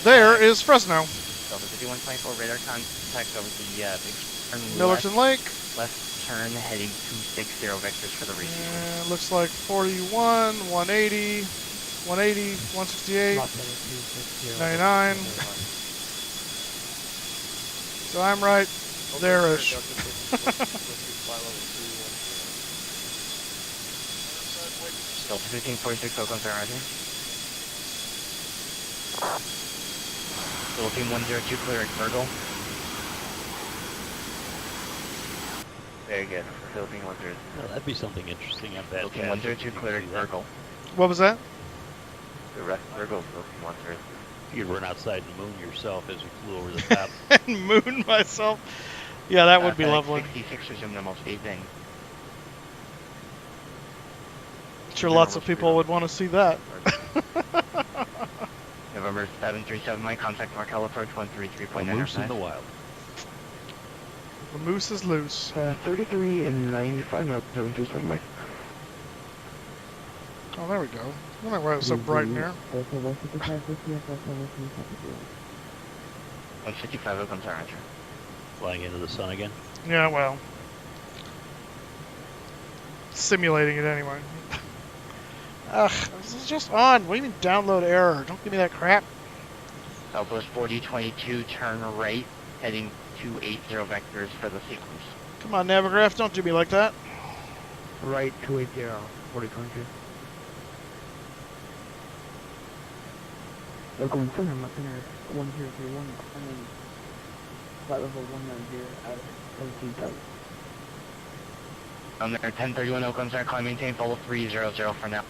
Speaker 1: there is Fresno.
Speaker 21: Delta 5124, radar contact over the big turn
Speaker 1: Millerton Lake.
Speaker 21: Left turn heading 260 vectors for the receiver.
Speaker 1: And looks like 41, 180, 180, 168, 99. So I'm right there-ish.
Speaker 21: Delta 1546, Oakland, roger. Little team 102, clear at Virgil. Very good, for Philippine 102.
Speaker 15: Well, that'd be something interesting at that.
Speaker 21: Little team 102, clear at Virgil.
Speaker 1: What was that?
Speaker 21: The rest Virgil, Philippine 102.
Speaker 15: You'd run outside and moon yourself as you flew over the top.
Speaker 1: And moon myself? Yeah, that would be lovely.
Speaker 21: 66 resume almost 8 thing.
Speaker 1: Sure, lots of people would want to see that.
Speaker 21: November 737, my contact Markel approach 133.95.
Speaker 15: Moose in the wild.
Speaker 1: The moose is loose.
Speaker 17: 33 and 95 now, 737, Mike.
Speaker 1: Oh, there we go. I wonder why it was so bright in here.
Speaker 21: 155, Oakland, roger.
Speaker 15: Flying into the sun again?
Speaker 1: Yeah, well. Simulating it anyway. Ugh, this is just on. What do you mean download error? Don't give me that crap.
Speaker 21: Southwest 4022, turn right, heading 280 vectors for the sequence.
Speaker 1: Come on, Navigraph, don't do me like that.
Speaker 18: Right, 280, 4022. Oakland Center, my center 1031, climbing flight level 190 out of 17,000.
Speaker 21: I'm there, 1031 Oakland Center, climb maintain, follow 300 for now.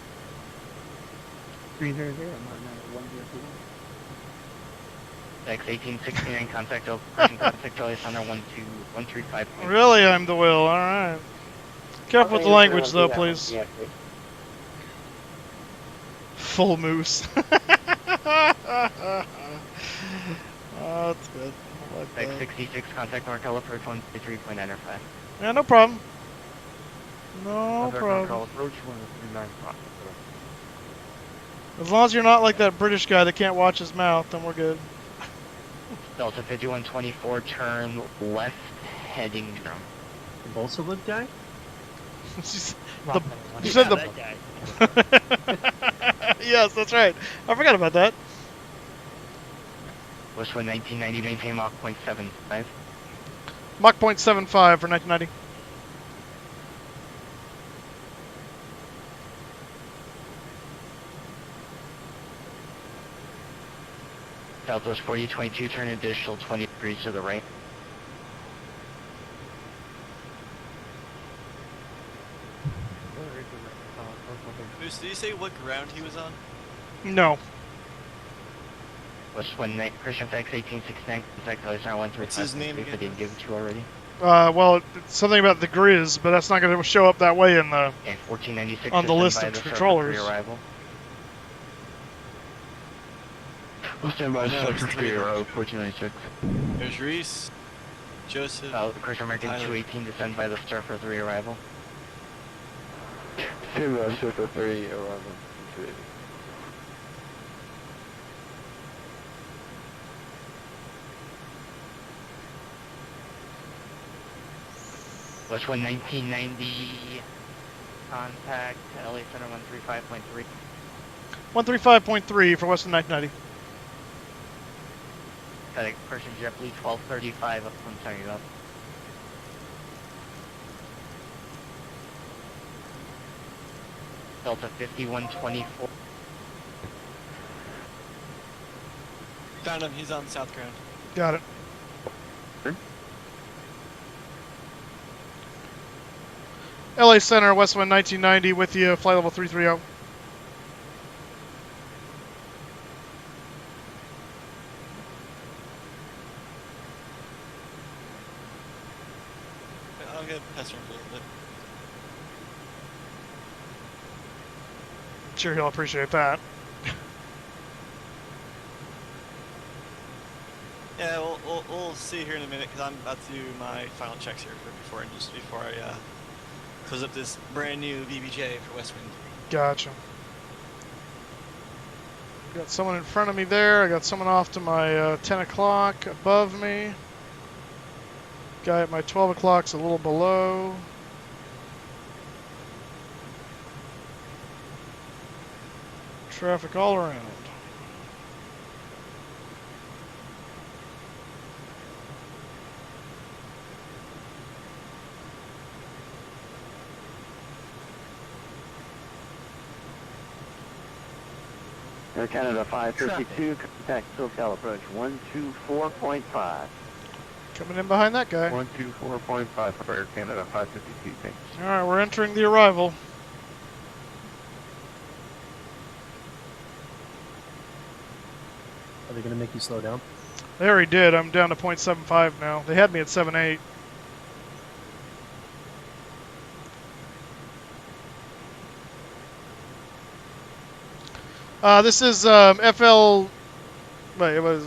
Speaker 18: 300, I'm on 1031.
Speaker 21: X 1869, contact Oakland, contact Charlie Thunder 135.
Speaker 1: Really, I'm the will, alright. Careful with the language though, please.
Speaker 21: Yeah,
Speaker 1: Full moose. Oh, that's good. I like that.
Speaker 21: X66, contact Markel approach 133.95.
Speaker 1: Yeah, no problem. No problem.
Speaker 21: Approach 139.5.
Speaker 1: As long as you're not like that British guy that can't watch his mouth, then we're good.
Speaker 21: Delta 5124, turn left, heading drum.
Speaker 6: The balsa wood guy?
Speaker 1: You said the
Speaker 21: guy.
Speaker 1: Yes, that's right. I forgot about that.
Speaker 21: Westwood 1990, maintain Mach 0.75.
Speaker 1: Mach 0.75 for 1990.
Speaker 21: Southwest 4022, turn additional 20 degrees to the right.
Speaker 3: Moose, did you say what ground he was on?
Speaker 1: No.
Speaker 21: What's when Christian X 1869 contact Alexander 135.
Speaker 3: What's his name
Speaker 21: if I
Speaker 3: again?
Speaker 21: didn't give it to you already.
Speaker 1: Well, it's something about the Grizz, but that's not going to show up that way in the
Speaker 21: And 1496
Speaker 1: on the list of controllers.
Speaker 21: Arrival. We'll stand by sector 3 arrival 1496.
Speaker 3: There's Reese, Joseph.
Speaker 21: Christian American
Speaker 3: Tyler.
Speaker 21: 218 descend by the star for 3 arrival.
Speaker 17: Stand by sector 3 arrival 280.
Speaker 21: West 1990 contact LA Center 135.3.
Speaker 1: 135.3 for Western 1990.
Speaker 21: Static person JetBlue 1235 up from turning it up. Delta 5124.
Speaker 3: Found him. He's on south ground.
Speaker 1: Got it. LA Center, Westwind 1990 with you, flight level 330.
Speaker 3: I'll get pester him for a little bit.
Speaker 1: I'm sure he'll appreciate that.
Speaker 3: Yeah, we'll see here in a minute because I'm about to do my final checks here before I close up this brand new BBJ for Westwind.
Speaker 1: Gotcha. Got someone in front of me there. I got someone off to my 10 o'clock above me. Guy at my 12 o'clock's a little below. Traffic all around.
Speaker 17: Air Canada 552, contact SoCal approach 124.5.
Speaker 1: Coming in behind that guy.
Speaker 17: 124.5 for Air Canada 552, thanks.
Speaker 1: Alright, we're entering the arrival.
Speaker 6: Are they going to make you slow down?
Speaker 1: They already did. I'm down to 0.75 now. They had me at 7.8. This is FL. Wait, it was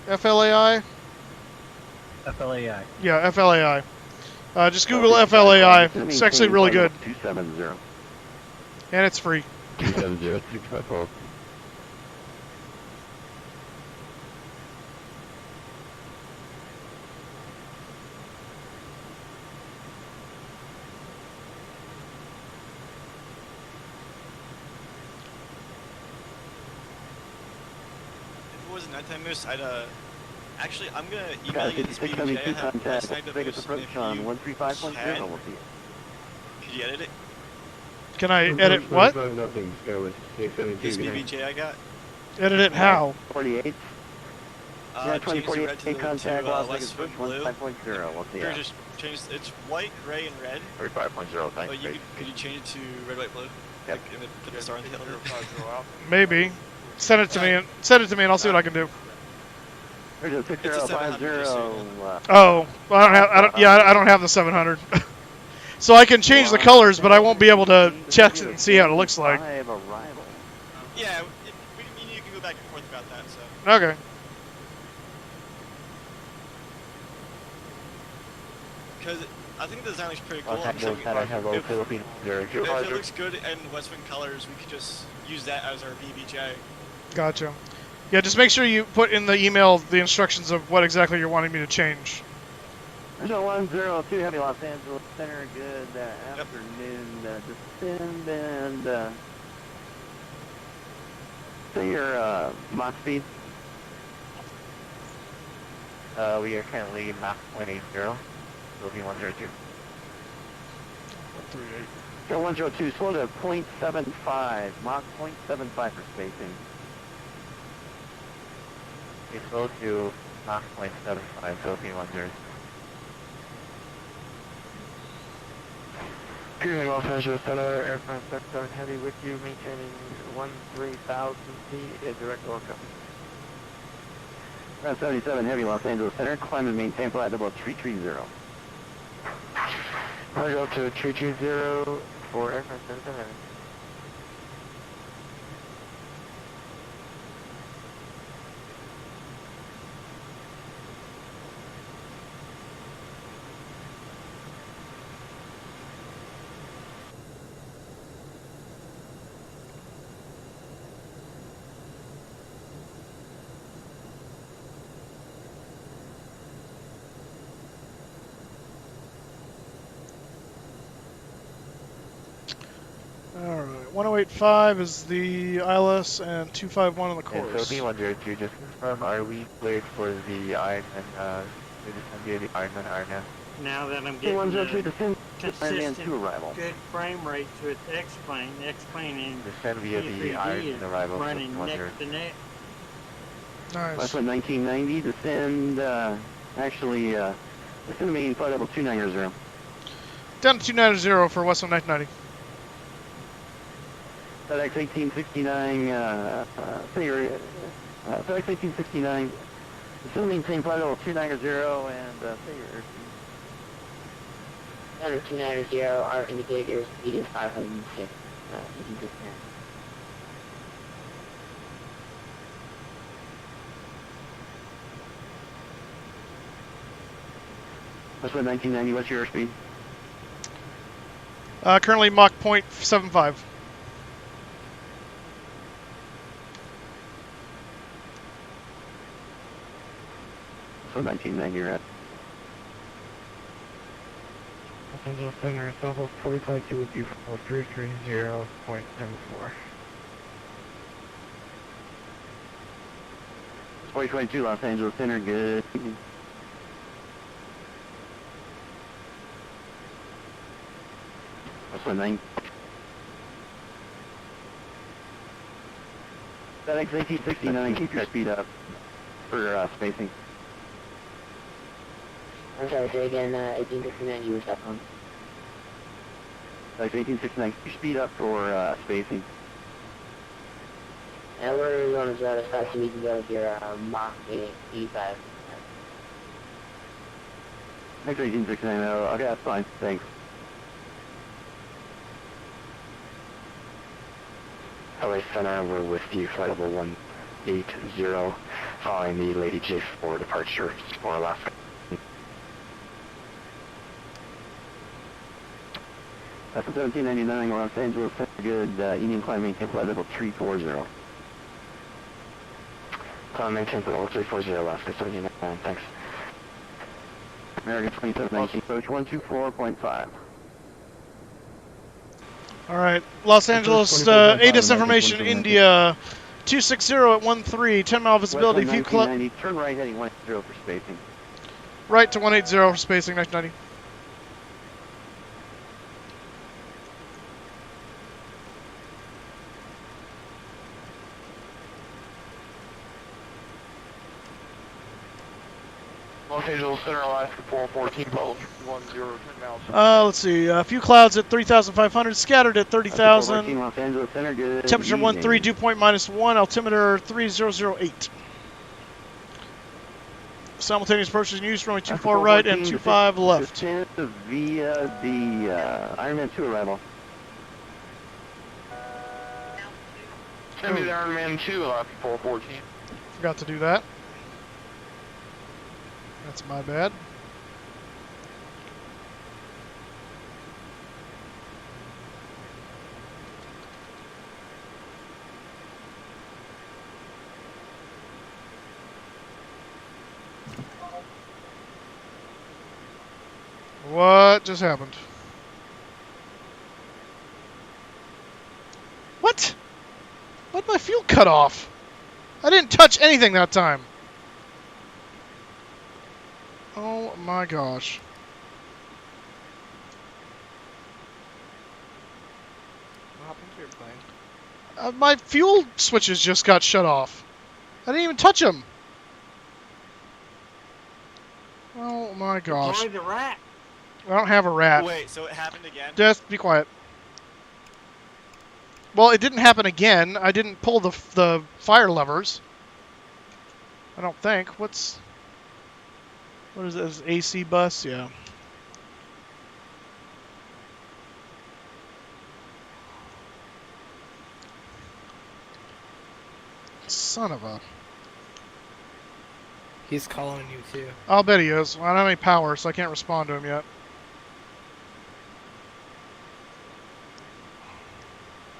Speaker 1: FLAI?
Speaker 6: FLAI.
Speaker 1: Yeah, FLAI. Just Google FLAI. It's actually really good.
Speaker 17: 270.
Speaker 1: And it's free.
Speaker 17: 270, 654.
Speaker 3: Nighttime Moose, actually, I'm gonna email you this BBJ I have last night, but
Speaker 17: Vegas approach on 135.0, we'll see you.
Speaker 3: Could you edit it?
Speaker 1: Can I edit what?
Speaker 17: Nothing, go with 672.
Speaker 3: This BBJ I got?
Speaker 1: Edit it how?
Speaker 17: 48. Yeah, 2048 contact, Las Vegas
Speaker 3: Westwood
Speaker 17: approach
Speaker 3: blue.
Speaker 17: 1.5.0, we'll see
Speaker 3: Here,
Speaker 17: you.
Speaker 3: just change, it's white, gray, and red.
Speaker 17: 35.0, thanks.
Speaker 3: Oh, could you change it to red, white, blue?
Speaker 17: Yep.
Speaker 3: Like, and then put the star on the tail of it?
Speaker 1: Maybe. Send it to me. Send it to me, and I'll see what I can do.
Speaker 17: There's a 6050.
Speaker 1: Oh, well, I don't have the 700. So I can change the colors, but I won't be able to check it and see how it looks like.
Speaker 3: Yeah, you can go back and forth about that, so.
Speaker 1: Okay.
Speaker 3: Because I think the design looks pretty cool.
Speaker 17: If
Speaker 3: it looks good in Westwind colors, we could just use that as our BBJ.
Speaker 1: Gotcha. Yeah, just make sure you put in the email the instructions of what exactly you're wanting me to change.
Speaker 17: There's a 102 Heavy Los Angeles Center, good afternoon, descend and say your Mach speed.
Speaker 21: We are currently Mach 0.80, Philippine 102.
Speaker 1: 138.
Speaker 17: So 102, slow to 0.75, Mach 0.75 for spacing.
Speaker 21: We slow to Mach 0.75, Philippine 102.
Speaker 18: Cruising Los Angeles Center, aircraft 77 Heavy with you, maintaining 13,000 feet, direct welcome.
Speaker 17: Aircraft 77 Heavy, Los Angeles Center, climb and maintain flight level 330.
Speaker 18: Roger up to 320 for aircraft 77 Heavy.
Speaker 1: Alright, 1085 is the ILS and 251 on the course.
Speaker 18: So B102, just confirm, are we cleared for the Ironman, the Ironman RNF?
Speaker 19: Now that I'm getting
Speaker 17: B102, descend
Speaker 19: consistent,
Speaker 17: to arrival.
Speaker 19: good frame rates with X-Plane in
Speaker 18: Descend via the Ironman arrival.
Speaker 19: running neck to neck.
Speaker 1: Nice.
Speaker 17: Westwood 1990, descend, descend main flight level 290.
Speaker 1: Down to 290 for Westwood 990.
Speaker 17: FedEx 1869, FedEx 1869, descend maintain flight level 290 and figure.
Speaker 21: Under 290, our indicator speed is 506.
Speaker 17: Westwood 1990, what's your speed?
Speaker 1: Currently Mach 0.75.
Speaker 17: So 1990, you're at.
Speaker 18: Los Angeles Center, Southwest 45 with you for 330.74.
Speaker 17: It's 4022, Los Angeles Center, good. Westwood 9. FedEx 1869, keep your speed up for spacing.
Speaker 21: I'm sorry, say again, 1869, you were stuck on.
Speaker 17: FedEx 1869, keep your speed up for spacing.
Speaker 21: And we're going as fast as we can go with your Mach 85.
Speaker 17: FedEx 1869, okay, that's fine, thanks.
Speaker 18: LA Center, we're with you, flight level 180, following the Lady J4 departure for Alaska.
Speaker 17: That's 1799, Los Angeles Center, good. Union climb maintain flight level 340.
Speaker 18: Climb maintain flight level 340, Alaska 1799, thanks.
Speaker 17: American 2719, approach 124.5.
Speaker 1: Alright, Los Angeles, ATIS information, India, 260 at 13, 10 mile visibility, view
Speaker 17: turn right heading 180 for spacing.
Speaker 1: Right to 180 for spacing, 990.
Speaker 18: Los Angeles Center, Alaska 414, Pulse 10, 10 miles.
Speaker 1: Let's see, a few clouds at 3,500, scattered at 30,000.
Speaker 17: Los Angeles Center, good.
Speaker 1: Temperature 13, dew point -1, altimeter 3008. Simultaneous approaches in use, runway 24 right and 25 left.
Speaker 17: Descend via the Ironman 2 arrival.
Speaker 18: Send me the Ironman 2, Alaska 414.
Speaker 1: Forgot to do that. That's my bad. What just happened? What? Why'd my fuel cut off? I didn't touch anything that time. Oh my gosh.
Speaker 2: What happened to your plane?
Speaker 1: My fuel switches just got shut off. I didn't even touch them. Oh my gosh.
Speaker 19: Deploy the rack.
Speaker 1: I don't have a rat.
Speaker 3: Wait, so it happened again?
Speaker 1: Just be quiet. Well, it didn't happen again. I didn't pull the fire levers. I don't think. What is this? AC bus? Yeah. Son of a...
Speaker 2: He's calling you too.
Speaker 1: I'll bet he is. I don't have any power, so I can't respond to him yet.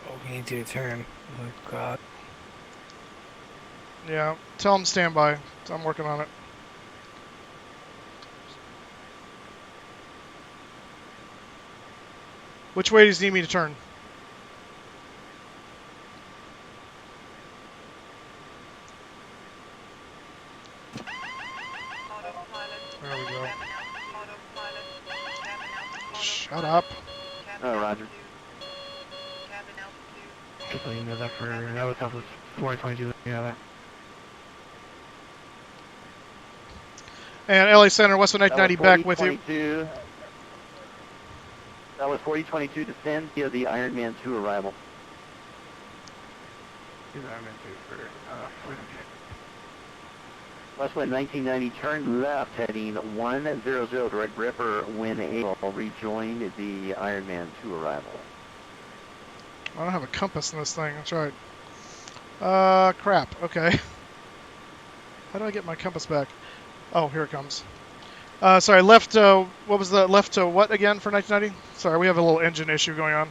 Speaker 2: Oh, we need to turn. Oh, God.
Speaker 1: Yeah, tell him stand by. I'm working on it. Which way does he need me to turn? There we go. Shut up.
Speaker 17: Oh, Roger.
Speaker 18: Just so you know that was helpful. 422. Yeah, that.
Speaker 1: And LA Center, Westwood 1990 back with you.
Speaker 17: That was 4022 descend via the Iron Man 2 arrival. Westwood 1990, turn left, heading 100 direct ripper when able, rejoined the Iron Man 2 arrival.
Speaker 1: I don't have a compass in this thing, that's right. Crap, okay. How do I get my compass back? Oh, here it comes. Sorry, left, what was the left to what again for 1990? Sorry, we have a little engine issue going on.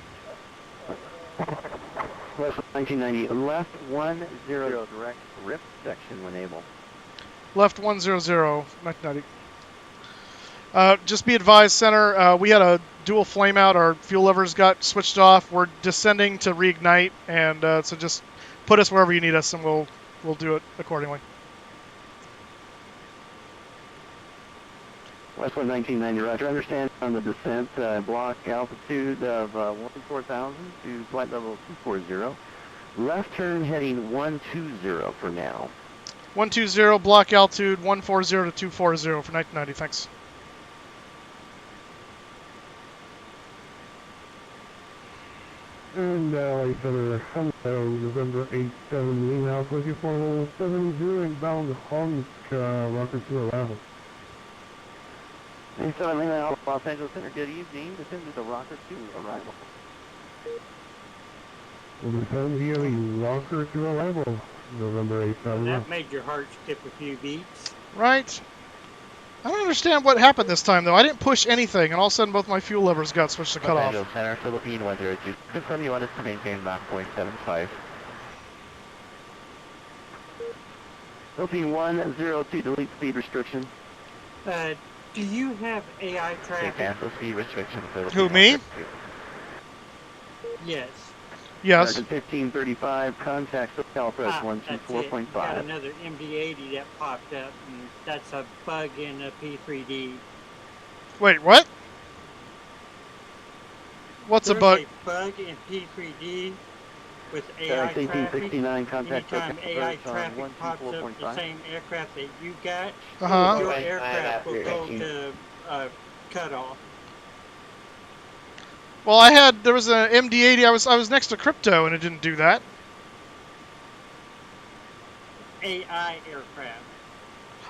Speaker 17: West 1990, left 10 direct rip section when able.
Speaker 1: Left 100, 1990. Just be advised, Center, we had a dual flame out. Our fuel levers got switched off. We're descending to reignite, and so just put us wherever you need us, and we'll do it accordingly.
Speaker 17: Westwood 1990, Roger. Understand on the descent, block altitude of 14,000 to flight level 240. Left turn heading 120 for now.
Speaker 1: 120, block altitude 140 to 240 for 1990, thanks.
Speaker 18: And like Senator Hello, November 87, Greenhouse with you for 70 inbound Hong rocket to arrival.
Speaker 17: 87 Lima, Los Angeles Center, good evening. Descend to the rocket to arrival.
Speaker 18: We'll descend via the rocket to arrival, November 87.
Speaker 19: That made your heart skip a few beats.
Speaker 1: Right. I don't understand what happened this time, though. I didn't push anything, and all of a sudden both my fuel levers got switched to cut off.
Speaker 17: Los Angeles Center, Philippine 102. Confirm you want us to maintain Mach 0.75. Philippine 102, delete speed restriction.
Speaker 19: Do you have AI tracking?
Speaker 17: Cancel speed restriction.
Speaker 1: Who, me?
Speaker 19: Yes.
Speaker 1: Yes.
Speaker 17: 1535, contact SoCal Press 124.5.
Speaker 19: Got another MD-80 that popped up, and that's a bug in a P3D.
Speaker 1: Wait, what? What's a bug?
Speaker 19: There's a bug in P3D with AI traffic.
Speaker 17: 1869, contact
Speaker 19: Anytime
Speaker 17: SoCal
Speaker 19: AI
Speaker 17: Press
Speaker 19: traffic pops up the same aircraft that you got,
Speaker 1: Uh-huh.
Speaker 19: your aircraft will go to cutoff.
Speaker 1: Well, there was an MD-80, I was next to Crypto, and it didn't do that.
Speaker 19: AI aircraft.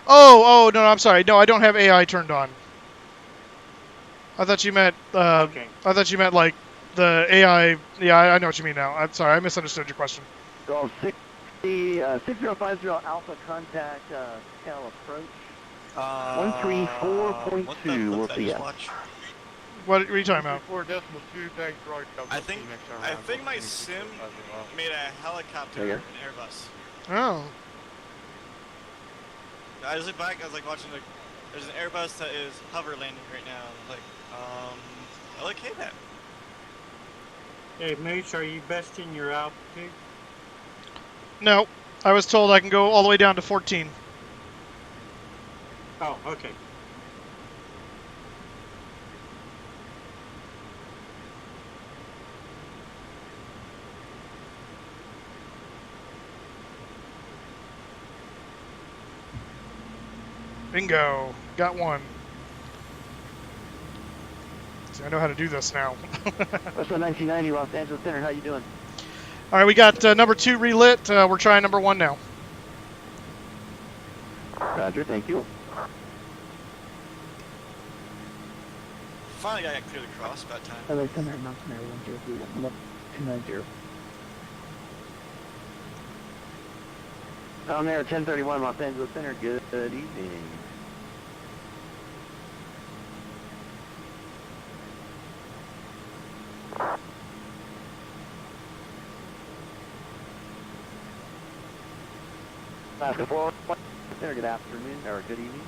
Speaker 1: Oh, no, I'm sorry. No, I don't have AI turned on. I thought you meant,
Speaker 19: Okay.
Speaker 1: I thought you meant, like, the AI, yeah, I know what you mean now. I'm sorry, I misunderstood your question.
Speaker 17: So 6050 Alpha contact Cal approach. 134.2, we'll see ya.
Speaker 1: What are you talking about?
Speaker 18: 4.2, thanks, right.
Speaker 3: I think my sim made a helicopter
Speaker 17: Okay.
Speaker 3: an Airbus.
Speaker 1: Oh.
Speaker 3: I was back, I was like watching there's an Airbus that is hover landing right now. I like, hey that.
Speaker 19: Hey Moose, are you besting your altitude?
Speaker 1: No, I was told I can go all the way down to 14.
Speaker 19: Oh, okay.
Speaker 1: Bingo. Got one. See, I know how to do this now.
Speaker 17: West 1990, Los Angeles Center. How you doing?
Speaker 1: All right, we got number 2 relit. We're trying number 1 now.
Speaker 17: Roger, thank you.
Speaker 3: Finally, I got cleared across. About time.
Speaker 6: LA Center, Mountain Air 1031, 290.
Speaker 17: Down there, 1031, Los Angeles Center. Good evening. Alaska 4, Center, good afternoon, or good evening.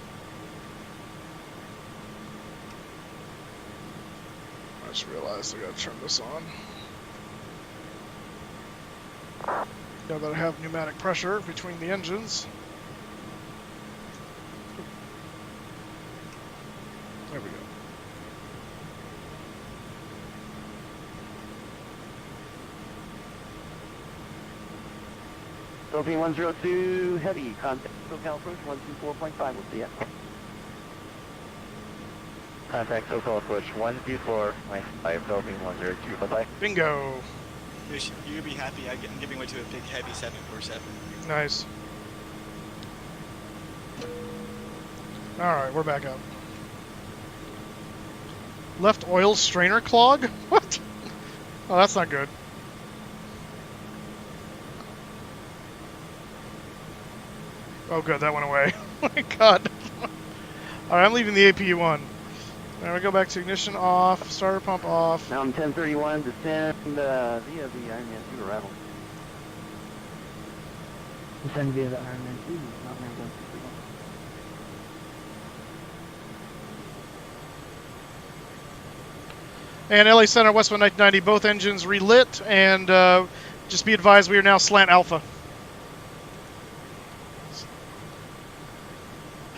Speaker 1: I just realized I gotta turn this on. Now that I have pneumatic pressure between the engines. There we go.
Speaker 17: Philippine 102, heavy, contact SoCal approach 124.5, we'll see ya.
Speaker 21: Contact SoCal approach 124, my 5, Philippine 102, bye-bye.
Speaker 1: Bingo!
Speaker 3: You'll be happy I'm giving way to a big heavy 747.
Speaker 1: Nice. Alright, we're back up. Left oil strainer clog? What? Oh, that's not good. Oh good, that went away. Oh my god. Alright, I'm leaving the APU-1. Now we go back to ignition off, starter pump off.
Speaker 17: Now I'm 1031, descend via the Iron Man 2 arrival.
Speaker 6: Descend via the Iron Man 2, not Man 1.
Speaker 1: And LA Center, Westbound 1990, both engines relit, and just be advised we are now slant alpha.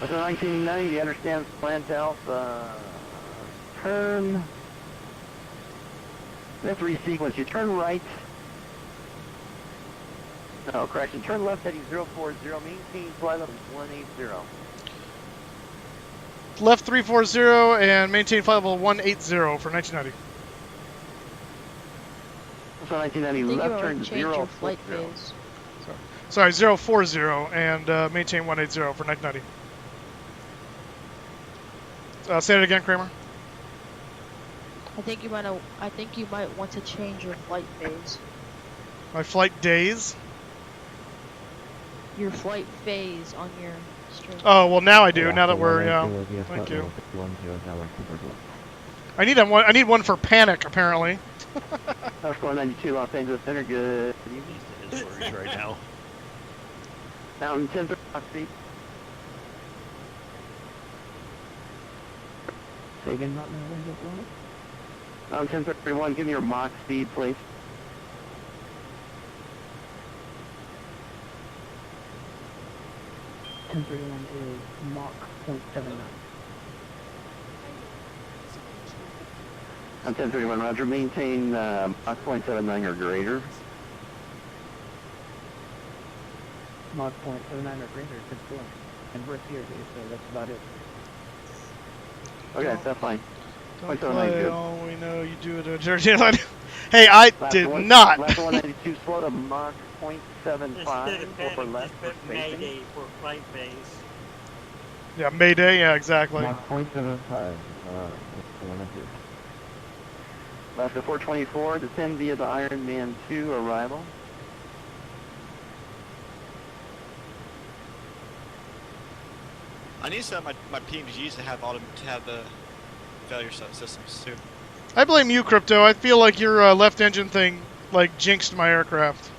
Speaker 17: Westbound 1990, you understand slant alpha. Turn. Let's resequence. You turn right. No, correction. Turn left heading 040. Maintain flight level 180.
Speaker 1: Left 340 and maintain flight level 180 for 1990.
Speaker 17: So 1990, left turn 040.
Speaker 20: Flight phase.
Speaker 1: Sorry, 040 and maintain 180 for 1990. Say that again, Kramer.
Speaker 20: I think you might want to change your flight phase.
Speaker 1: My flight days?
Speaker 20: Your flight phase on your string.
Speaker 1: Oh, well now I do, now that we're, yeah. Thank you. I need one for panic, apparently.
Speaker 17: South 492, Los Angeles Center, good evening.
Speaker 15: His worries right now.
Speaker 17: Mountain 10 feet.
Speaker 6: Say again, Mountain Air
Speaker 17: 1031, give me your Mach speed, please.
Speaker 6: is Mach 0.79.
Speaker 17: I'm 1031, roger. Maintain Mach 0.79 or greater.
Speaker 6: Mach 0.79 or greater, good going. And we're here, so that's about it.
Speaker 17: Okay, that's fine.
Speaker 1: Don't play, all we know you do it a dirty line. Hey, I did not.
Speaker 17: Left 192, slow to Mach 0.75 or less for spacing.
Speaker 19: Mayday for flight base.
Speaker 1: Yeah, Mayday, yeah, exactly.
Speaker 17: Mach 0.75. Left to 424, descend via the Iron Man 2 arrival.
Speaker 3: I need to set up my PMGs to have the failure systems too.
Speaker 1: I blame you, Crypto. I feel like your left engine thing, like, jinxed my aircraft.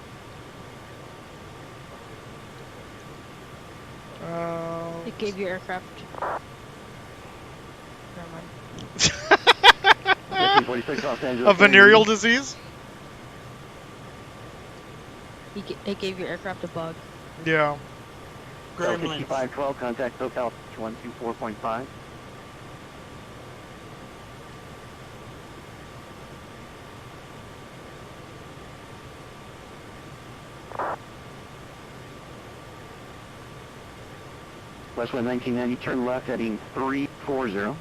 Speaker 20: It gave your aircraft.
Speaker 1: A venereal disease?
Speaker 20: It gave your aircraft a bug.
Speaker 1: Yeah.
Speaker 17: 5512, contact SoCal 124.5. Westwind 1990, turn left heading 340.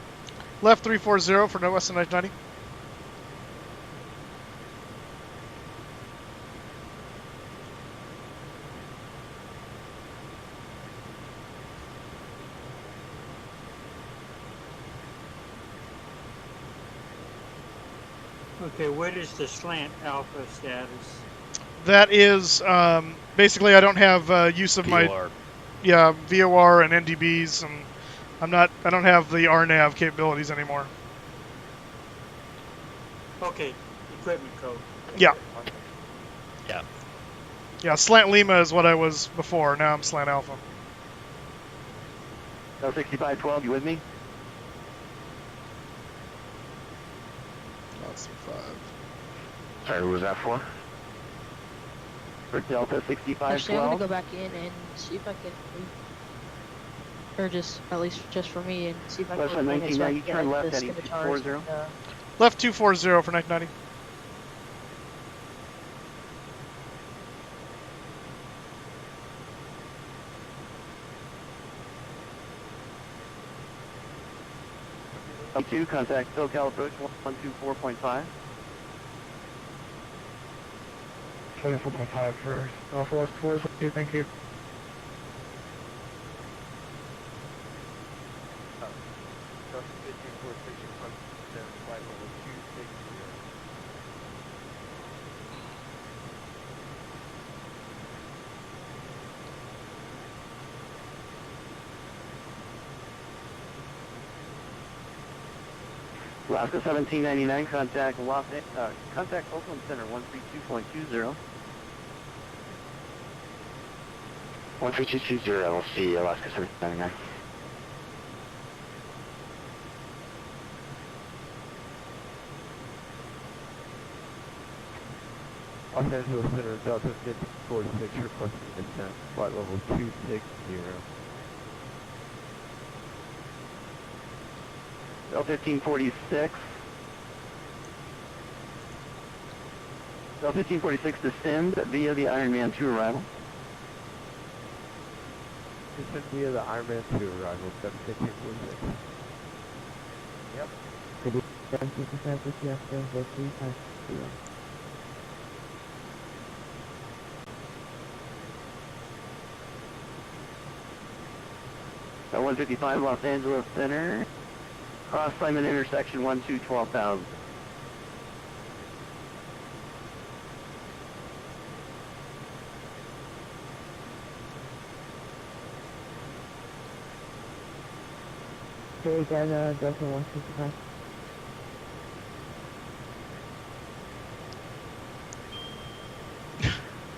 Speaker 1: Left 340 for Western 990.
Speaker 19: Okay, what is the slant alpha status?
Speaker 1: That is basically I don't have use of my
Speaker 15: VOR.
Speaker 1: VOR and NDBs, and I don't have the RNAV capabilities anymore.
Speaker 19: Okay, equipment code.
Speaker 1: Yeah.
Speaker 15: Yeah.
Speaker 1: Yeah, Slant Lima is what I was before. Now I'm Slant Alpha.
Speaker 17: L6512, you with me? Sorry, who was that for? For Delta 6512?
Speaker 20: Actually, I'm gonna go back in and see if I can, or just at least just for me, and see if I
Speaker 17: Left
Speaker 20: can.
Speaker 17: on
Speaker 20: bring it so I
Speaker 17: 1990,
Speaker 20: can get,
Speaker 17: turn
Speaker 20: like,
Speaker 17: left
Speaker 20: the
Speaker 17: heading
Speaker 20: scimitars
Speaker 17: 240.
Speaker 20: and,
Speaker 1: Left 240 for 990.
Speaker 17: Two, contact SoCal approach 124.5.
Speaker 18: 74.5 for Northwest 442, thank you.
Speaker 17: Alaska 1799, contact Oakland Center 132.20. 13220, we'll see Alaska 1799.
Speaker 12: Los Angeles Center, Delta 5046, requesting descent, flight level 260.
Speaker 17: L1546. L1546 descend via the Ironman 2 arrival.
Speaker 12: Descend via the Ironman 2 arrival, 71546.
Speaker 6: Yep. Good evening, San Francisco, 350.
Speaker 17: 155 Los Angeles Center. Cross Simon intersection 12,000.
Speaker 6: Okay, again, Delta 155.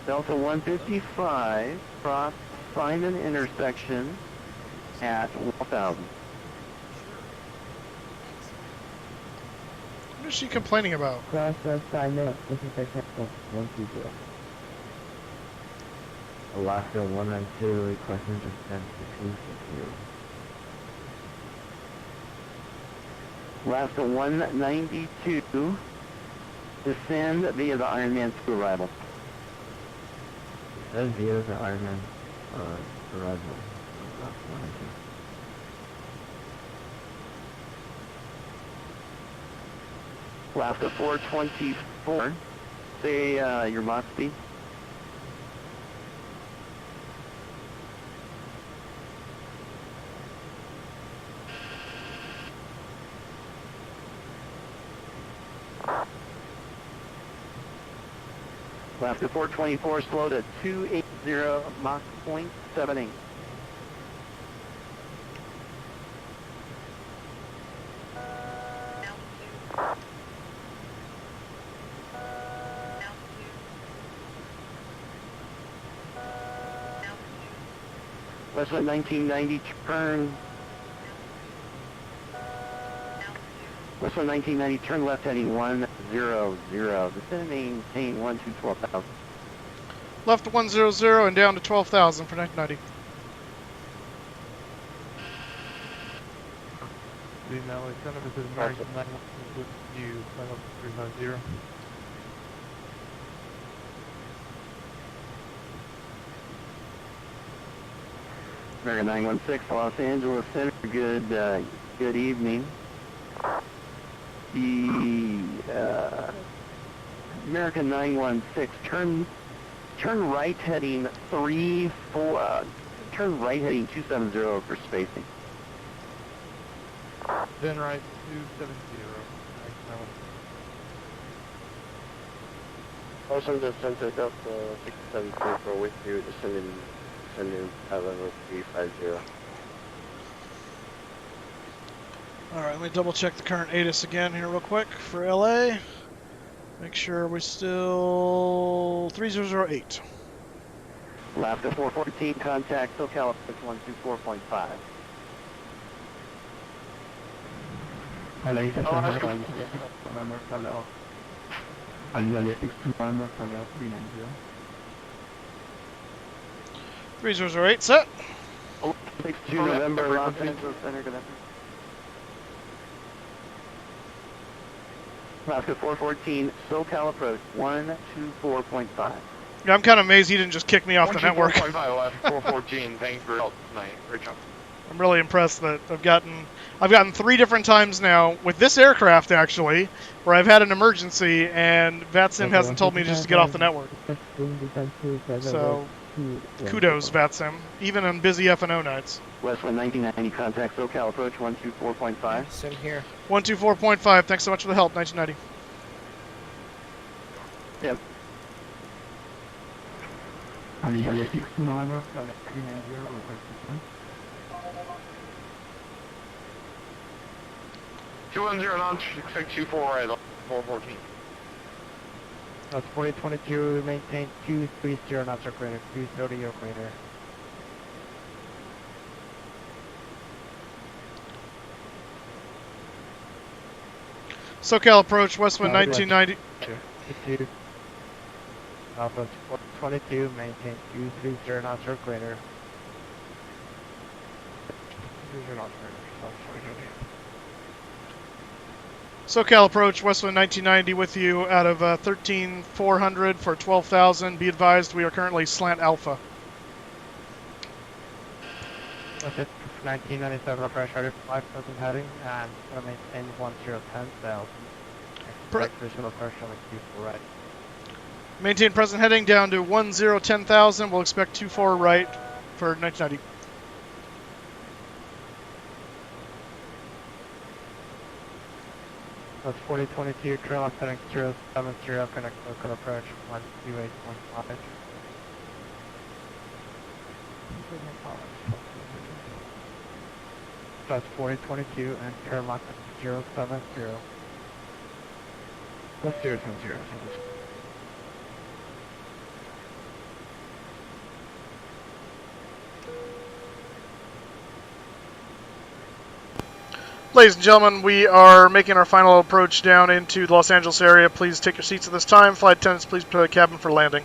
Speaker 17: Delta 155, cross Simon intersection at 1,000.
Speaker 1: What is she complaining about?
Speaker 6: Cross Simon intersection 120.
Speaker 12: Alaska 192, requesting descent to 260.
Speaker 17: Alaska 192, descend via the Ironman 2 arrival.
Speaker 12: Descend via the Ironman arrival.
Speaker 17: Alaska 424, say your Mach speed. Alaska 424, slow to 280, Mach 0.78. Westland 1990, turn. Westland 1990, turn left heading 100. Descend and maintain 12,000.
Speaker 1: Left 100 and down to 12,000 for 990.
Speaker 18: The Malay Center, this is American 91 with you, final 350.
Speaker 17: American 916, Los Angeles Center, good evening. The American 916, turn right heading 34, turn right heading 270 for spacing.
Speaker 18: Then right 270.
Speaker 17: Awesome, descent to Delta 674 with you, descending at level 350.
Speaker 1: Alright, let me double check the current ATIS again here real quick for LA. Make sure we're still 3008.
Speaker 17: Left at 414, contact SoCal 124.5.
Speaker 6: Hello, this is Igamerfellow. Analytics to Igamerfellow 390.
Speaker 1: 3008, set.
Speaker 17: 62 November, Los Angeles Center, good afternoon. Alaska 414, SoCal approach 124.5.
Speaker 1: Yeah, I'm kind of amazed he didn't just kick me off the network.
Speaker 12: 124.5, Alaska 414, thanks for your help tonight. Great job.
Speaker 1: I'm really impressed that I've gotten 3 different times now with this aircraft actually, where I've had an emergency and VATSIM hasn't told me just to get off the network. So kudos VATSIM, even on busy FNO nights.
Speaker 17: Westland 1990, contact SoCal approach 124.5.
Speaker 2: Same here.
Speaker 1: 124.5. Thanks so much for the help. 1990.
Speaker 17: Yep.
Speaker 6: Analytics to Igamerfellow 390.
Speaker 12: 210 launch, expect 24 right, 414.
Speaker 6: That's 4022, maintain 230 knots or greater, 230 or greater.
Speaker 1: SoCal approach, Westwind 1990.
Speaker 6: 22. Alpha 22, maintain 230 knots or greater. 230 knots or greater.
Speaker 1: SoCal approach, Westwind 1990 with you out of 13,400 for 12,000. Be advised, we are currently slant alpha.
Speaker 6: That's it. 1997 pressure 5,000 heading and gonna maintain 1010,000. Expect visual pressure on right.
Speaker 1: Maintain present heading down to 1010,000. We'll expect 24 right for 1990.
Speaker 6: That's 4022, trail up heading 070, connect local approach 128.5. That's 4022 and turn left at 070. That's 070.
Speaker 1: Ladies and gentlemen, we are making our final approach down into the Los Angeles area. Please take your seats at this time. Flight attendants, please prepare the cabin for landing.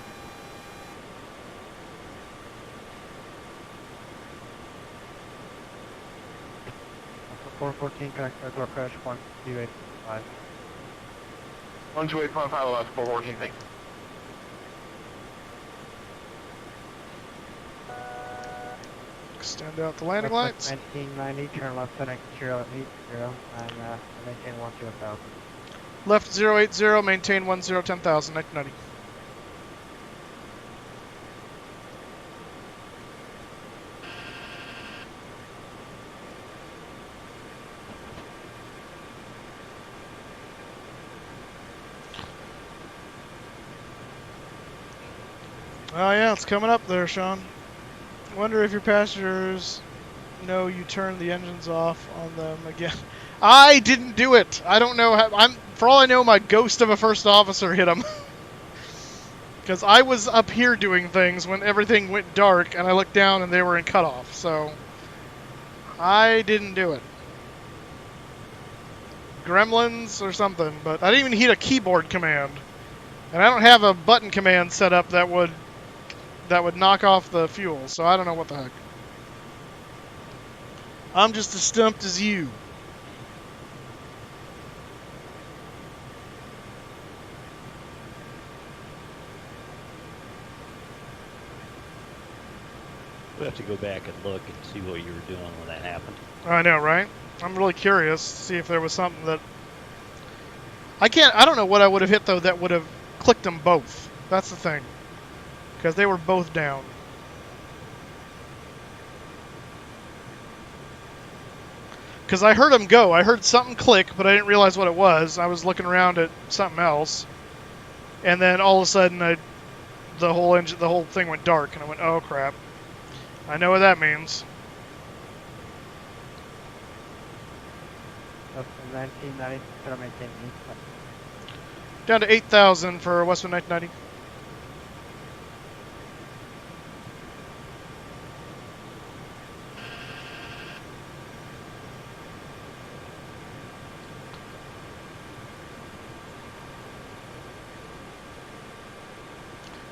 Speaker 6: That's 414, connect local approach 128.5.
Speaker 12: 128.5, Alaska 414, thanks.
Speaker 1: Extend out the landing lights.
Speaker 6: 1990, turn left heading 080 and maintain 10,000.
Speaker 1: Left 080, maintain 1010,000, 1990. Oh yeah, it's coming up there, Sean. Wonder if your passengers know you turned the engines off on them again. I didn't do it. I don't know how. For all I know, my ghost of a first officer hit them. Because I was up here doing things when everything went dark, and I looked down and they were in cutoff. So I didn't do it. Gremlins or something, but I didn't even hit a keyboard command, and I don't have a button command set up that would knock off the fuel, so I don't know what the heck. I'm just as stumped as you.
Speaker 15: We have to go back and look and see what you were doing when that happened.
Speaker 1: I know, right? I'm really curious to see if there was something that... I don't know what I would have hit, though, that would have clicked them both. That's the thing. Because they were both down. Because I heard them go. I heard something click, but I didn't realize what it was. I was looking around at something else. And then all of a sudden, the whole thing went dark. And I went, oh, crap. I know what that means. Down to 8,000 for Westwind 1990.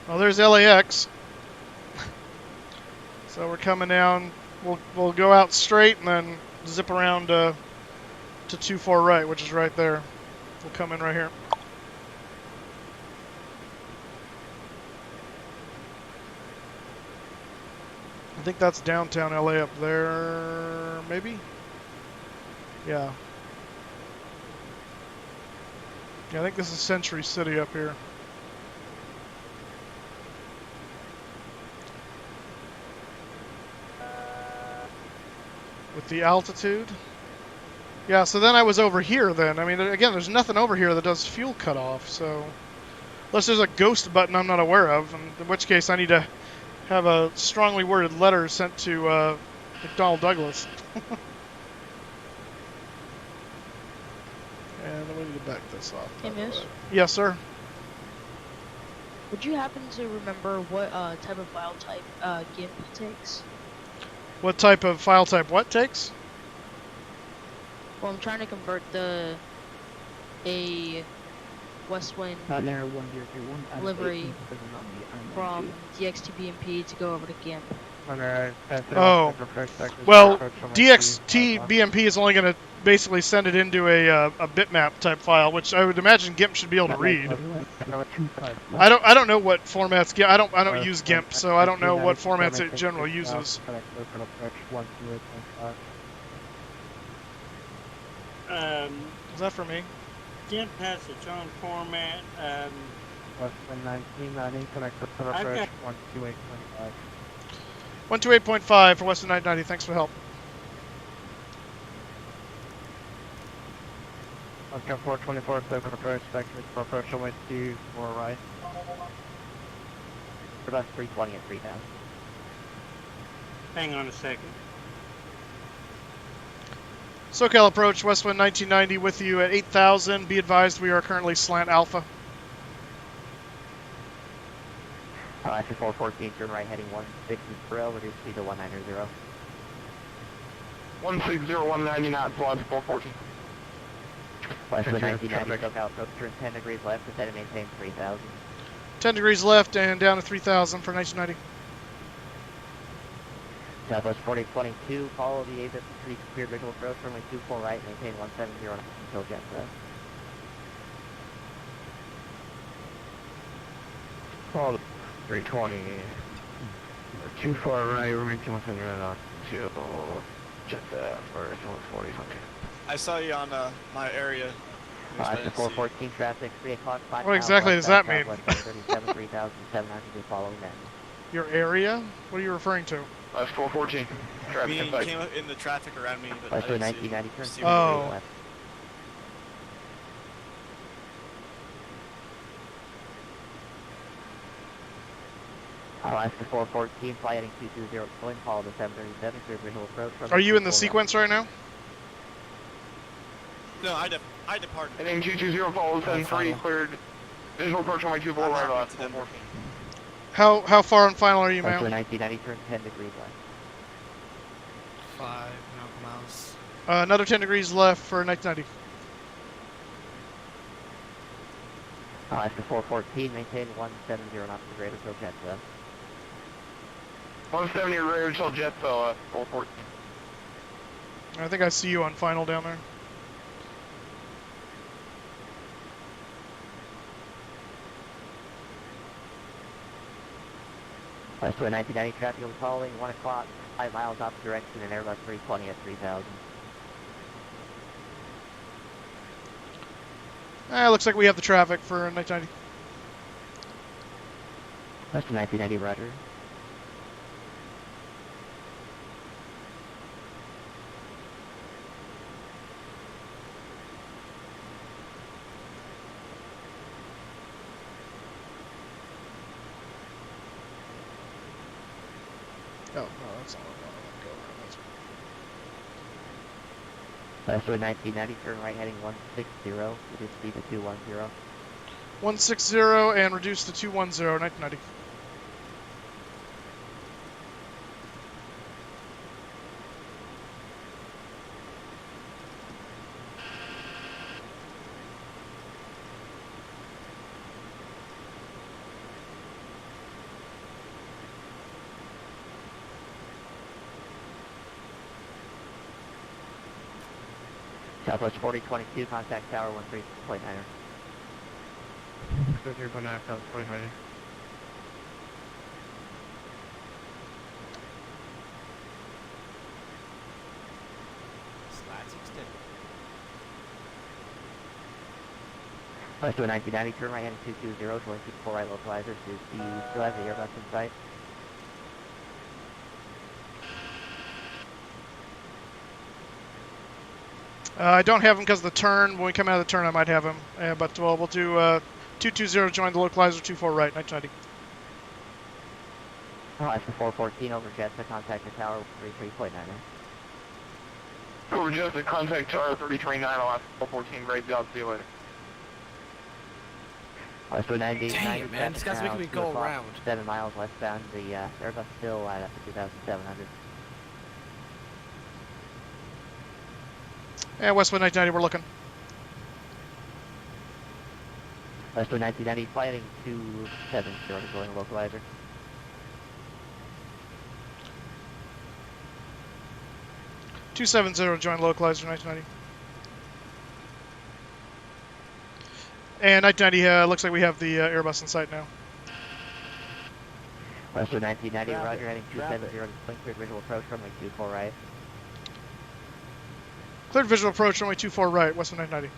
Speaker 1: Well, there's LAX. So we're coming down. We'll go out straight and then zip around to 24 right, which is right there. We'll come in right here. I think that's downtown LA up there, maybe? Yeah. Yeah, I think this is Century City up here. With the altitude. Yeah, so then I was over here then. I mean, again, there's nothing over here that does fuel cutoff, so... Unless there's a ghost button I'm not aware of, in which case I need to have a strongly worded letter sent to McDonnell Douglas. And then we need to back this off.
Speaker 20: Hey, Moose?
Speaker 1: Yes, sir?
Speaker 20: Would you happen to remember what type of file type GIMP takes?
Speaker 1: What type of file type what takes?
Speaker 20: Well, I'm trying to convert a Westwind livery from DXT-BMP to go over to GIMP.
Speaker 1: Oh, well, DXT-BMP is only going to basically send it into a bitmap type file, which I would imagine GIMP should be able to read. I don't know what formats GIMP. I don't use GIMP, so I don't know what formats it generally uses. Is that for me?
Speaker 19: GIMP has its own format.
Speaker 6: Westwind 1990, connect with the approach 128.5.
Speaker 1: 128.5 for Westwind 990. Thanks for the help.
Speaker 6: Okay, 424, so approach, second for approach away to 4 right.
Speaker 21: About 320 at 3000.
Speaker 19: Hang on a second.
Speaker 1: SoCal approach, Westwind 1990 with you at 8,000. Be advised we are currently slant alpha.
Speaker 21: After 414, turn right heading 160 trail, reduce speed to 190.
Speaker 6: 160, 190 knots, launch 414.
Speaker 21: Westwind 1990, SoCal approach, turn 10 degrees left, set and maintain 3000.
Speaker 1: 10 degrees left and down to 3,000 for 1990.
Speaker 21: Southwest 4022, follow the AVIP pretty clear visual approach, runway 24 right, maintain 170 knots until jet set.
Speaker 6: Follow 320. Too far right, we're making 170 knots until jet set for 40.
Speaker 3: I saw you on my area.
Speaker 21: After 414 traffic, 3 o'clock, 5
Speaker 1: What exactly does that mean?
Speaker 21: 37, 3,700 following that.
Speaker 1: Your area? What are you referring to?
Speaker 6: 414.
Speaker 3: Me came up in the traffic around me, but
Speaker 21: Westwood
Speaker 3: I didn't
Speaker 21: 1990
Speaker 3: see
Speaker 21: turn.
Speaker 1: Oh.
Speaker 21: After 414, fly heading 220, Boeing, follow the 737, clear visual approach.
Speaker 1: Are you in the sequence right now?
Speaker 3: No, I departed.
Speaker 6: Heading 220, follow 73, cleared visual approach on my 24 right off.
Speaker 1: How far on final are you,
Speaker 21: Westwood
Speaker 1: ma'am?
Speaker 21: 1990 turn 10 degrees left.
Speaker 2: 5 nautical miles.
Speaker 1: Another 10 degrees left for 1990.
Speaker 21: After 414, maintain 170 knots to greater till jet set.
Speaker 6: 170 radar until jet fell 414.
Speaker 1: I think I see you on final down there.
Speaker 21: Westwood 1990 traffic will be following 1 o'clock, 5 miles opposite direction and Airbus 320 at 3000.
Speaker 1: Looks like we have the traffic for 1990.
Speaker 21: That's 1990, roger.
Speaker 1: Oh, no, that's not what I want to go around.
Speaker 21: That's 1990, turn right heading 160, reduce speed to 210.
Speaker 1: 160 and reduce to 210, 1990.
Speaker 21: Southwest 4022, contact tower 13.9er.
Speaker 18: 3.9, Southwest 4020.
Speaker 4: Slats extended.
Speaker 21: Let's do a 1990, turn right heading 220, 24 right localizers. Do you still have the Airbus in sight?
Speaker 1: I don't have him because of the turn. When we come out of the turn, I might have him. But well, we'll do 220, join the localizer, 24 right, 1990.
Speaker 21: Oh, that's the 414 over Jetta, contact the tower 33.9er.
Speaker 18: Over Jetta, contact tower 33.9, I'll have 414, great job, see you later.
Speaker 21: Let's do a 90.
Speaker 2: Damn, man, this guy's making me go around.
Speaker 21: 7 miles westbound, the Airbus still at 2,700.
Speaker 1: And Westwood 1990, we're looking.
Speaker 21: Westwood 1990, flighting 270, going to localizer.
Speaker 1: .270, join localizer, 1990. And 1990, looks like we have the Airbus in sight now.
Speaker 21: Westwood 1990, roger, heading 270, cleared visual approach, runway 24 right.
Speaker 1: Cleared visual approach, runway 24 right, Westwood 990.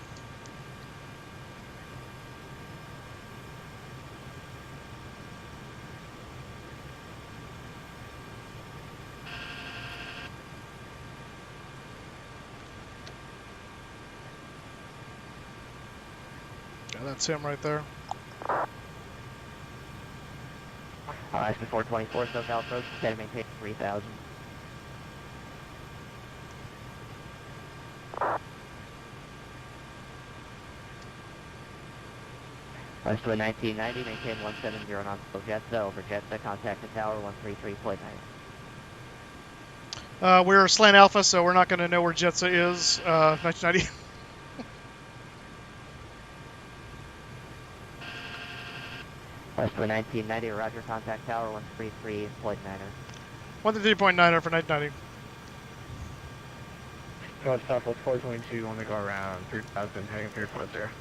Speaker 1: Yeah, that's him right there.
Speaker 21: That's the 424, SoCal approach, set to maintain 3,000. Westwood 1990, maintain 170 non-slow Jetta, over Jetta, contact the tower 133.9.
Speaker 1: We're slant alpha, so we're not going to know where Jetta is, 1990.
Speaker 21: Westwood 1990, roger, contact tower 133.9er.
Speaker 1: 133.9er for 1990.
Speaker 18: Southwest 422, on the go around 3,000, heading 340.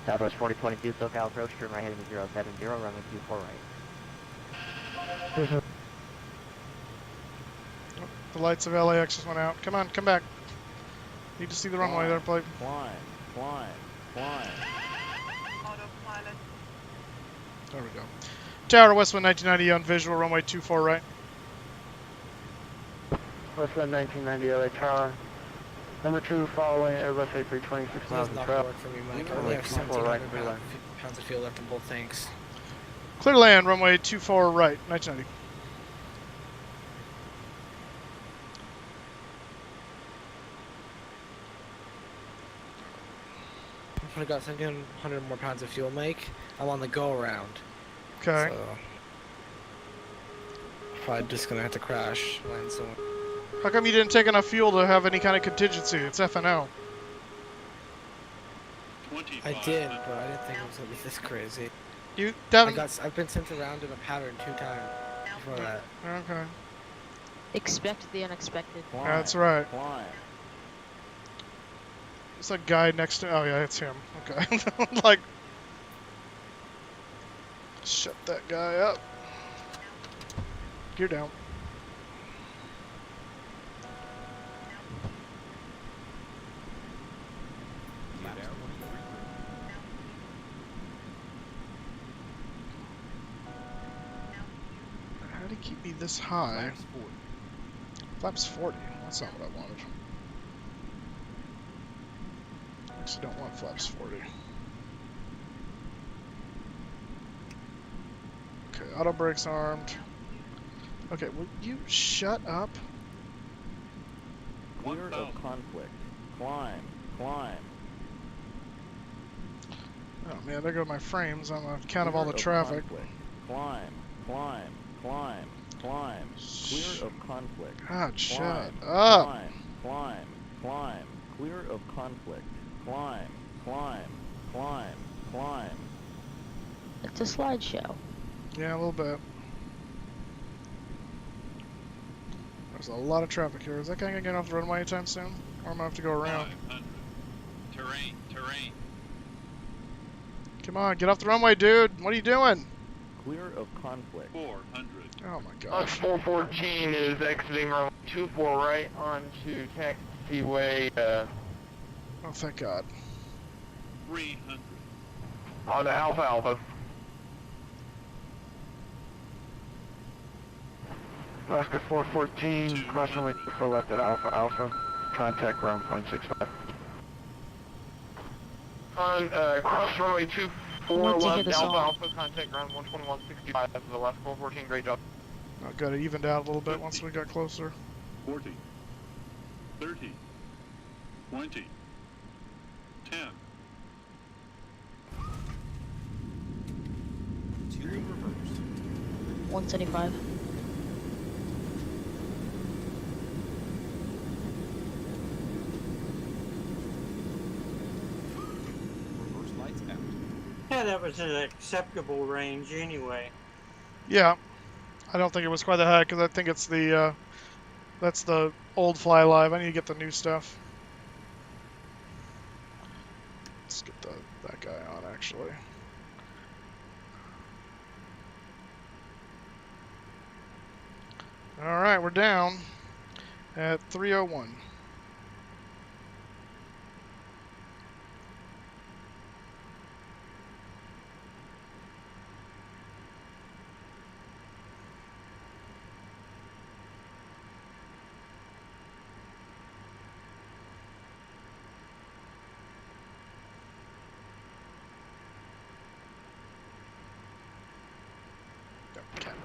Speaker 21: Southwest 4022, SoCal approach, turn right heading 070, runway 24 right.
Speaker 1: The lights of LAX just went out. Come on, come back. Need to see the runway there, play.
Speaker 4: Flying.
Speaker 10: Autopilot.
Speaker 1: There we go. Tower Westwood 1990 on visual, runway 24 right.
Speaker 18: Westwood 1990, LA tower. Number 2, following Airbus A320, 6 miles
Speaker 2: Does
Speaker 18: in
Speaker 2: not
Speaker 18: travel.
Speaker 2: work for me, Mike. I only have 1,700 pounds of fuel left in both tanks.
Speaker 1: Clear land, runway 24 right, 1990.
Speaker 2: I've got 1,700 more pounds of fuel, Mike. I'm on the go around.
Speaker 1: Okay.
Speaker 2: So, probably just gonna have to crash land somewhere.
Speaker 1: How come you didn't take enough fuel to have any kind of contingency? It's FNO.
Speaker 2: I did, but I didn't think it was gonna be this crazy.
Speaker 1: You haven't...
Speaker 2: I've been sent around in a pattern 2 times before that.
Speaker 1: Okay.
Speaker 20: Expect the unexpected.
Speaker 1: That's right. It's that guy next to... Oh, yeah, it's him. Okay. Like... Shut that guy up. Gear down. keep me this high.
Speaker 14: Flaps 40.
Speaker 1: Flaps 40. That's not what I wanted. Actually, don't want flaps 40. Okay, auto brakes armed. Okay, will you shut up?
Speaker 12: Clear of conflict. Climb. Climb.
Speaker 1: Oh man, there go my frames on the count of
Speaker 12: Clear
Speaker 1: all the traffic.
Speaker 12: Conflict. Climb. Climb. Climb. Climb. Clear of conflict.
Speaker 1: God, shut
Speaker 12: Climb.
Speaker 1: up.
Speaker 12: Climb. Climb. Climb. Clear of conflict. Climb. Climb. Climb. Climb.
Speaker 20: It's a slideshow.
Speaker 1: Yeah, a little bit. There's a lot of traffic here. Is that guy gonna get off the runway anytime soon? Or am I gonna have to go around?
Speaker 5: 500. Terrain.
Speaker 1: Come on, get off the runway, dude. What are you doing?
Speaker 12: Clear of conflict.
Speaker 5: 400.
Speaker 1: Oh my gosh.
Speaker 18: 414 is exiting runway 24 right onto taxiway,
Speaker 1: Oh, thank God.
Speaker 5: 300.
Speaker 18: on to Alpha Alpha. Alaska 414, cross runway 24 left at Alpha Alpha, contact ground point 65. On cross runway 24
Speaker 20: Once you hear
Speaker 18: left
Speaker 20: the
Speaker 18: Alpha
Speaker 20: song.
Speaker 18: Alpha, contact ground 121.65 to the left 414, great job.
Speaker 1: Oh, good, it evened out a little bit once we got closer.
Speaker 5: 40. 30. 20. 10.
Speaker 14: 2 in reverse.
Speaker 20: 175.
Speaker 14: Reverse lights out.
Speaker 19: Yeah, that was an acceptable range anyway.
Speaker 1: Yeah. I don't think it was quite that high because I think it's the, that's the old Fly Live. I need to get the new stuff. Let's get that guy on, actually. Alright, we're down at 301.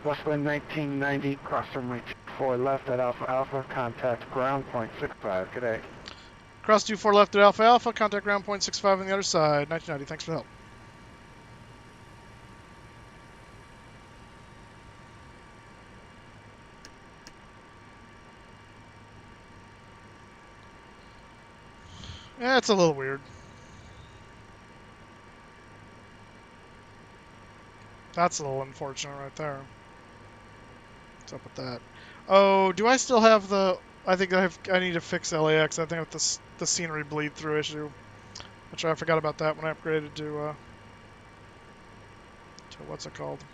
Speaker 18: Westwind 1990, cross runway 24 left at Alpha Alpha, contact ground point 65, good day.
Speaker 1: Cross 24 left at Alpha Alpha, contact ground point 65 on the other side. 1990, thanks for the help. Yeah, it's a little weird. That's a little unfortunate right there. What's up with that? Oh, do I still have the... I think I need to fix LAX. I think with the scenery bleed through issue. Which I forgot about that when I upgraded to what's it called?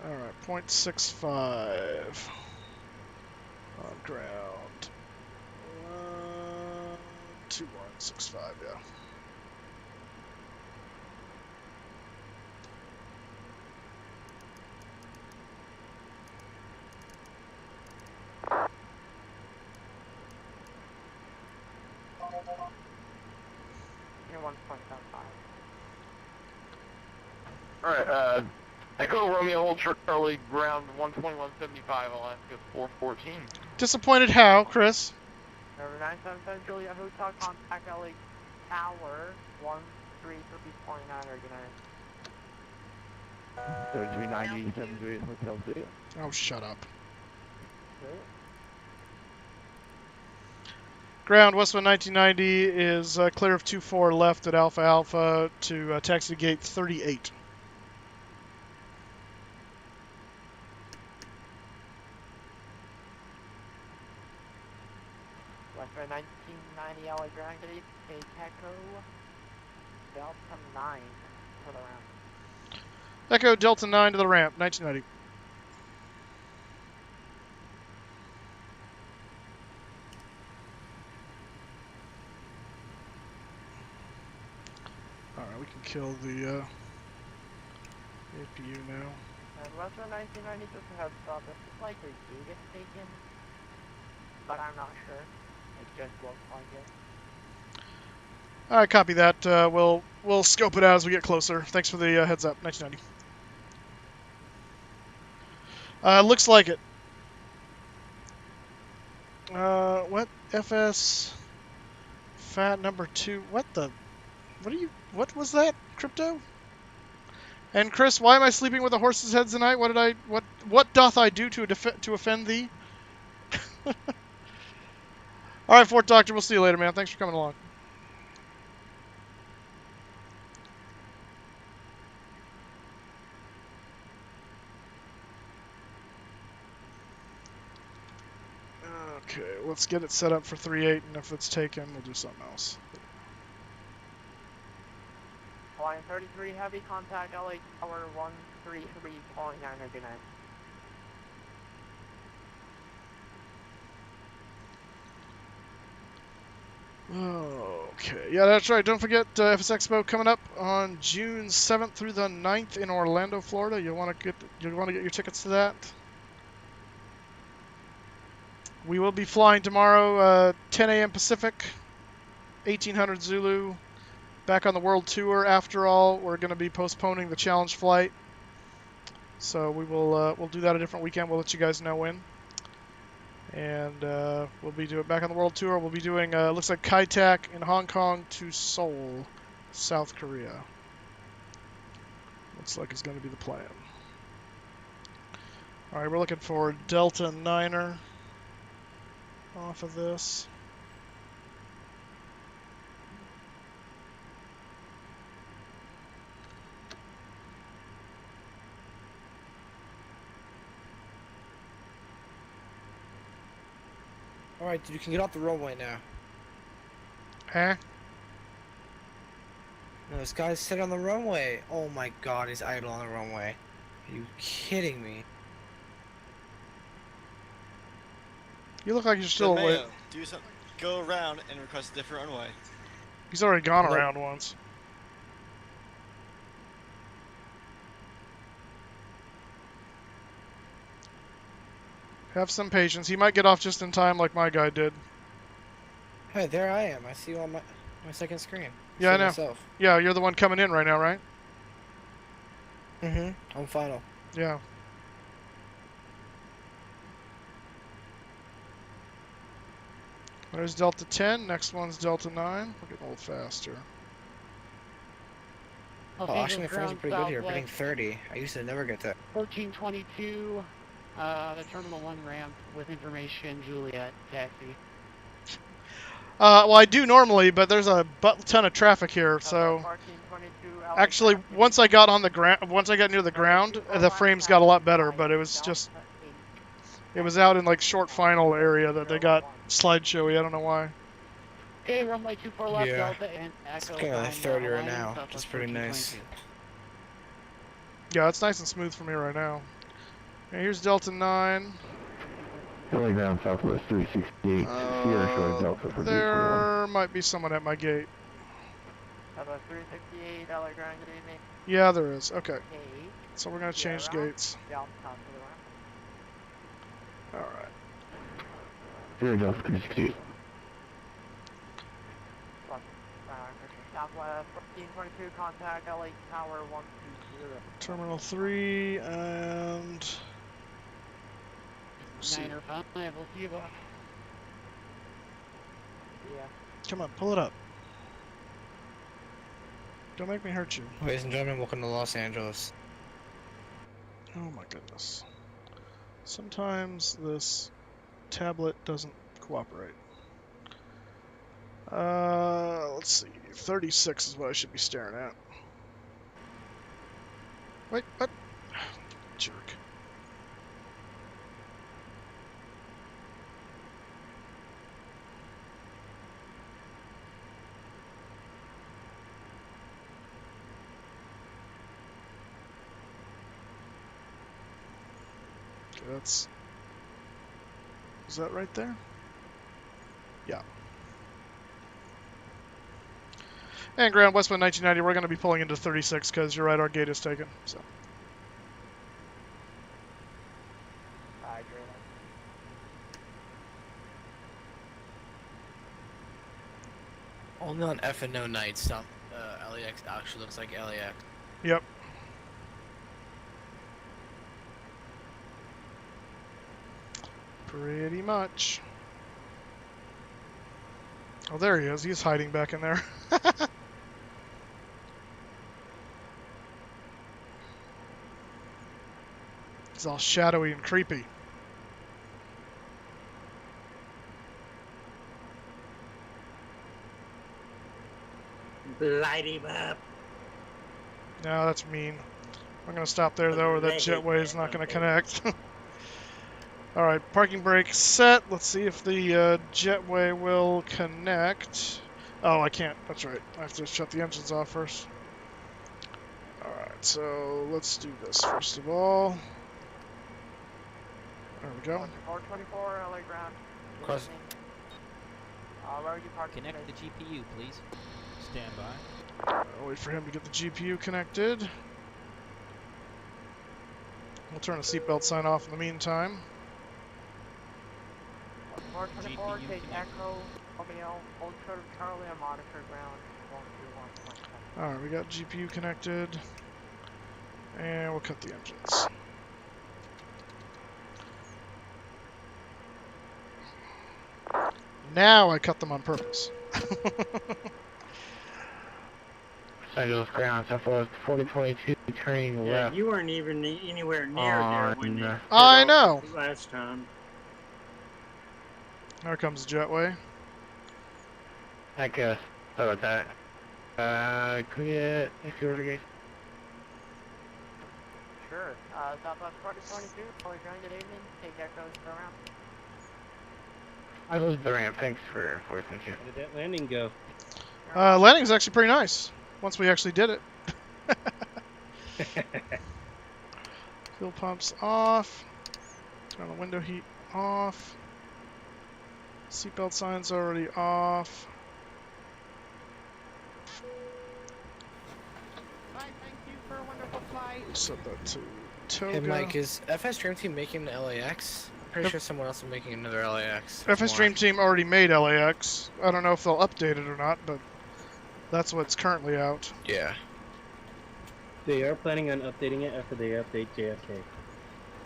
Speaker 1: Alright, 0.65 on ground. 2165, yeah.
Speaker 18: You're 1.75. Alright, Echo Romeo Ultra Charlie, ground 121.75, Alaska 414.
Speaker 1: Disappointed how, Chris?
Speaker 6: Number 977 Julia Hotel, contact LA Tower 133.9 organized.
Speaker 12: 7390, 78 Hotel Zeta.
Speaker 1: Oh, shut up.
Speaker 6: Okay.
Speaker 1: Ground, Westwind 1990 is clear of 24 left at Alpha Alpha to taxi gate 38.
Speaker 6: Western 1990 LA Grand Gate, Echo Delta 9 for the ramp.
Speaker 1: Echo Delta 9 to the ramp, 1990. Alright, we can kill the APU now.
Speaker 6: Western 1990, just a heads up, this is likely to get taken, but I'm not sure. It just looks like it.
Speaker 1: All right, copy that. We'll scope it out as we get closer. Thanks for the heads up. 1990. Looks like it. What? FS fat number 2. What was that? Crypto? And Chris, why am I sleeping with a horse's head tonight? What doth I do to offend thee? All right, Fort Doctor, we'll see you later, man. Thanks for coming along. Okay, let's get it set up for 3-8, and if it's taken, we'll do something else.
Speaker 6: Flying 33 heavy, contact LA Tower 133, calling 999.
Speaker 1: Okay, yeah, that's right. Don't forget FS Expo coming up on June 7th through the 9th in Orlando, Florida. You'll want to get your tickets to that. We will be flying tomorrow, 10 a.m. Pacific, 1800 Zulu. Back on the world tour. After all, we're going to be postponing the challenge flight, so we'll do that a different weekend. We'll let you guys know when. And we'll be doing back on the world tour. We'll be doing looks like Kai Tak in Hong Kong to Seoul, South Korea. Looks like it's going to be the plan. All right, we're looking for Delta 9er off of this.
Speaker 2: Alright, dude, you can get off the runway now.
Speaker 1: Huh?
Speaker 2: No, this guy's sitting on the runway. Oh my god, he's idle on the runway. Are you kidding me?
Speaker 1: You look like you're still awake.
Speaker 3: Mayo, do something. Go around and request a different runway.
Speaker 1: He's already gone around once. Have some patience. He might get off just in time like my guy did.
Speaker 2: Hey, there I am. I see you on my second screen.
Speaker 1: Yeah, I know.
Speaker 2: Myself.
Speaker 1: Yeah, you're the one coming in right now, right?
Speaker 2: Mm-hmm. I'm final.
Speaker 1: Yeah. There's Delta 10. Next one's Delta 9. We're getting a little faster.
Speaker 2: Oh, actually, my friends are pretty good here. Getting 30. I used to never get that.
Speaker 6: 1322, the Terminal 1 ramp with information, Juliet, taxi.
Speaker 1: Well, I do normally, but there's a ton of traffic here, so... Actually, once I got near the ground, the frames got a lot better, but it was just... It was out in, like, short final area that they got slideshowy. I don't know why.
Speaker 6: Okay, runway 24 left,
Speaker 2: Yeah.
Speaker 6: Delta, and
Speaker 2: It's
Speaker 6: Echo.
Speaker 2: getting like 30 right now, which is pretty nice.
Speaker 1: Yeah, it's nice and smooth for me right now. Okay, here's Delta 9.
Speaker 17: Going down Southwest 368, Sierra showing Delta for
Speaker 1: There might be someone at my gate.
Speaker 6: Southwest 368, LA Grand, good evening.
Speaker 1: Yeah, there is. Okay.
Speaker 6: Okay.
Speaker 1: So we're going to change gates. Alright.
Speaker 17: Sierra Delta 368.
Speaker 6: Southwest 1422, contact LA Tower 120.
Speaker 1: Terminal 3 and...
Speaker 6: Niner 5, we'll see you. Yeah.
Speaker 1: Come on, pull it up. Don't make me hurt you.
Speaker 2: Ladies and gentlemen, welcome to Los Angeles.
Speaker 1: Oh my goodness. Sometimes this tablet doesn't cooperate. Let's see. 36 is what I should be staring at. Wait, what? Jerk. Okay, that's... Is that right there? Yeah. And Ground Westbound 1990, we're going to be pulling into 36 because you're right, our gate is taken. So.
Speaker 2: Only on FNO nights, stuff. LAX actually looks like LAX.
Speaker 1: Yep. Pretty much. Oh, there he is. He's hiding back in there. He's all shadowy and creepy.
Speaker 19: Light him up.
Speaker 1: No, that's mean. I'm going to stop there, though, or that jetway is not going to connect. Alright, parking brake set. Let's see if the jetway will connect. Oh, I can't. That's right. I have to shut the engines off first. Alright, so let's do this first of all. There we go.
Speaker 6: 424 LA ground.
Speaker 2: Cross.
Speaker 6: Where are you parking?
Speaker 4: Connect the GPU, please. Stand by.
Speaker 1: I'll wait for him to get the GPU connected. We'll turn the seatbelt sign off in the meantime.
Speaker 6: 424, take Echo, Romeo, hold short of Charlie, and monitor ground. 121.
Speaker 1: Alright, we got GPU connected. And we'll cut the engines. Now I cut them on purpose.
Speaker 6: Angeles ground, so for 4022 turning
Speaker 19: Yeah,
Speaker 6: left.
Speaker 19: you weren't even anywhere near there when you
Speaker 1: I know.
Speaker 19: last time.
Speaker 1: There comes the jetway.
Speaker 6: I guess. How about that? Could we get if you were to get? Sure. Southwest 4022, fully ground, good evening. Take Echo around. I lose the ramp. Thanks for forcing you.
Speaker 8: How did that landing go?
Speaker 1: Landing was actually pretty nice. Once we actually did it. Fuel pumps off. Turn the window heat off. Seatbelt signs already off.
Speaker 6: Bye, thank you for a wonderful flight.
Speaker 1: Set that to Toga.
Speaker 2: Hey Mike, is FS Dream Team making the LAX? Pretty sure someone else is making another LAX.
Speaker 1: FS Dream Team already made LAX. I don't know if they'll update it or not, but that's what's currently out.
Speaker 2: Yeah.
Speaker 8: They are planning on updating it after they update JFK.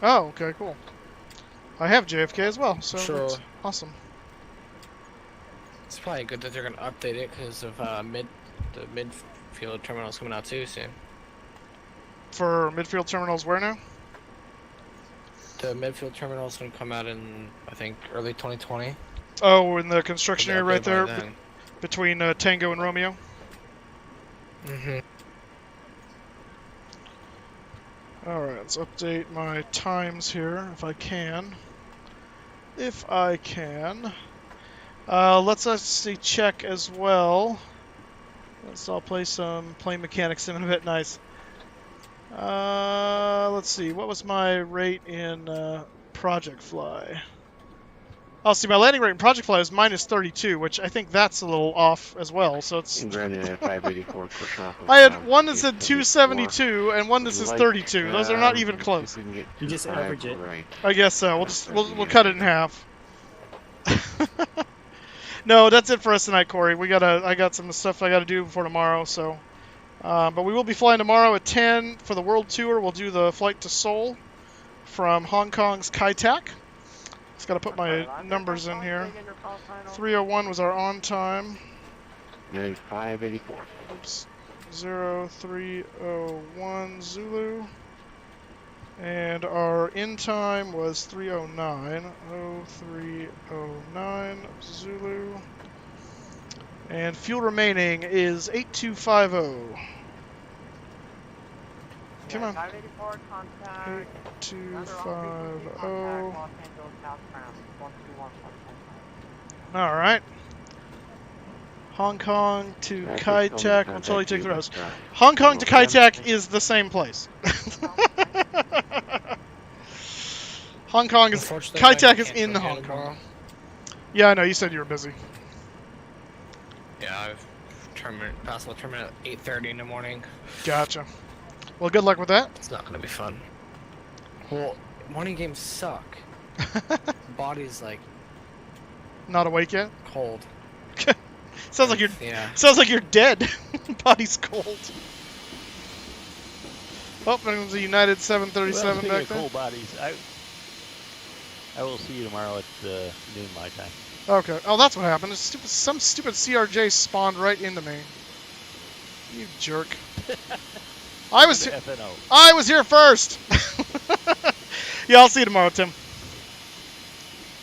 Speaker 1: Oh, okay, cool. I have JFK as well, so
Speaker 2: Sure.
Speaker 1: that's awesome.
Speaker 2: It's probably good that they're gonna update it because of the midfield terminals coming out too soon.
Speaker 1: For midfield terminals, where now?
Speaker 2: The midfield terminal is gonna come out in I think early 2020.
Speaker 1: Oh, in the construction area right there,
Speaker 2: then.
Speaker 1: between Tango and Romeo.
Speaker 2: Mm-hmm.
Speaker 1: Alright, let's update my times here, if I can. Let's actually check as well. I'll play some plane mechanics sim in a bit. Nice. Let's see, what was my rate in Project Fly? Oh, see, my landing rate in Project Fly is -32, which I think that's a little off as well, so it's... I had one that said 272 and one that says 32. Those are not even close.
Speaker 8: You just average it.
Speaker 1: I guess so. We'll cut it in half. No, that's it for us tonight, Corey. I got some stuff I gotta do before tomorrow, so... but we will be flying tomorrow at 10 for the World Tour. We'll do the flight to Seoul from Hong Kong's Kai Tak. Just got to put my numbers in here. 301 was our on time.
Speaker 17: 584.
Speaker 1: Oops. 0301 Zulu. And our in time was 309. 0309 Zulu. And fuel remaining is 8250. Come on. 8250. Alright. Hong Kong to Kai Tak. We'll totally take the rest. Hong Kong to Kai Tak is the same place. Hong Kong is... Kai Tak is in Hong Kong. Yeah, I know. You said you were busy.
Speaker 2: Yeah, I've passed the terminal at 8:30 in the morning.
Speaker 1: Gotcha. Well, good luck with that.
Speaker 2: It's not gonna be fun. Well, morning games suck. Body's like
Speaker 1: not awake yet.
Speaker 2: Cold.
Speaker 1: Sounds like you're
Speaker 2: Yeah.
Speaker 1: sounds like you're dead. Body's cold. Oh, there was a United 737
Speaker 15: Well,
Speaker 1: back
Speaker 15: of
Speaker 1: there.
Speaker 15: cold bodies, I will see you tomorrow at noon my time.
Speaker 1: Okay. Oh, that's what happened. Some stupid CRJ spawned right into me. You jerk. I was
Speaker 15: FNO.
Speaker 1: I was here first. Yeah, I'll see you tomorrow, Tim.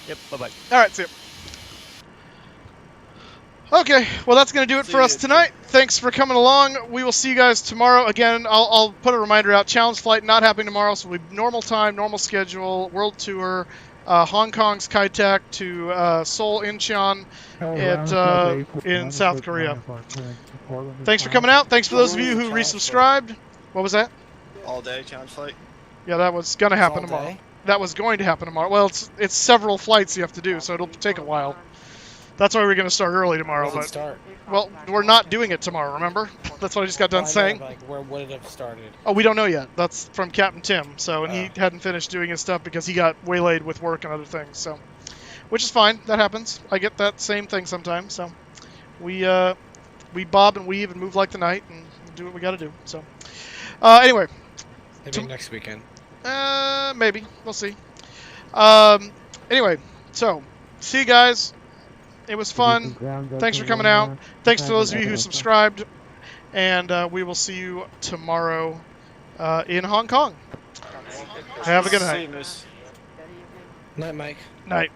Speaker 15: Yep. Bye-bye.
Speaker 1: All right, see you. Okay, well that's going to do it for us tonight. Thanks for coming along. We will see you guys tomorrow. Again, I'll put a reminder out. Challenge flight not happening tomorrow, so we'll be normal time, normal schedule, world tour, Hong Kong's Kai-Tak to Seoul, Incheon, in South Korea. Thanks for coming out. Thanks for those of you who resubscribed. What was that?
Speaker 3: All day challenge flight.
Speaker 1: Yeah, that was going to happen
Speaker 2: all
Speaker 1: tomorrow.
Speaker 2: day?
Speaker 1: That was going to happen tomorrow. Well, it's several flights you have to do, so it'll take a while. That's why we're going to start early tomorrow.
Speaker 2: When
Speaker 1: But
Speaker 2: did it start?
Speaker 1: well, we're not doing it tomorrow, remember? That's what I just got done
Speaker 2: Well, I know,
Speaker 1: saying.
Speaker 2: but, like, where would it have started?
Speaker 1: Oh, we don't know yet. That's from Captain Tim. So, and he hadn't finished doing his stuff because he got waylaid with work and other things. So, which is fine. That happens. I get that same thing sometimes. So, we bob and weave and move like the night and do what we got to do. So, anyway.
Speaker 2: Maybe next weekend.
Speaker 1: Maybe. We'll see. Anyway, so see you guys. It was fun. Thanks for coming out. Thanks to those of you who subscribed. And we will see you tomorrow in Hong Kong. Have a good night.
Speaker 2: Night, Mike.
Speaker 1: Night.